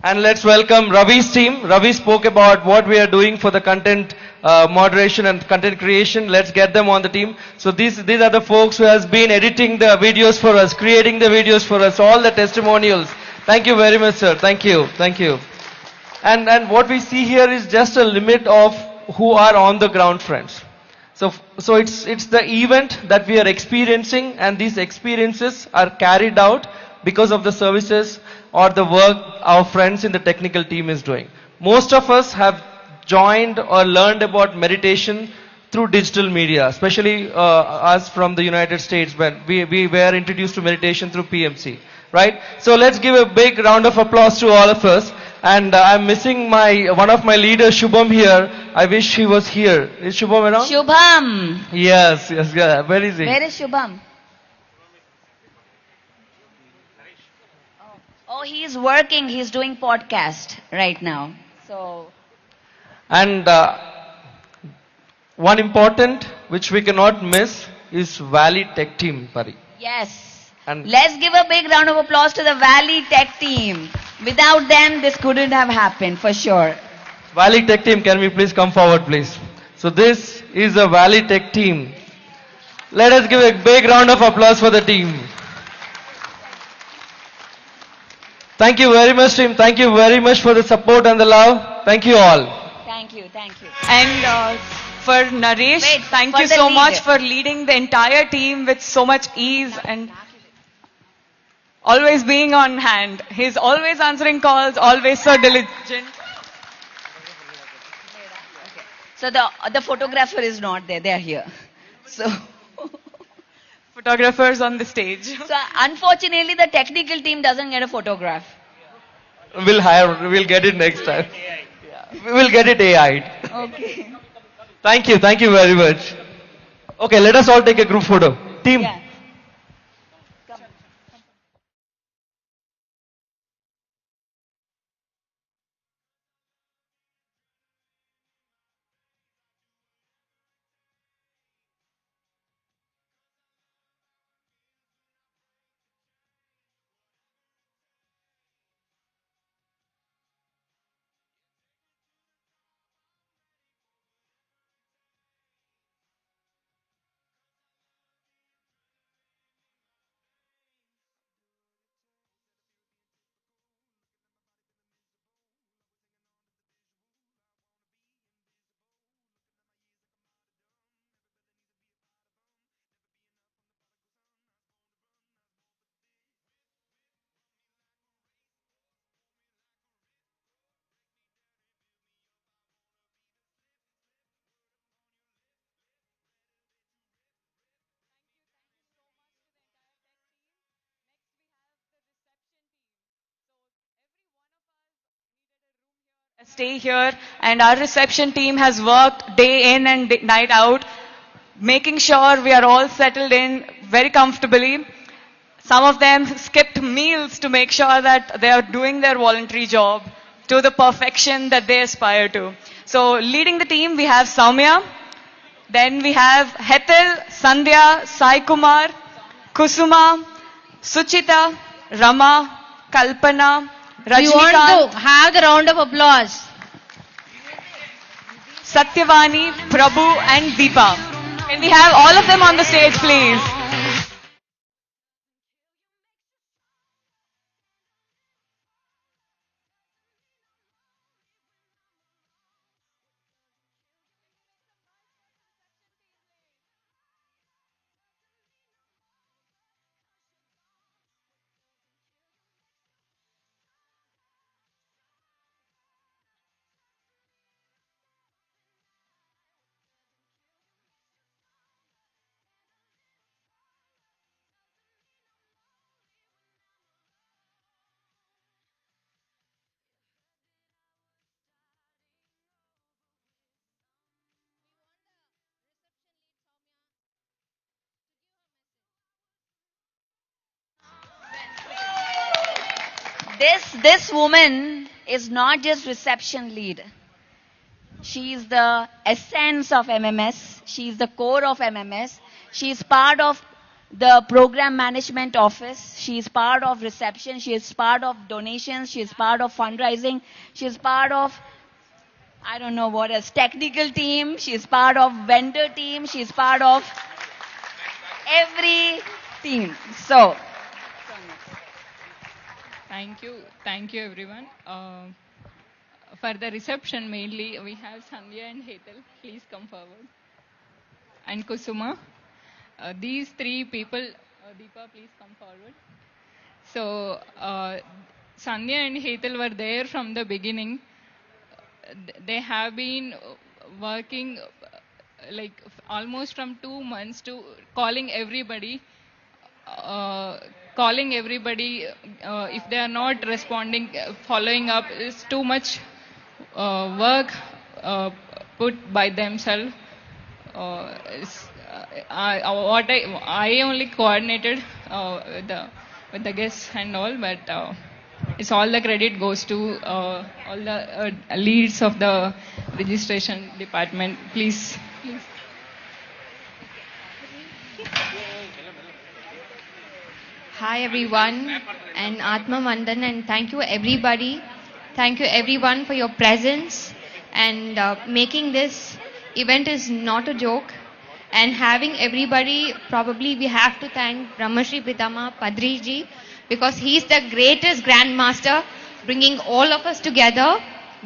And let's welcome Ravi's team. Ravi spoke about what we are doing for the content moderation and content creation. Let's get them on the team. So these are the folks who has been editing the videos for us, creating the videos for us, all the testimonials. Thank you very much, sir. Thank you. Thank you. And what we see here is just a limit of who are on the ground, friends. So it's the event that we are experiencing, and these experiences are carried out because of the services or the work our friends in the technical team is doing. Most of us have joined or learned about meditation through digital media, especially us from the United States when we were introduced to meditation through PMC, right? So let's give a big round of applause to all of us. And I'm missing one of my leaders, Shubham, here. I wish he was here. Is Shubham around? Shubham. Yes, yeah. Where is he? Where is Shubham? Oh, he's working. He's doing podcast right now. So. And one important which we cannot miss is Valley Tech Team, Pari. Yes. And let's give a big round of applause to the Valley Tech Team. Without them, this couldn't have happened for sure. Valley Tech Team, can we please come forward, please? So this is a Valley Tech Team. Let us give a big round of applause for the team. Thank you very much, team. Thank you very much for the support and the love. Thank you all. Thank you, thank you. And for Naresh, thank you so much for leading the entire team with so much ease and always being on hand. He's always answering calls, always so diligent. So the photographer is not there. They are here. So photographers on the stage. So unfortunately, the technical team doesn't get a photograph. We'll get it next time. We will get it AI'd. Okay. Thank you very much. Okay, let us all take a group photo. Team. Yeah. Stay here, and our reception team has worked day in and night out, making sure we are all settled in very comfortably. Some of them skipped meals to make sure that they are doing their voluntary job to the perfection that they aspire to. So leading the team, we have Soumya, then we have Hetal, Sandhya, Sai Kumar, Kusuma, Suchita, Rama, Kalpana, We want Rajnikant, to have the round of applause. Satyavani, Prabhu and Deepa. Can we have all of them on the stage, please? This woman is not just reception lead. She is the essence of MMS. She is the core of MMS. She is part of the program management office. She is part of reception. She is part of donations. She is part of fundraising. She is part of, I don't know what else, technical team. She is part of vendor team. She is part of every team. So, thank you everyone. For the reception mainly, we have Sandhya and Hetal. Please come forward. And Kusuma. These three people, Deepa, please come forward. So, Sandhya and Hetal were there from the beginning. They have been working like almost from 2 months to calling everybody if they are not responding, following up is too much work put by themselves. I only coordinated with the guests and all, but it's all the credit goes to all the leads of the registration department. Please. Hi everyone, and Atma Mandan, and thank you everybody. Thank you everyone for your presence, and making this event is not a joke. And having everybody, probably we have to thank Brahmashri Pitama Padri ji, because he's the greatest grandmaster, bringing all of us together,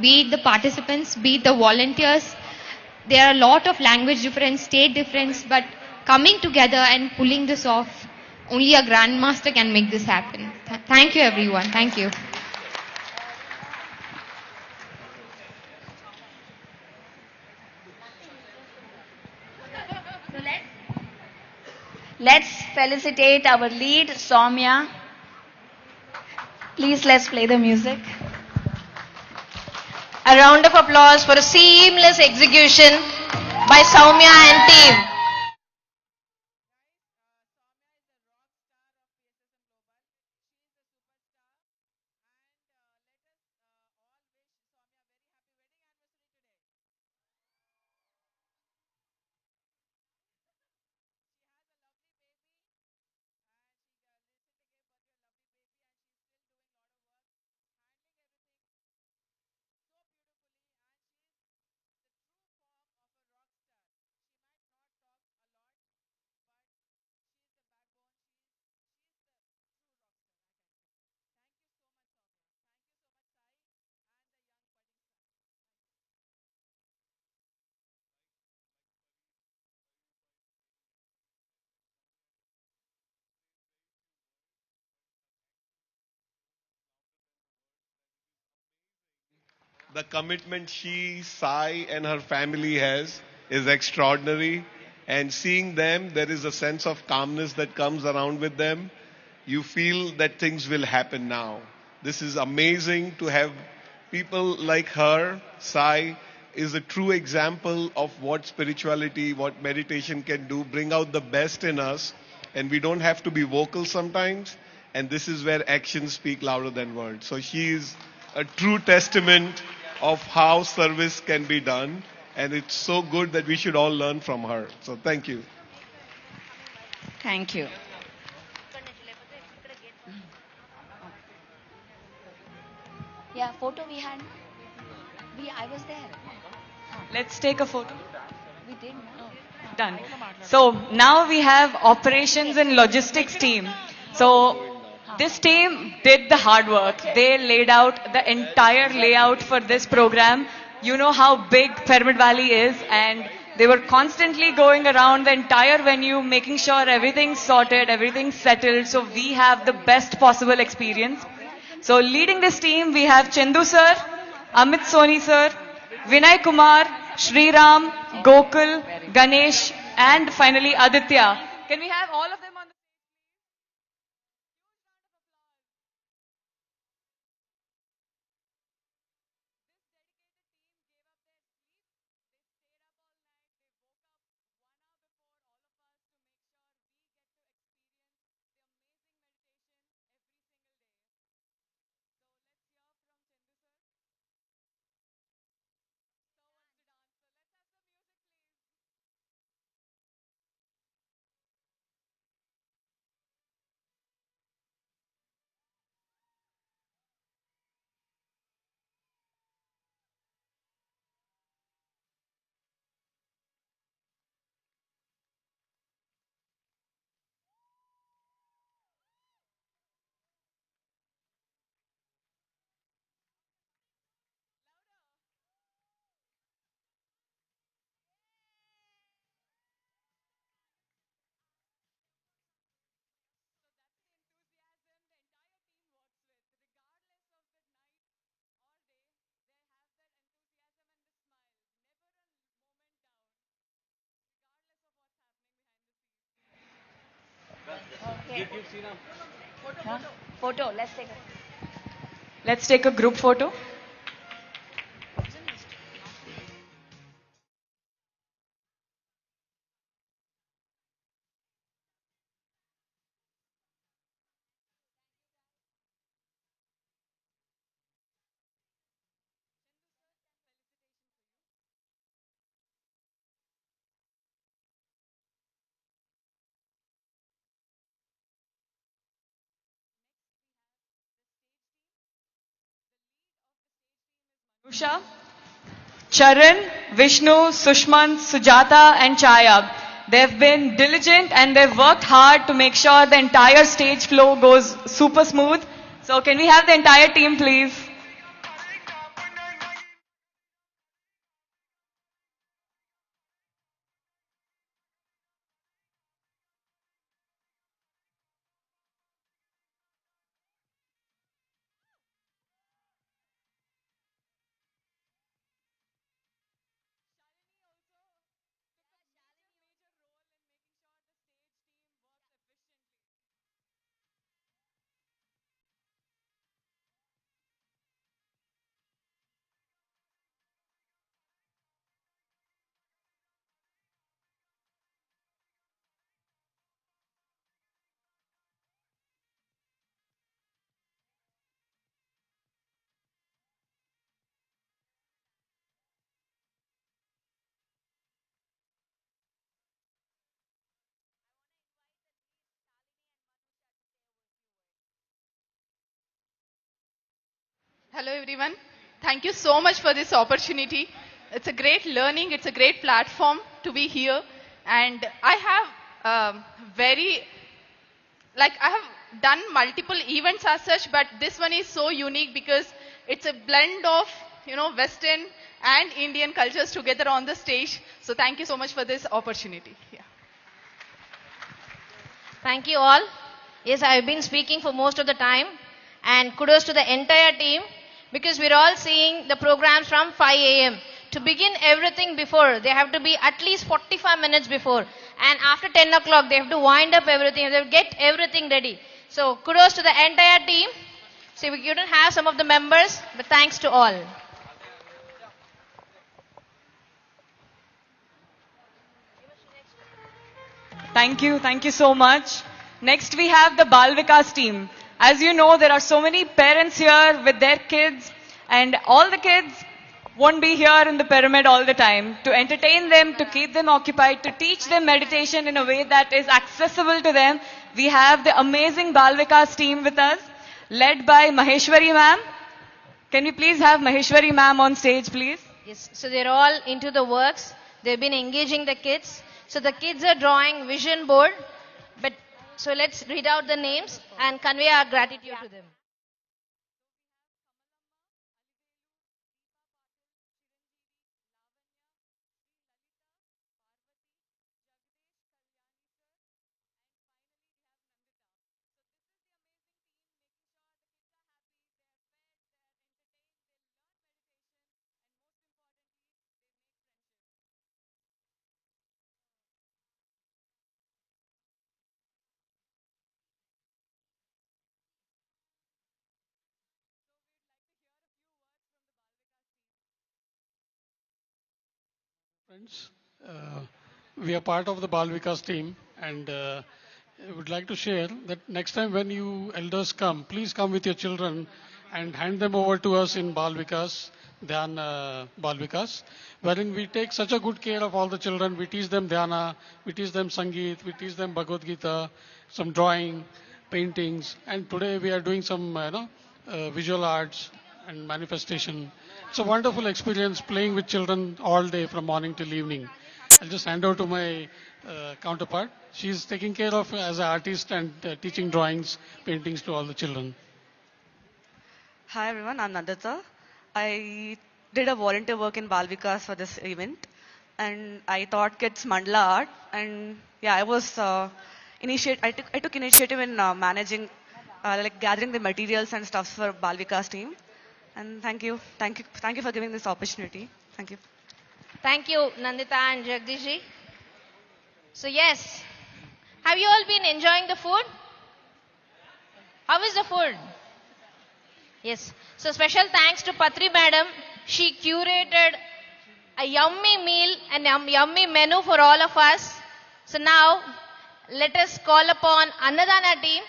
be it the participants, be it the volunteers. There are a lot of language difference, state difference, but coming together and pulling this off, only a grandmaster can make this happen. Thank you everyone. Thank you. let's felicitate our lead, Soumya. Please, let's play the music. A round of applause for a seamless execution by Soumya and team. The commitment she, Sai, and her family has is extraordinary. And seeing them, there is a sense of calmness that comes around with them. You feel that things will happen now. This is amazing to have people like her. Sai is a true example of what spirituality, what meditation can do, bring out the best in us. And we don't have to be vocal sometimes. And this is where actions speak louder than words. So she is a true testament of how service can be done. And it's so good that we should all learn from her. So thank you. Thank you. Yeah, photo we had. I was there. Let's take a photo. We did. No. Done. So now we have operations and logistics team. So this team did the hard work. They laid out the entire layout for this program. You know how big Pyramid Valley is, and they were constantly going around the entire venue, making sure everything's sorted, everything's settled, so we have the best possible experience. So leading this team, we have Chandu sir, Amit Soni sir, Vinay Kumar, Sriram, Gokul, Ganesh, and finally Aditya. Can we have all of them on the Okay. Photo. Let's take a. Let's take a group photo. Usha, Charan, Vishnu, Sushman, Sujata and Chaya. They've been diligent and they've worked hard to make sure the entire stage flow goes super smooth. So can we have the entire team please? Hello everyone. Thank you so much for this opportunity. It's a great learning, it's a great platform to be here. And I have I have done multiple events as such, but this one is so unique because it's a blend of, Western and Indian cultures together on the stage. So thank you so much for this opportunity. Yeah. Thank you all. Yes, I've been speaking for most of the time. And kudos to the entire team because we're all seeing the programs from 5 a.m. To begin everything before, they have to be at least 45 minutes before. And after 10 o'clock, they have to wind up everything. They have to get everything ready. So kudos to the entire team. So we couldn't have some of the members, but thanks to all. Thank you so much. Next we have the Bal Vikas team. As you know, there are so many parents here with their kids and all the kids won't be here in the pyramid all the time. To entertain them, to keep them occupied, to teach them meditation in a way that is accessible to them, we have the amazing Bal Vikas team with us, led by Maheshwari ma'am. Can we please have Maheshwari ma'am on stage, please? Yes, so they're all into the works. They've been engaging the kids. So the kids are drawing vision board. But so let's read out the names and convey our gratitude to them. Friends, we are part of the Bal Vikas team and I would like to share that next time when you elders come, please come with your children and hand them over to us in Bal Vikas, Dhyan Bal Vikas, wherein we take such a good care of all the children. We teach them Dhyana, we teach them Sangeet, we teach them Bhagavad Gita, some drawing, paintings, and today we are doing some visual arts and manifestation. It's a wonderful experience playing with children all day from morning till evening. I'll just hand over to my counterpart. She's taking care of as an artist and teaching drawings, paintings to all the children. Hi everyone, I'm Nandita. I did a volunteer work in Bal Vikas for this event and I taught kids mandala art and yeah, I took initiative in managing, like gathering the materials and stuff for Bal Vikas team. And thank you for giving this opportunity. Thank you. Thank you, Nandita and Jagdish ji. So yes, have you all been enjoying the food? How is the food? Yes. So special thanks to Patri madam. She curated a yummy meal and yummy menu for all of us. So now let us call upon Annadana team.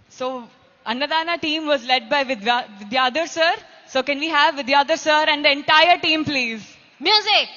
So Annadana team was led by Vidyadhar sir. So can we have Vidyadhar sir and the entire team please? Music.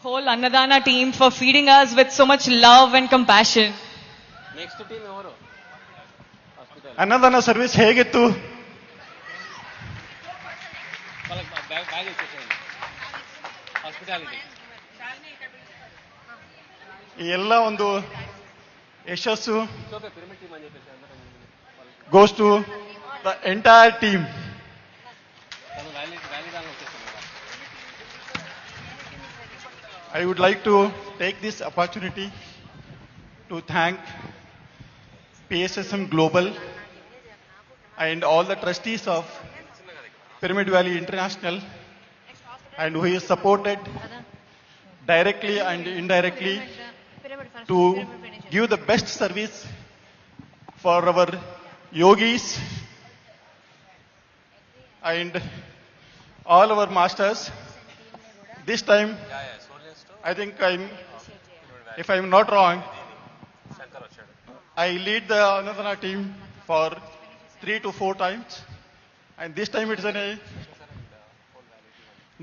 Whole Annadana team for feeding us with so much love and compassion. Next team evaru? ಅನ್ನದಾನ service ಹೇಗಿತ್ತು? ಈ ಎಲ್ಲ ಒಂದು ಯಶಸ್ಸು goes to the entire team. I would like to take this opportunity to thank PSSM Global and all the trustees of Pyramid Valley International, and who is supported directly and indirectly to give the best service for our yogis and all our masters. This time, I think if I'm not wrong, I lead the Annadana team for 3 to 4 times, and this time it's a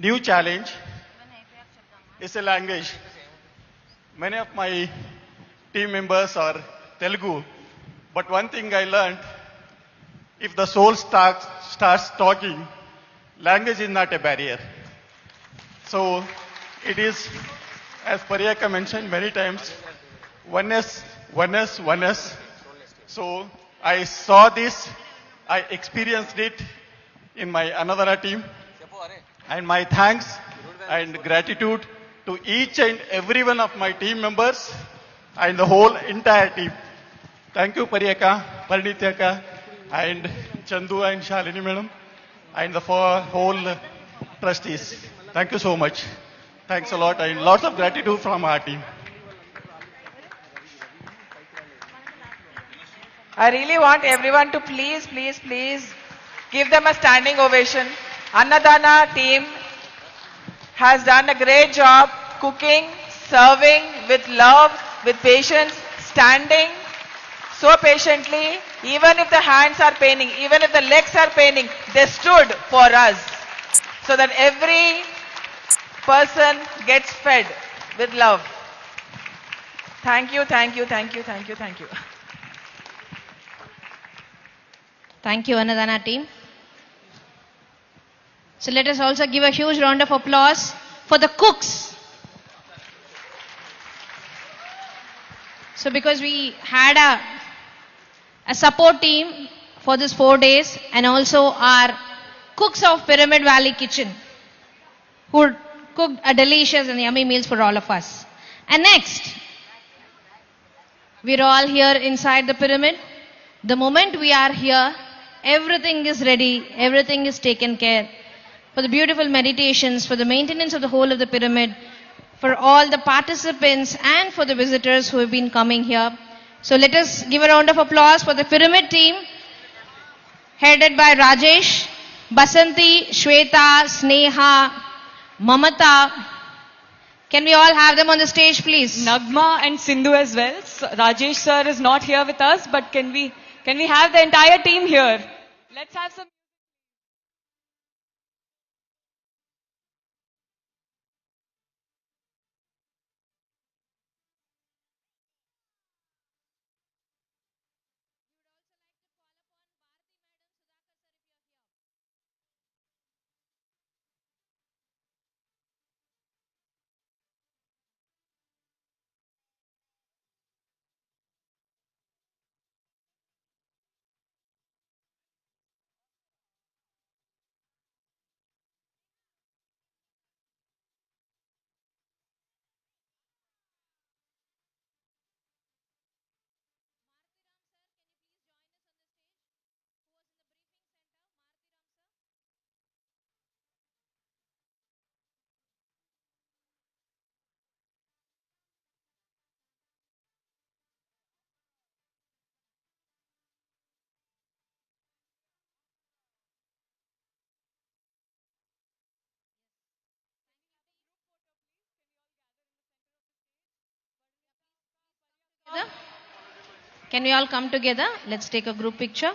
new challenge. It's a language. Many of my team members are Telugu, but one thing I learned, if the soul starts talking, language is not a barrier. So it is, as Pariyaka mentioned many times, oneness, oneness, oneness. So I saw this, I experienced it in my Annadana team, and my thanks and gratitude to each and every one of my team members and the whole entire team. Thank you, Pariyaka, Parinita, and Chandu and Shalini madam, and the whole trustees. Thank you so much. Thanks a lot, and lots of gratitude from our team. I really want everyone to please give them a standing ovation. Annadana team has done a great job cooking, serving with love, with patience, standing so patiently. Even if the hands are paining, even if the legs are paining, they stood for us so that every person gets fed with love. Thank you, thank you, thank you, thank you, thank you. Thank you, Anadana team. So let us also give a huge round of applause for the cooks. So because we had a support team for this 4 days and also our cooks of Pyramid Valley Kitchen who cooked a delicious and yummy meals for all of us. And next, we're all here inside the pyramid. The moment we are here, everything is ready, everything is taken care for the beautiful meditations, for the maintenance of the whole of the pyramid, for all the participants and for the visitors who have been coming here. So let us give a round of applause for the pyramid team headed by Rajesh, Basanti, Shweta, Sneha, Mamata. Can we all have them on the stage, please? Nagma and Sindhu as well. Rajesh sir is not here with us, but can we have the entire team here? Let's have some. Can we all come together? Let's take a group picture.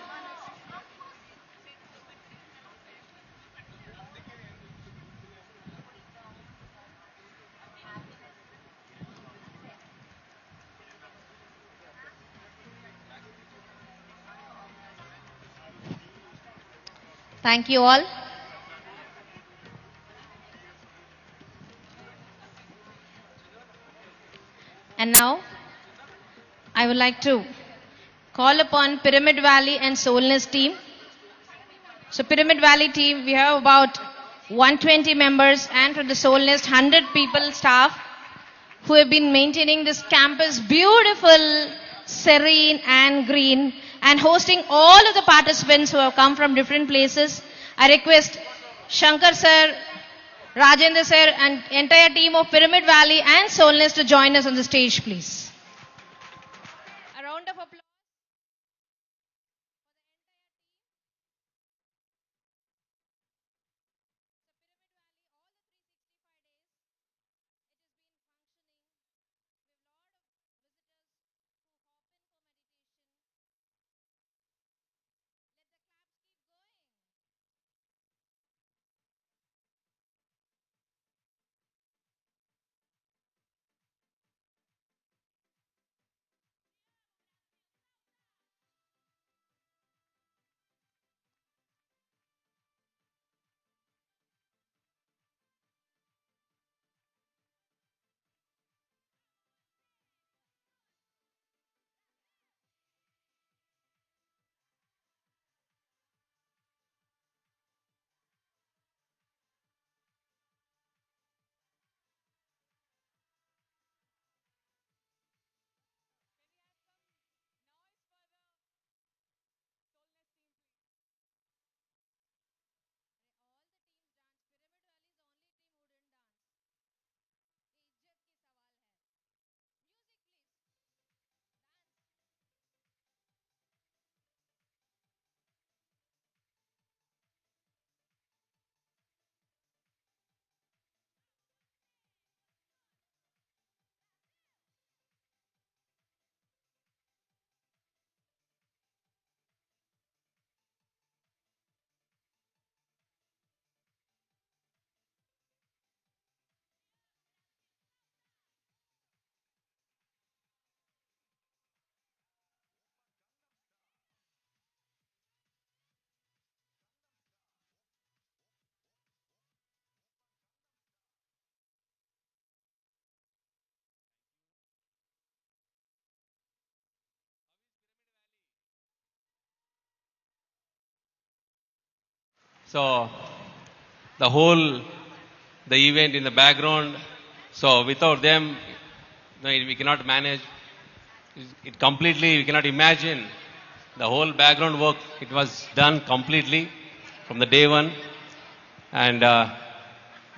Thank you all. And now, I would like to call upon Pyramid Valley and Soulness team. So Pyramid Valley team, we have about 120 members, and from the Soulness, 100 people staff who have been maintaining this campus beautiful, serene and green, and hosting all of the participants who have come from different places. I request Shankar sir, Rajendra sir and entire team of Pyramid Valley and Soulness to join us on the stage, please. A round of applause. So the event in the background. So without them, we cannot manage it completely. We cannot imagine the whole background work. It was done completely from the day one. And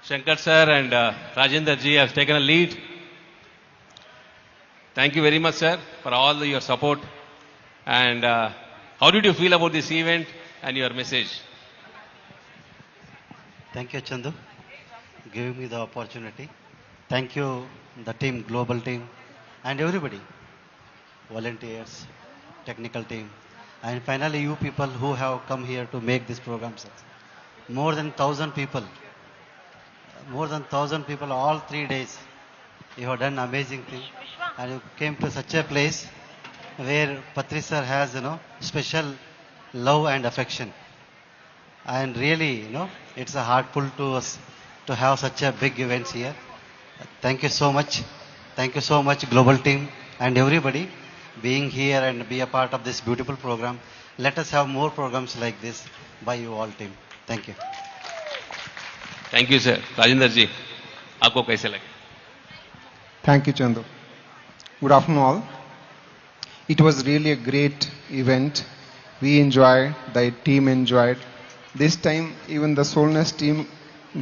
Shankar sir and Rajendra ji have taken a lead. Thank you very much, sir, for all your support. And how did you feel about this event and your message? Thank you, Chandu, giving me the opportunity. Thank you, the team, global team, and everybody, volunteers, technical team, and finally you people who have come here to make this program success. More than 1,000 people, all 3 days. You have done amazing thing, and you came to such a place where Patri sir has, special love and affection. And really, it's a heart pull to us to have such a big events here. Thank you so much. Thank you so much, global team and everybody being here and be a part of this beautiful program. Let us have more programs like this by you all team. Thank you. Thank you, sir. Rajendra ji, aapko kaise lage? Thank you, Chandu. Good afternoon, all. It was really a great event. We enjoyed, the team enjoyed. This time, even the Soulness team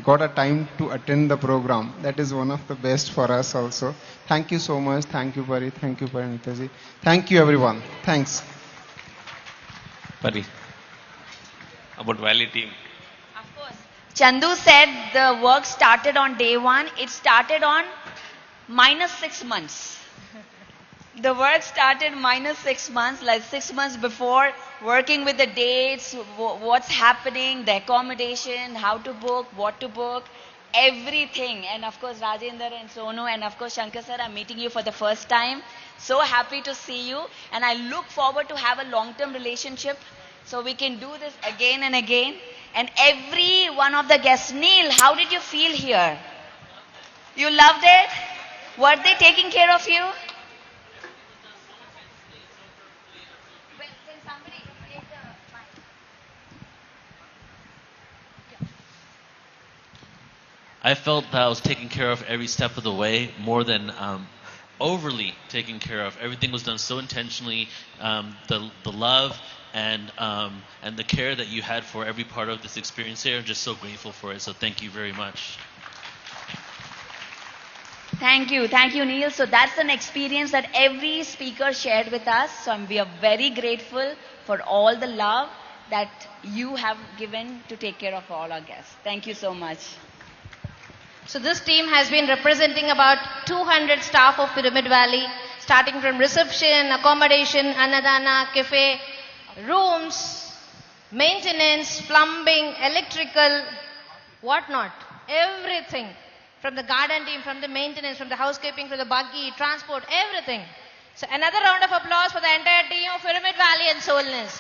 got a time to attend the program. That is one of the best for us also. Thank you so much. Thank you, Pari. Thank you, Parinita ji. Thank you, everyone. Thanks. Pari, about Valley team. Chandu said the work started on day one. It started on -6 months. The work started -6 months, like 6 months before, working with the dates, what's happening, the accommodation, how to book, what to book, everything. And of course, Rajendra and Sonu and of course, Shankar sir, I'm meeting you for the first time. So happy to see you. And I look forward to have a long-term relationship so we can do this again and again. And every one of the guests, Neil, how did you feel here? You loved it? Were they taking care of you? I felt that I was taken care of every step of the way, more than overly taken care of. Everything was done so intentionally. The love and the care that you had for every part of this experience here, I'm just so grateful for it. So thank you very much. Thank you, Neil. So that's an experience that every speaker shared with us. So we are very grateful for all the love that you have given to take care of all our guests. Thank you so much. So this team has been representing about 200 staff of Pyramid Valley, starting from reception, accommodation, annadana, cafe, rooms, maintenance, plumbing, electrical, whatnot, everything. From the garden team, from the maintenance, from the housekeeping, from the buggy, transport, everything. So another round of applause for the entire team of Pyramid Valley and Soulness.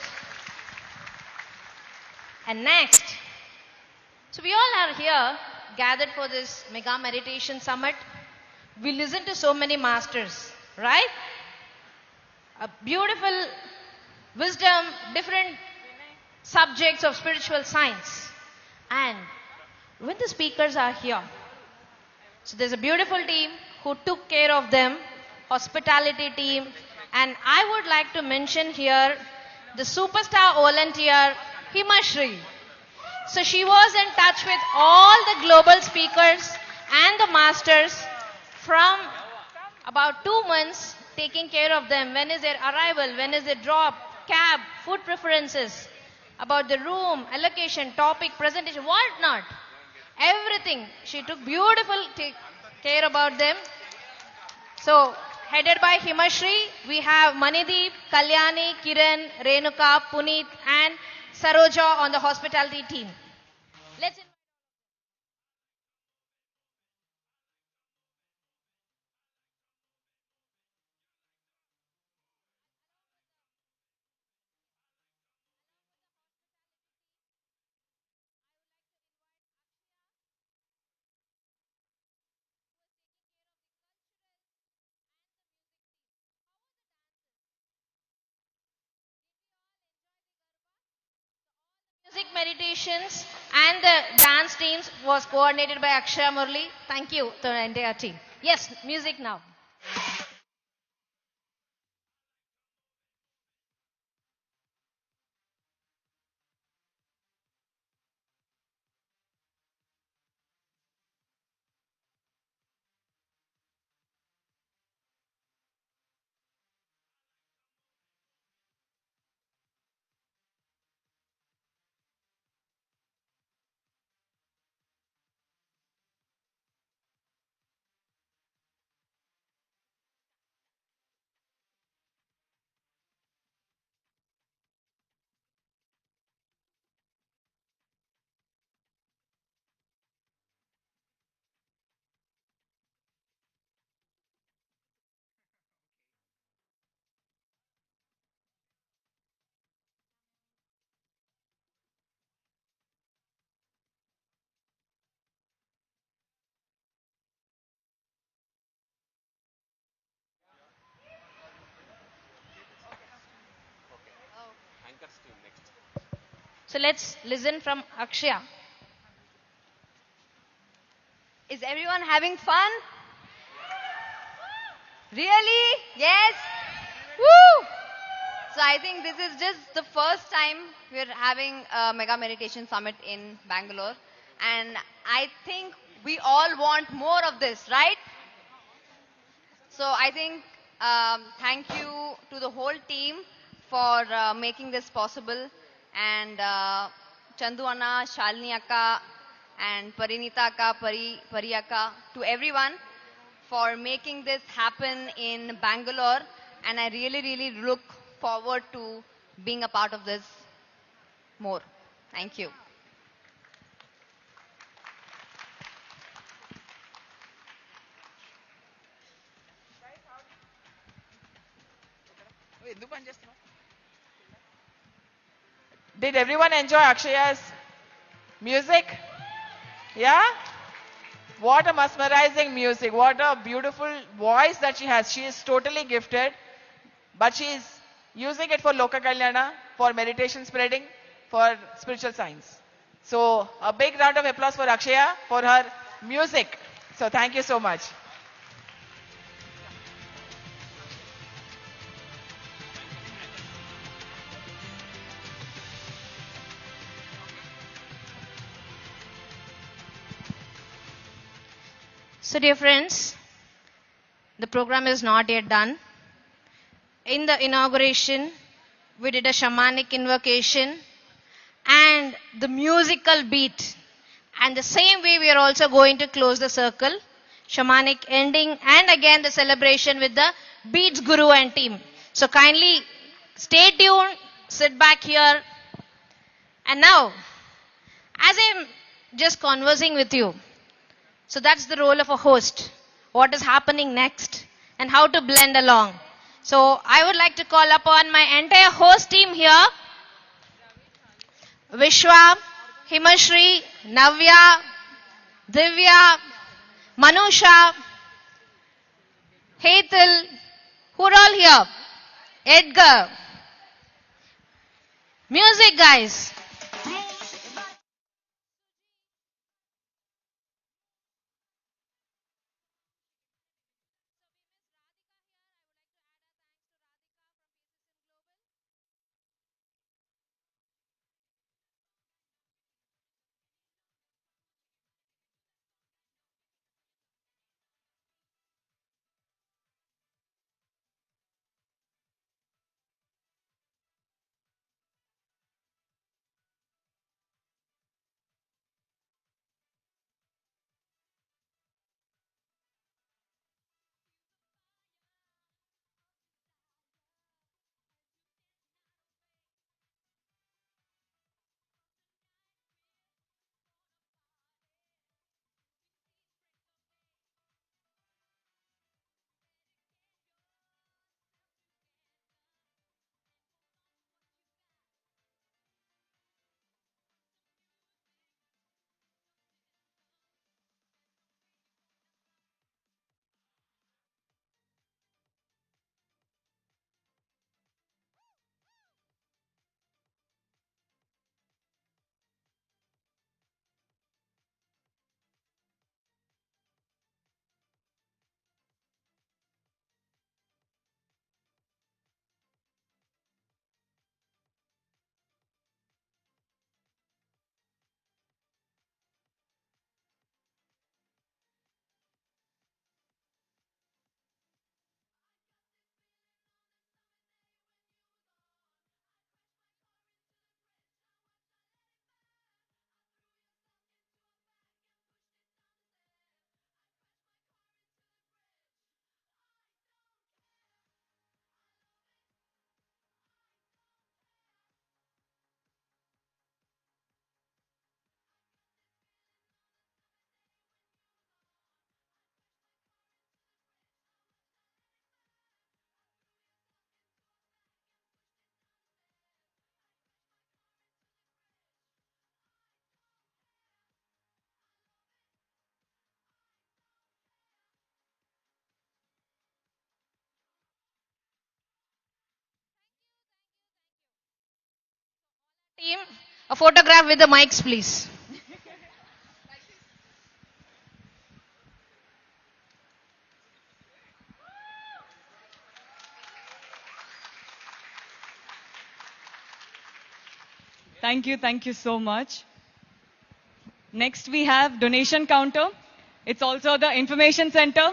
And next, so we all are here gathered for this mega meditation summit. We listen to so many masters, right? A beautiful wisdom, different subjects of spiritual science. And when the speakers are here, so there's a beautiful team who took care of them, hospitality team. And I would like to mention here the superstar volunteer, Himashri. So she was in touch with all the global speakers and the masters from about 2 months, taking care of them. When is their arrival? When is their drop? Cab, food preferences, about the room, allocation, topic, presentation, what not. Everything. She took beautiful care about them. So, headed by Himashri, we have Manideep, Kalyani, Kiran, Renuka, Puneet and Saroja on the hospitality team. Let's music meditations and the dance teams was coordinated by Akshaya Murli. Thank you to the entire team. Yes, music now. So let's listen from Akshaya. Is everyone having fun? Really? Yes? Woo! So I think this is just the first time we're having a Mega Meditation Summit in Bangalore. And I think we all want more of this, right? So I think thank you to the whole team for making this possible. And Chandu Anna, Shalini Akka, and Parinita Akka, Pari Akka, to everyone for making this happen in Bangalore. And I really, really look forward to being a part of this more. Thank you. Did everyone enjoy Akshaya's music? Yeah? What a mesmerizing music. What a beautiful voice that she has. She is totally gifted. But she is using it for Loka Kalyana, for meditation spreading, for spiritual science. So a big round of applause for Akshaya for her music. So thank you so much. So dear friends, the program is not yet done. In the inauguration, we did a shamanic invocation and the musical beat. And the same way we are also going to close the circle, shamanic ending, and again the celebration with the Beats Guru and team. So kindly stay tuned, sit back here. And now, as I'm just conversing with you, so that's the role of a host. What is happening next and how to blend along. So I would like to call upon my entire host team here. Vishwa, Himashri, Navya, Divya, Manusha, Hetal, who are all here? Edgar. Music guys. A photograph with the mics, please. Thank you so much. Next we have donation counter. It's also the information center.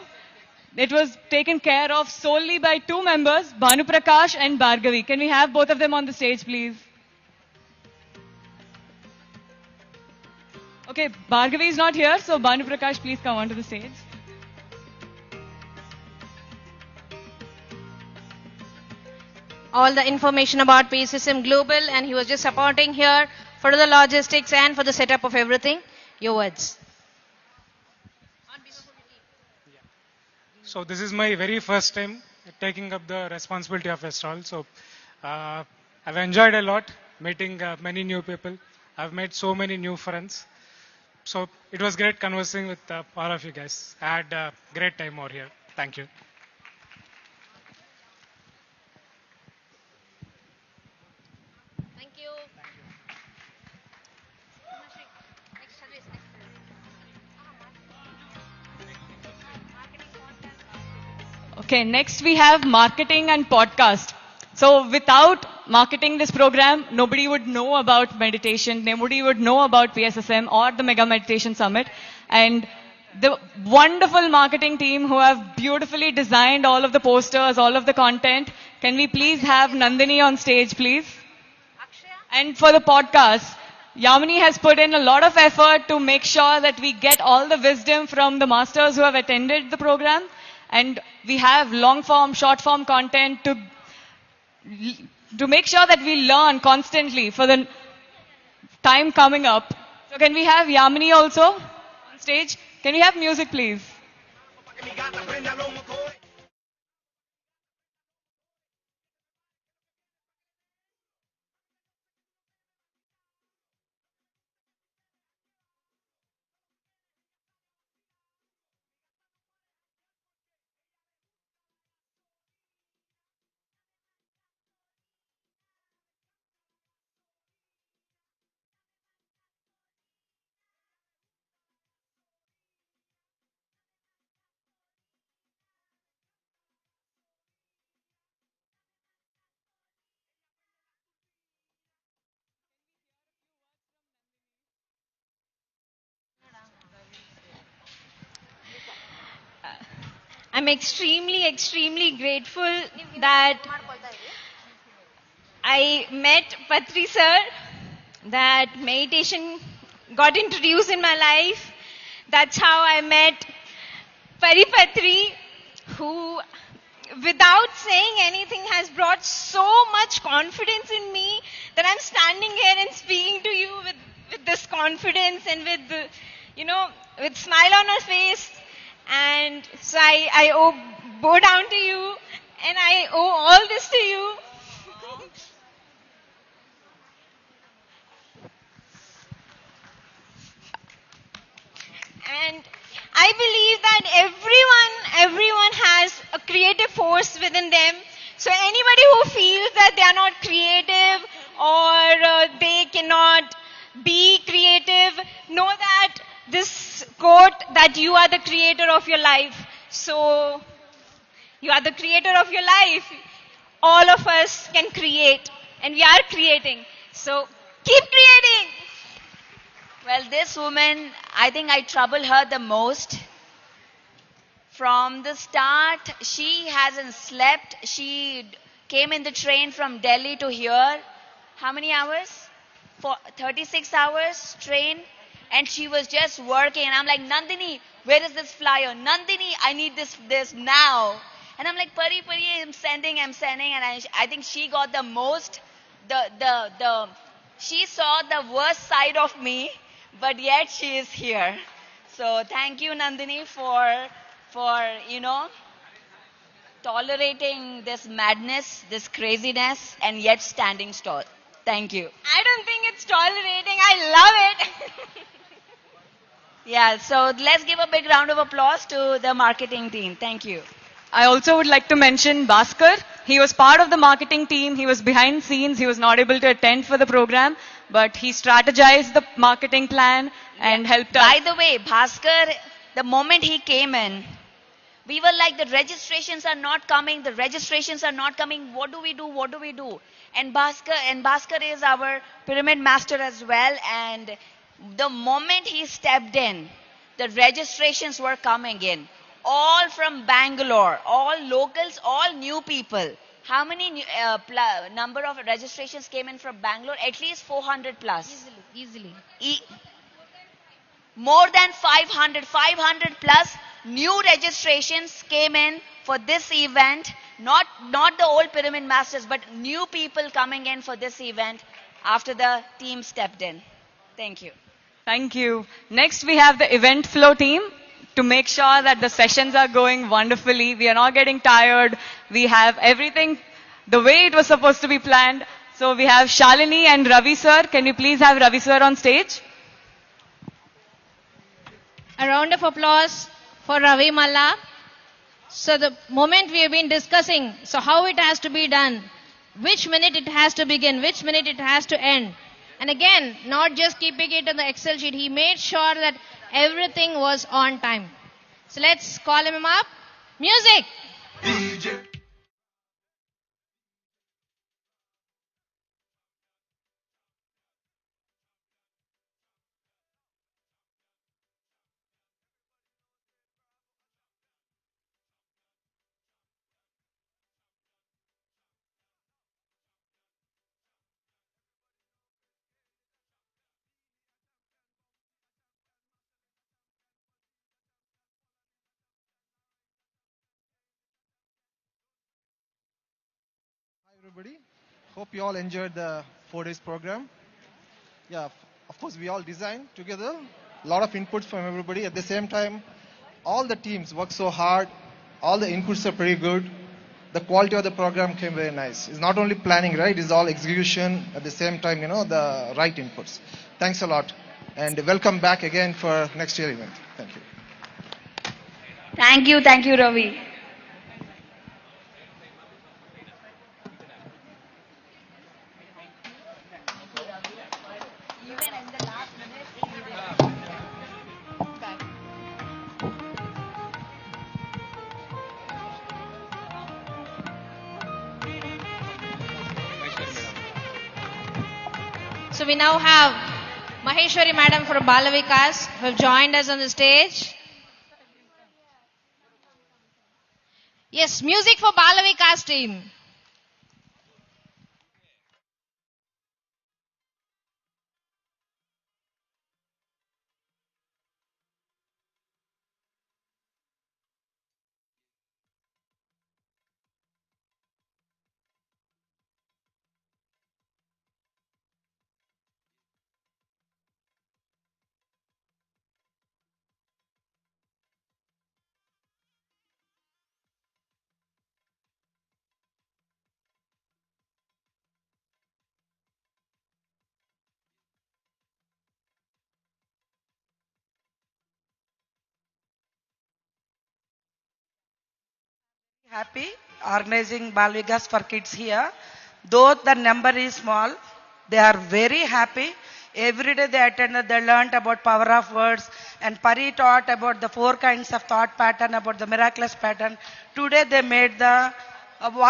It was taken care of solely by two members, Bhanu Prakash and Bhargavi. Can we have both of them on the stage, please? Okay, Bhargavi is not here, so Bhanu Prakash, please come onto the stage. All the information about PSSM Global, and he was just supporting here for the logistics and for the setup of everything. Your words. So this is my very first time taking up the responsibility of a stall. So I've enjoyed a lot meeting many new people. I've made so many new friends. So it was great conversing with all of you guys. I had a great time over here. Thank you. Thank you. Okay, next we have marketing and podcast. So without marketing this program, nobody would know about meditation, nobody would know about PSSM or the Mega Meditation Summit. And the wonderful marketing team who have beautifully designed all of the posters, all of the content. Can we please have Nandini on stage, please? And for the podcast, Yamini has put in a lot of effort to make sure that we get all the wisdom from the masters who have attended the program. And we have long form, short form content to make sure that we learn constantly for the time coming up. So can we have Yamini also on stage? Can we have music, please? I'm extremely grateful that I met Patri sir, that meditation got introduced in my life. That's how I met Patri, who without saying anything has brought so much confidence in me that I'm standing here and speaking to you with this confidence and with the, with smile on her face. And so I bow down to you and I owe all this to you. And I believe that everyone has a creative force within them. So anybody who feels that they are not creative or they cannot be creative, know that this quote that you are the creator of your life. So you are the creator of your life. All of us can create and we are creating. So keep creating. Well, this woman, I think I trouble her the most. From the start, she hasn't slept. She came in the train from Delhi to here. How many hours? 36 hours train. And she was just working. And I'm like, Nandini, where is this flyer? Nandini, I need this now. And I'm like, Pari, I'm sending. And I think she got the most, she saw the worst side of me, but yet she is here. So thank you, Nandini, for tolerating this madness, this craziness, and yet standing tall. Thank you. I don't think it's tolerating. I love it. Yeah, so let's give a big round of applause to the marketing team. Thank you. I also would like to mention Bhaskar. He was part of the marketing team. He was behind scenes. He was not able to attend for the program. but he strategized the marketing plan and helped us. By the way, Bhaskar, the moment he came in, we were like, the registrations are not coming, the registrations are not coming. What do we do? What do we do? And Bhaskar is our pyramid master as well. And the moment he stepped in, the registrations were coming in. All from Bangalore, all locals, all new people. How many number of registrations came in from Bangalore? At least 400 plus. Easily. More than 500 plus new registrations came in for this event. Not the old pyramid masters, but new people coming in for this event after the team stepped in. Thank you. Thank you. Next, we have the event flow team to make sure that the sessions are going wonderfully. We are not getting tired. We have everything the way it was supposed to be planned. So we have Shalini and Ravi sir. Can you please have Ravi sir on stage? A round of applause for Ravi Malla. So the moment we have been discussing, so how it has to be done, which minute it has to begin, which minute it has to end. And again, not just keeping it on the Excel sheet, he made sure that everything was on time. So let's call him up. Music! DJ. Everybody, hope you all enjoyed the 4 days program. Yeah, of course we all designed together, a lot of inputs from everybody. At the same time, all the teams worked so hard, all the inputs are pretty good. The quality of the program came very nice. It's not only planning, right? It's all execution at the same time, the right inputs. Thanks a lot, and welcome back again for next year event. Thank you. Thank you, Ravi. So we now have Maheshwari Madam from Balavikas who have joined us on the stage. Yes, music for Balavikas team. Happy organizing Balvikas for kids here. Though the number is small, they are very happy. Every day they attended, they learnt about power of words, and Pari taught about the 4 kinds of thought pattern, about the miraculous pattern. Today they made the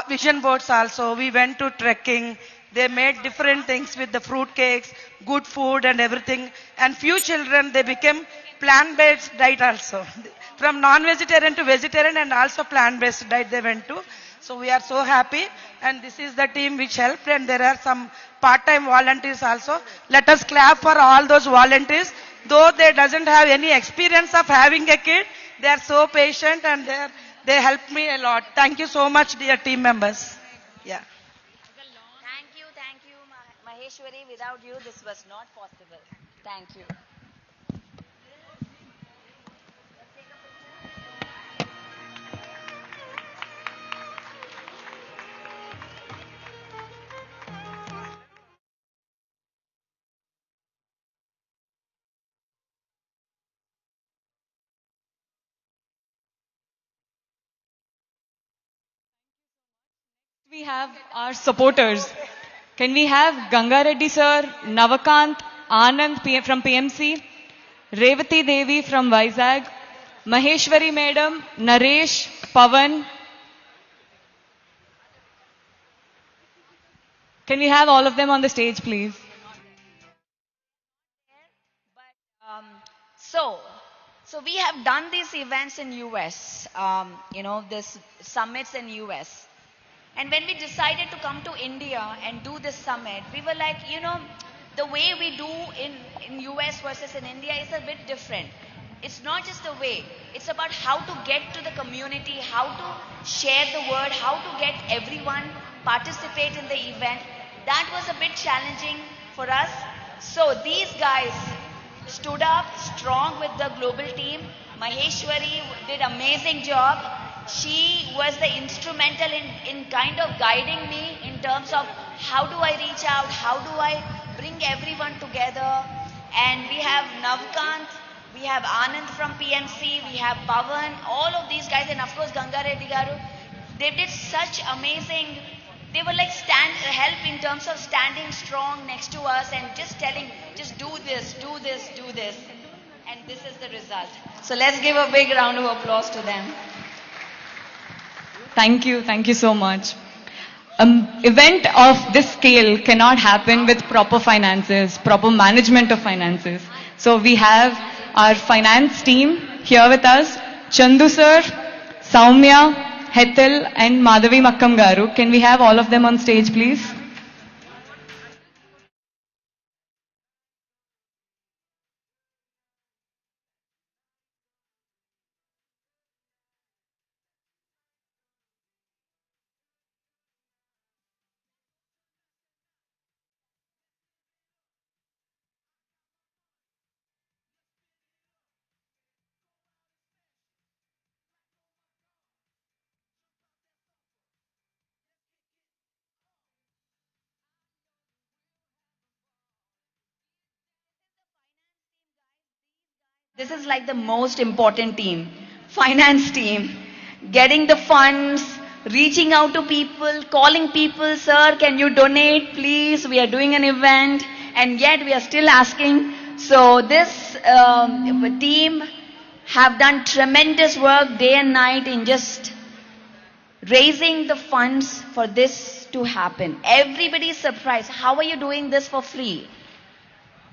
vision boards also. We went to trekking. They made different things with the fruit cakes, good food and everything. And few children, they became plant-based diet also. From non-vegetarian to vegetarian and also plant-based diet they went to. So we are so happy, and this is the team which helped, and there are some part-time volunteers also. Let us clap for all those volunteers. Though they doesn't have any experience of having a kid, they are so patient and they helped me a lot. Thank you so much, dear team members. Yeah. Thank you, Maheshwari. Without you, this was not possible. Thank you. We have our supporters. Can we have Ganga Reddy sir, Navakant, Anand from PMC, Revati Devi from Vizag, Maheshwari madam, Naresh, Pavan. Can we have all of them on the stage, please? So we have done these events in US, this summits in US. And when we decided to come to India and do this summit, we were like, the way we do in US versus in India is a bit different. It's not just the way, it's about how to get to the community, how to share the word, how to get everyone participate in the event. That was a bit challenging for us. So these guys stood up strong with the global team. Maheshwari did amazing job. She was the instrumental in kind of guiding me in terms of how do I reach out, how do I bring everyone together. And we have Navkant, we have Anand from PMC, we have Pavan, all of these guys, and of course Ganga Reddy Garu. They did such amazing, they were like help in terms of standing strong next to us and just telling, just do this, do this, do this. And this is the result. So let's give a big round of applause to them. Thank you so much. Event of this scale cannot happen with proper finances, proper management of finances. So we have our finance team here with us, Chandu sir, Saumya, Hetal and Madhavi Makkam Garu. Can we have all of them on stage, please? This is like the most important team, finance team, getting the funds, reaching out to people, calling people, sir, can you donate, please? We are doing an event, and yet we are still asking. So this team have done tremendous work day and night in just raising the funds for this to happen. Everybody is surprised. How are you doing this for free?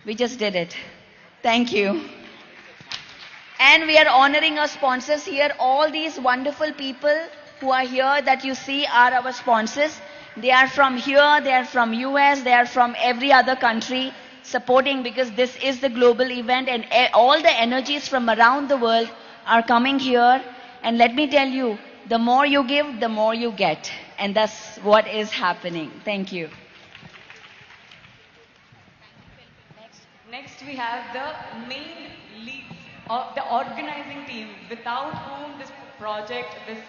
We just did it. Thank you. And we are honoring our sponsors here. All these wonderful people who are here that you see are our sponsors. They are from here, they are from US, they are from every other country supporting, because this is the global event and all the energies from around the world are coming here. And let me tell you, the more you give, the more you get. And that's what is happening. Thank you. Next we have the main leads, the organizing team, without whom this project, this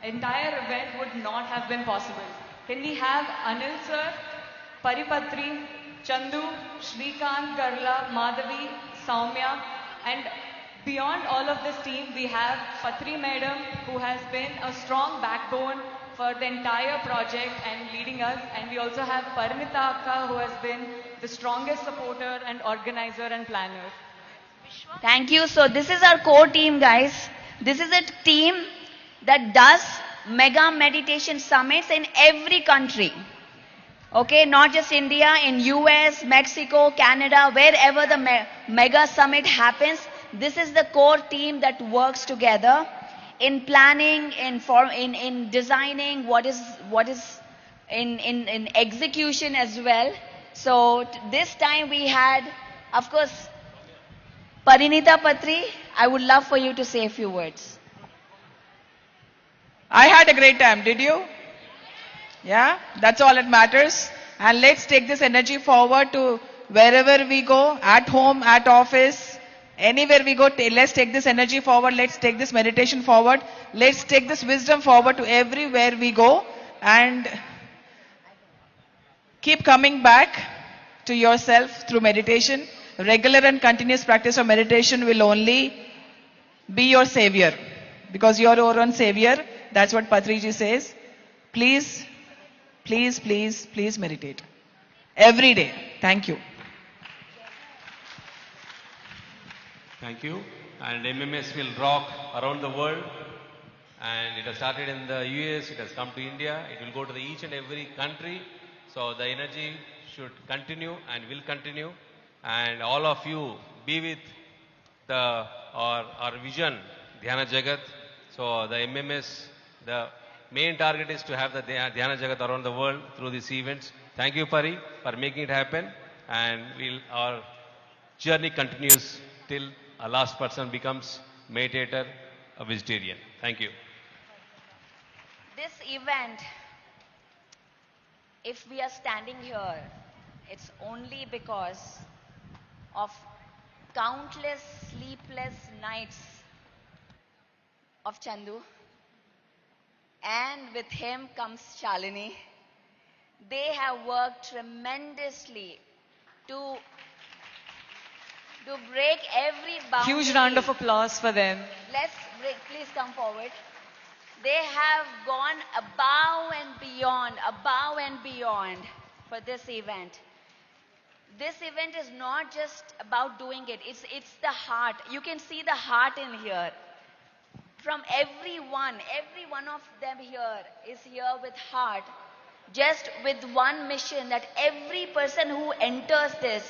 entire event would not have been possible. Can we have Anil sir, Patri, Chandu, Shrikant, Garla, Madhavi, Saumya, and beyond all of this team, we have Patri madam, who has been a strong backbone for the entire project and leading us. And we also have Parinita akka, who has been the strongest supporter and organizer and planner. Thank you. So this is our core team, guys. This is a team that does mega meditation summits in every country. Okay, not just India, in US, Mexico, Canada, wherever the mega summit happens. This is the core team that works together in planning, in designing, what is in execution as well. So this time we had, of course, Parinita Patri. I would love for you to say a few words. I had a great time. Did you? Yeah, that's all that matters. And let's take this energy forward to wherever we go, at home, at office, anywhere we go. Let's take this energy forward. Let's take this meditation forward. Let's take this wisdom forward to everywhere we go. And keep coming back to yourself through meditation. Regular and continuous practice of meditation will only be your savior, because you're your own savior. That's what Patriji says. Please, please, please, please meditate. every day. Thank you. Thank you. And MMS will rock around the world. And it has started in the US, it has come to India, it will go to each and every country. So the energy should continue and will continue. And all of you be with our vision, Dhyana Jagat. So the MMS, the main target is to have the Dhyana Jagat around the world through these events. Thank you, Pari, for making it happen. And our journey continues till a last person becomes meditator, a vegetarian. Thank you. This event, if we are standing here, it's only because of countless sleepless nights of Chandu. And with him comes Shalini. They have worked tremendously to break every boundary. Huge round of applause for them. Let's break, please come forward. They have gone above and beyond for this event. This event is not just about doing it, it's the heart. You can see the heart in here. From every one of them here is here with heart, just with one mission that every person who enters this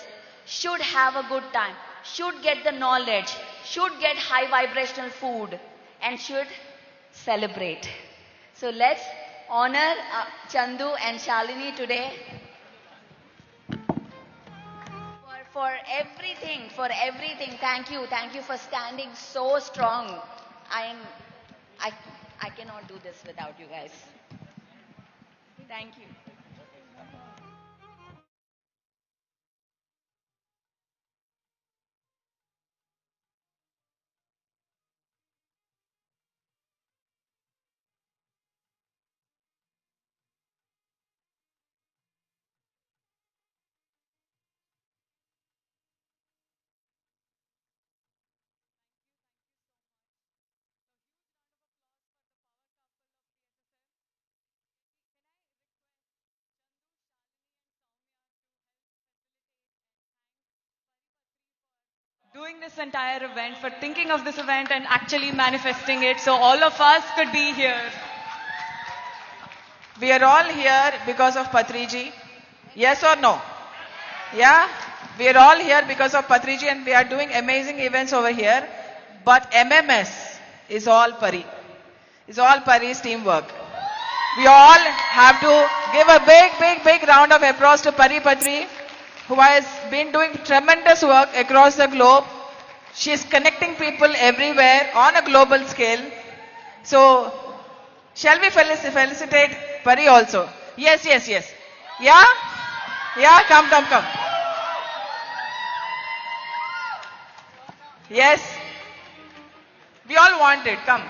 should have a good time, should get the knowledge, should get high vibrational food, and should celebrate. So let's honor Chandu and Shalini today for everything, Thank you for standing so strong. I cannot do this without you guys. Thank you. Doing this entire event, for thinking of this event and actually manifesting it so all of us could be here. We are all here because of Patriji. Yes or no? Yeah? We are all here because of Patriji and we are doing amazing events over here. But MMS is all Pari. It's all Pari's teamwork. We all have to give a big round of applause to Pari Patri, who has been doing tremendous work across the globe. She is connecting people everywhere on a global scale. So, shall we felicitate Pari also? Yes. Yeah? Yeah, come. Yes. We all want it, come.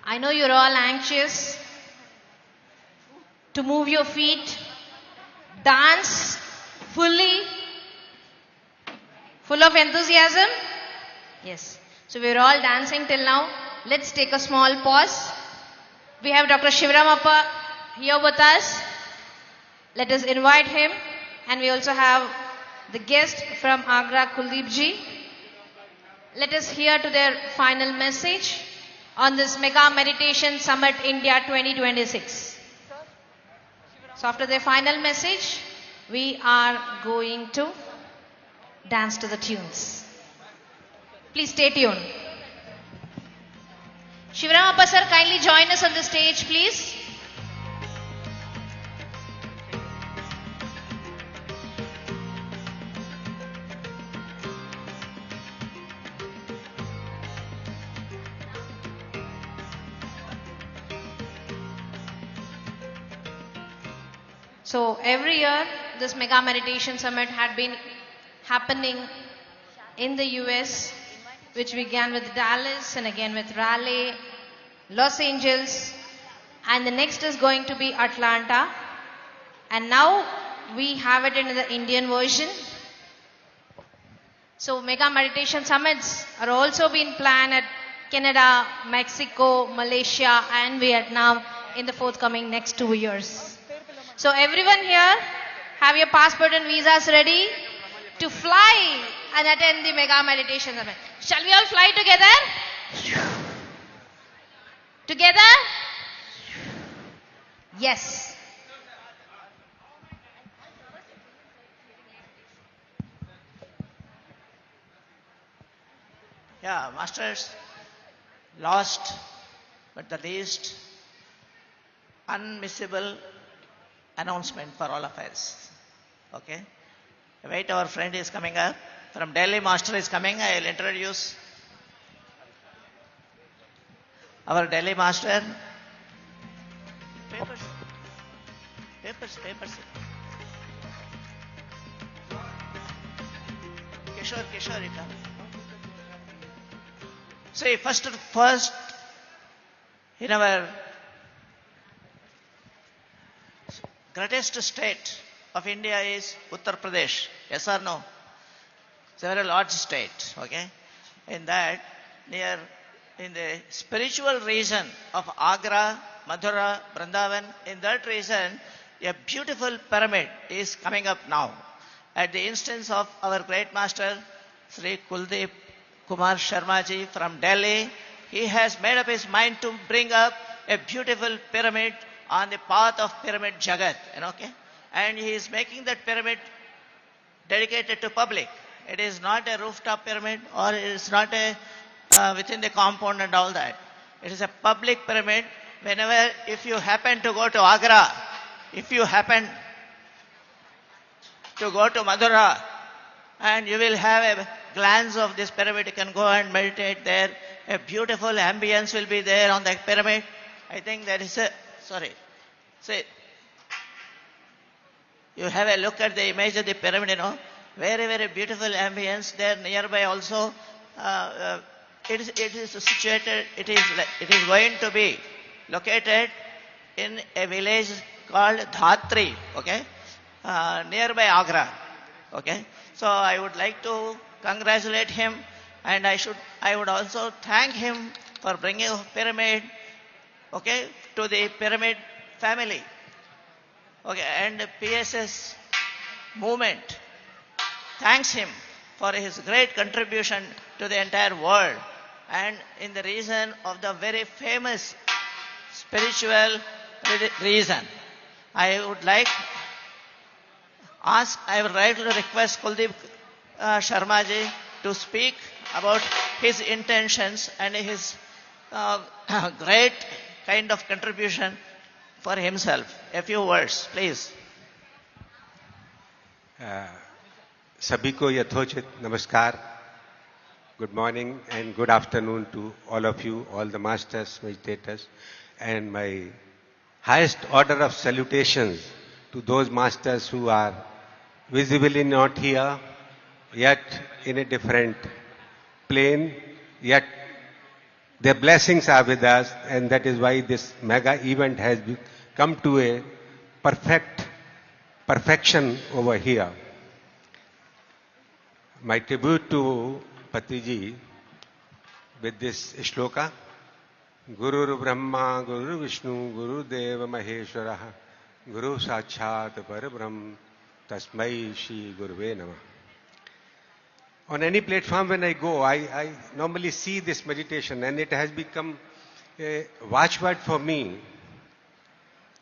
I know you're all anxious to move your feet, dance fully, full of enthusiasm. Yes. So we're all dancing till now. Let's take a small pause. We have Dr. Shivaramappa here with us. Let us invite him. And we also have the guest from Agra, Kuldeep ji. Let us hear to their final message on this Mega Meditation Summit India 2026. So after their final message, we are going to dance to the tunes. Please stay tuned. Shivaramappa sir, kindly join us on the stage, please. So every year, this Mega Meditation Summit had been happening in the US, which began with Dallas and again with Raleigh, Los Angeles, and the next is going to be Atlanta. And now we have it in the Indian version. So Mega Meditation Summits are also being planned at Canada, Mexico, Malaysia, and Vietnam in the forthcoming next 2 years. So everyone here, have your passport and visas ready to fly and attend the Mega Meditation Summit. Shall we all fly together? Together? Yes. Yeah, masters, last but the least, unmissable announcement for all of us. Okay? Wait, our friend is coming up. From Delhi, master is coming. I will introduce our Delhi master. Papers. Kishore, you come. See, first, in our greatest state of India is Uttar Pradesh. Yes or no? It's a very large state. Okay? In that, in the spiritual region of Agra, Mathura, Vrindavan, in that region, a beautiful pyramid is coming up now. At the instance of our great master, Sri Kuldeep Kumar Sharma ji from Delhi, he has made up his mind to bring up a beautiful pyramid on the path of Pyramid Jagat. Okay? And he is making that pyramid dedicated to public. It is not a rooftop pyramid or it is not a within the compound and all that. It is a public pyramid. Whenever, if you happen to go to Agra, if you happen to go to Mathura, and you will have a glance of this pyramid, you can go and meditate there. A beautiful ambience will be there on that pyramid. I think there is a, see, you have a look at the image of the pyramid, very, very beautiful ambience there nearby also. It is situated, it is going to be located in a village called Dhatri, okay, nearby Agra, okay. So I would like to congratulate him, and I would also thank him for bringing a pyramid, okay, to the pyramid family, okay, and PSS movement thanks him for his great contribution to the entire world and in the region of the very famous spiritual region. I would like to request Kuldeep Sharma ji to speak about his intentions and his great kind of contribution for himself. A few words, please. सभी को यथोचित नमस्कार. Good morning and good afternoon to all of you, all the masters, meditators, and my highest order of salutations to those masters who are visibly not here, yet in a different plane, yet Their blessings are with us, and that is why this mega event has come to a perfection over here. My tribute to Patri with this shloka. Guru Brahma, Guru Vishnu, Guru Deva Maheshwara, Guru Sachat Parabrahm, Tasmai Shri Guruve Namah. On any platform when I go, I normally see this meditation, and it has become a watchword for me.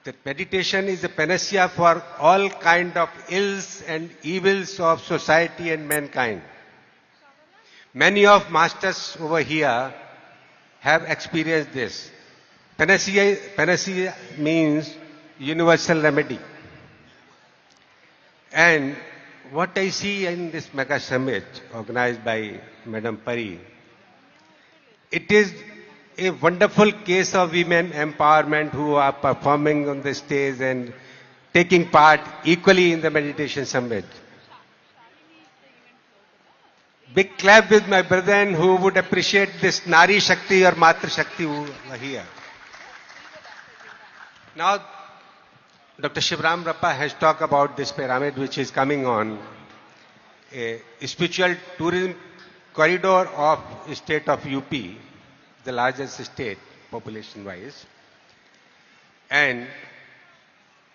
That meditation is a panacea for all kind of ills and evils of society and mankind. Many of masters over here have experienced this. Panacea means universal remedy. And what I see in this mega summit organized by Madam Pari, it is a wonderful case of women empowerment who are performing on the stage and taking part equally in the meditation summit. Big clap with my brethren who would appreciate this Nari Shakti or Matra Shakti who are here. Now, Dr. Shivram Rappa has talked about this pyramid which is coming on, a spiritual tourism corridor of state of UP, the largest state population-wise. And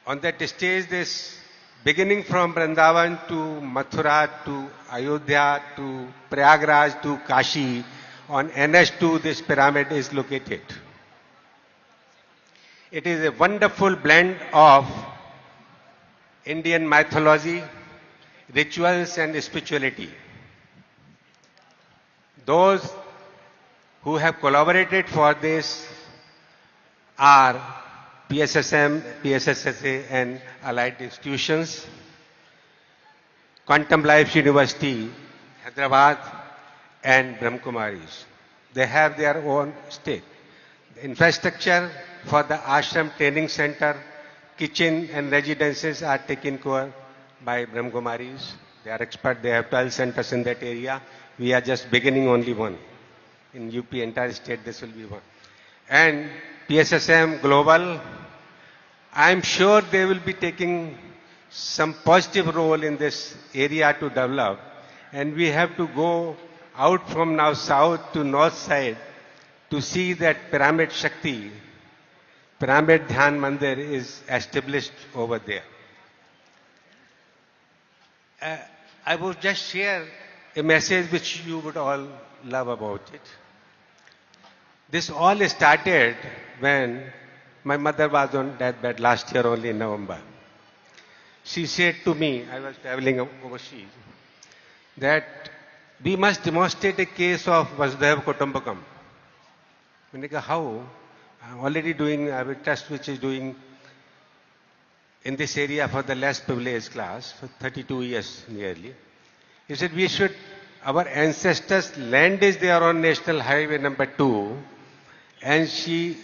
on that stage, this beginning from Vrindavan to Mathura to Ayodhya to Prayagraj to Kashi, on NH2 this pyramid is located. It is a wonderful blend of Indian mythology, rituals and spirituality. Those who have collaborated for this are PSSM, PSSSA and allied institutions, Quantum Life University, Hyderabad and Brahmakumaris. They have their own stake. The infrastructure for the ashram training center, kitchen and residences are taken care by Brahmakumaris. They are expert. They have 12 centers in that area. We are just beginning only one. In UP, entire state, this will be one. And PSSM Global, I am sure they will be taking some positive role in this area to develop. And we have to go out from now south to north side to see that Pyramid Shakti, Pyramid Dhyan Mandir is established over there. I would just share a message which you would all love about it. This all started when my mother was on deathbed last year only in November. She said to me, I was traveling overseas, that we must demonstrate a case of Vasudhaiva Kutumbakam. How? I'm already doing, I have a trust which is doing in this area for the less privileged class for 32 years nearly. He said we should, our ancestors' land is there on National Highway number 2, and she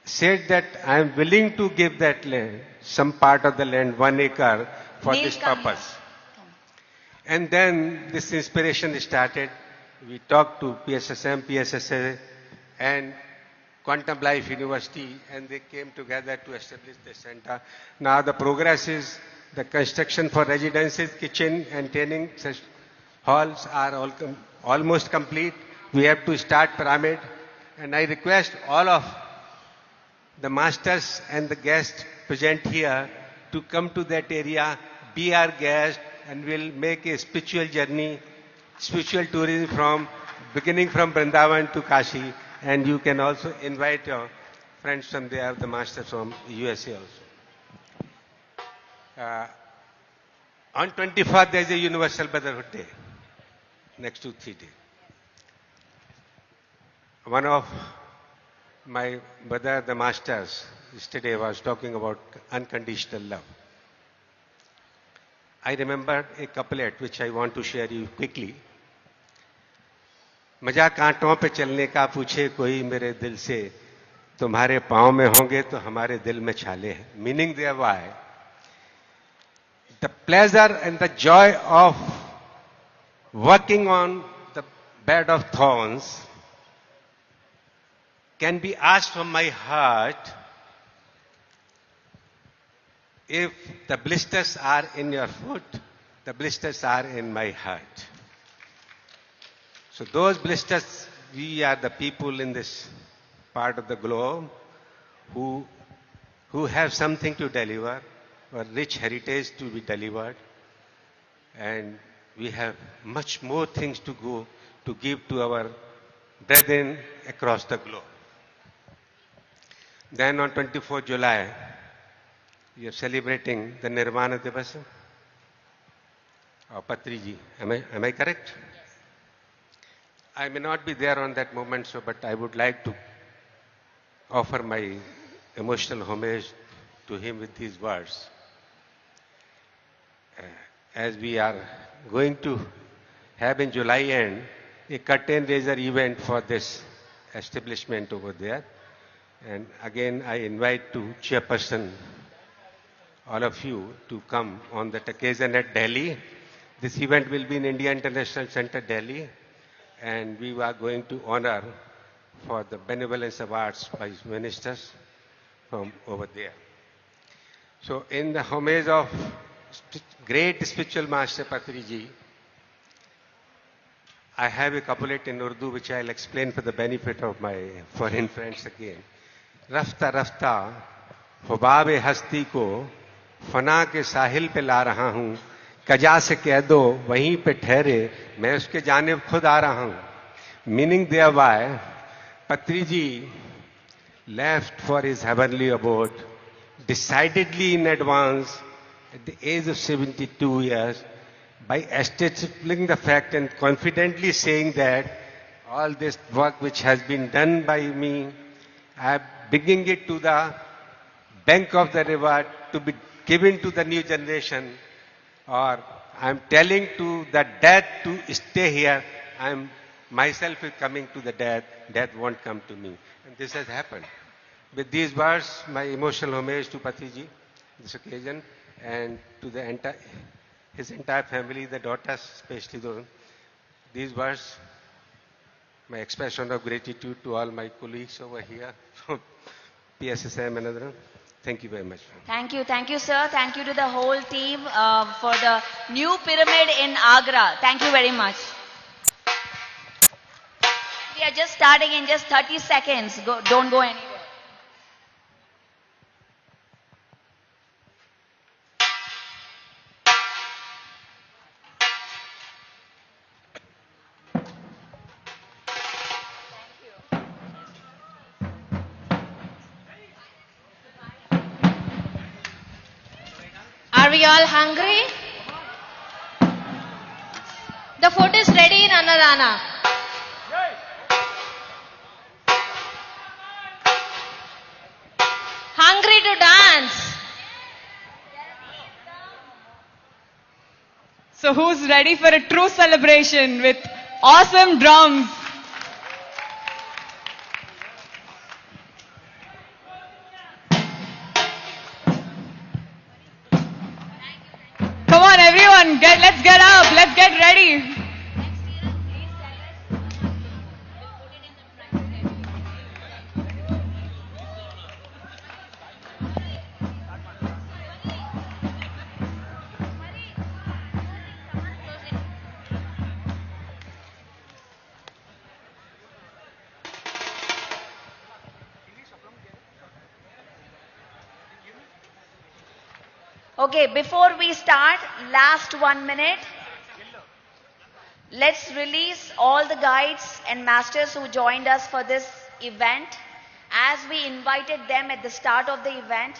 said that I am willing to give that land, some part of the land, 1 acre for this purpose. And then this inspiration started. We talked to PSSM, PSSA and Quantum Life University, and they came together to establish the center. Now the progress is the construction for residences, kitchen and training halls are almost complete. We have to start pyramid, and I request all of the masters and the guests present here to come to that area, be our guest, and we'll make a spiritual journey, spiritual tourism from beginning from Vrindavan to Kashi. And you can also invite your friends from there, the masters from USA also. On 24th, there is a Universal Brotherhood Day, next to 3 days. One of my brother, the masters, yesterday was talking about unconditional love. I remembered a couplet which I want to share you quickly. मजा कांटों पे चलने का पूछे कोई मेरे दिल से, तुम्हारे पांव में होंगे तो हमारे दिल में छाले हैं. Meaning there why the pleasure and the joy of working on the bed of thorns can be asked from my heart, if the blisters are in your foot, the blisters are in my heart. So those blisters, we are the people in this part of the globe who have something to deliver, a rich heritage to be delivered, and we have much more things to go to give to our brethren across the globe. Then on 24th July, we are celebrating the Nirvana Divas of Patri ji. Am I correct? I may not be there on that moment, but I would like to offer my emotional homage to him with these words. As we are going to have in July end a curtain raiser event for this establishment over there. And again, I invite to chairperson, all of you, to come on that occasion at Delhi. This event will be in India International Center, Delhi. And we are going to honor for the benevolence awards by ministers from over there. So in the homage of great spiritual master Patri ji, I have a couplet in Urdu which I'll explain for the benefit of my foreign friends again. रफ्ता रफ्ता हुबाब हस्ती को फना के साहिल पे ला रहा हूँ, कजा से कह दो वहीं पे ठहरे, मैं उसके जानिब खुद आ रहा हूँ. Meaning thereby, Patri ji left for his heavenly abode decidedly in advance at the age of 72 years by establishing the fact and confidently saying that all this work which has been done by me, I am bringing it to the bank of the river to be given to the new generation, or I am telling to the dead to stay here. I am myself is coming to the death. Death won't come to me. And this has happened. With these words, my emotional homage to Patri ji, this occasion, and to the his entire family, the daughters especially those. These words, my expression of gratitude to all my colleagues over here from PSSM and other. Thank you very much. Thank you, sir. Thank you to the whole team for the new pyramid in Agra. Thank you very much. We are just starting in just 30 seconds. Don't go anywhere. Are we all hungry? The food is ready in Annadana. Hungry to dance. So who's ready for a true celebration with awesome drums? Come on everyone, let's get up, let's get ready. Okay, before we start, last 1 minute. Let's release all the guides and masters who joined us for this event. As we invited them at the start of the event,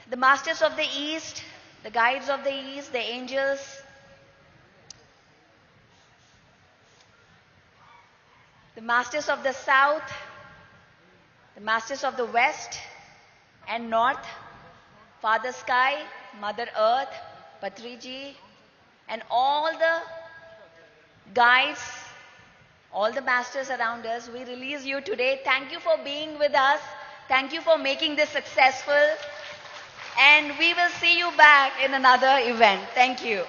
the masters of the East, the guides of the East, the angels, the masters of the South, the masters of the West and North, Father Sky, Mother Earth, Patri ji, and all the guides, all the masters around us, we release you today. Thank you for being with us. Thank you for making this successful. And we will see you back in another event. Thank you.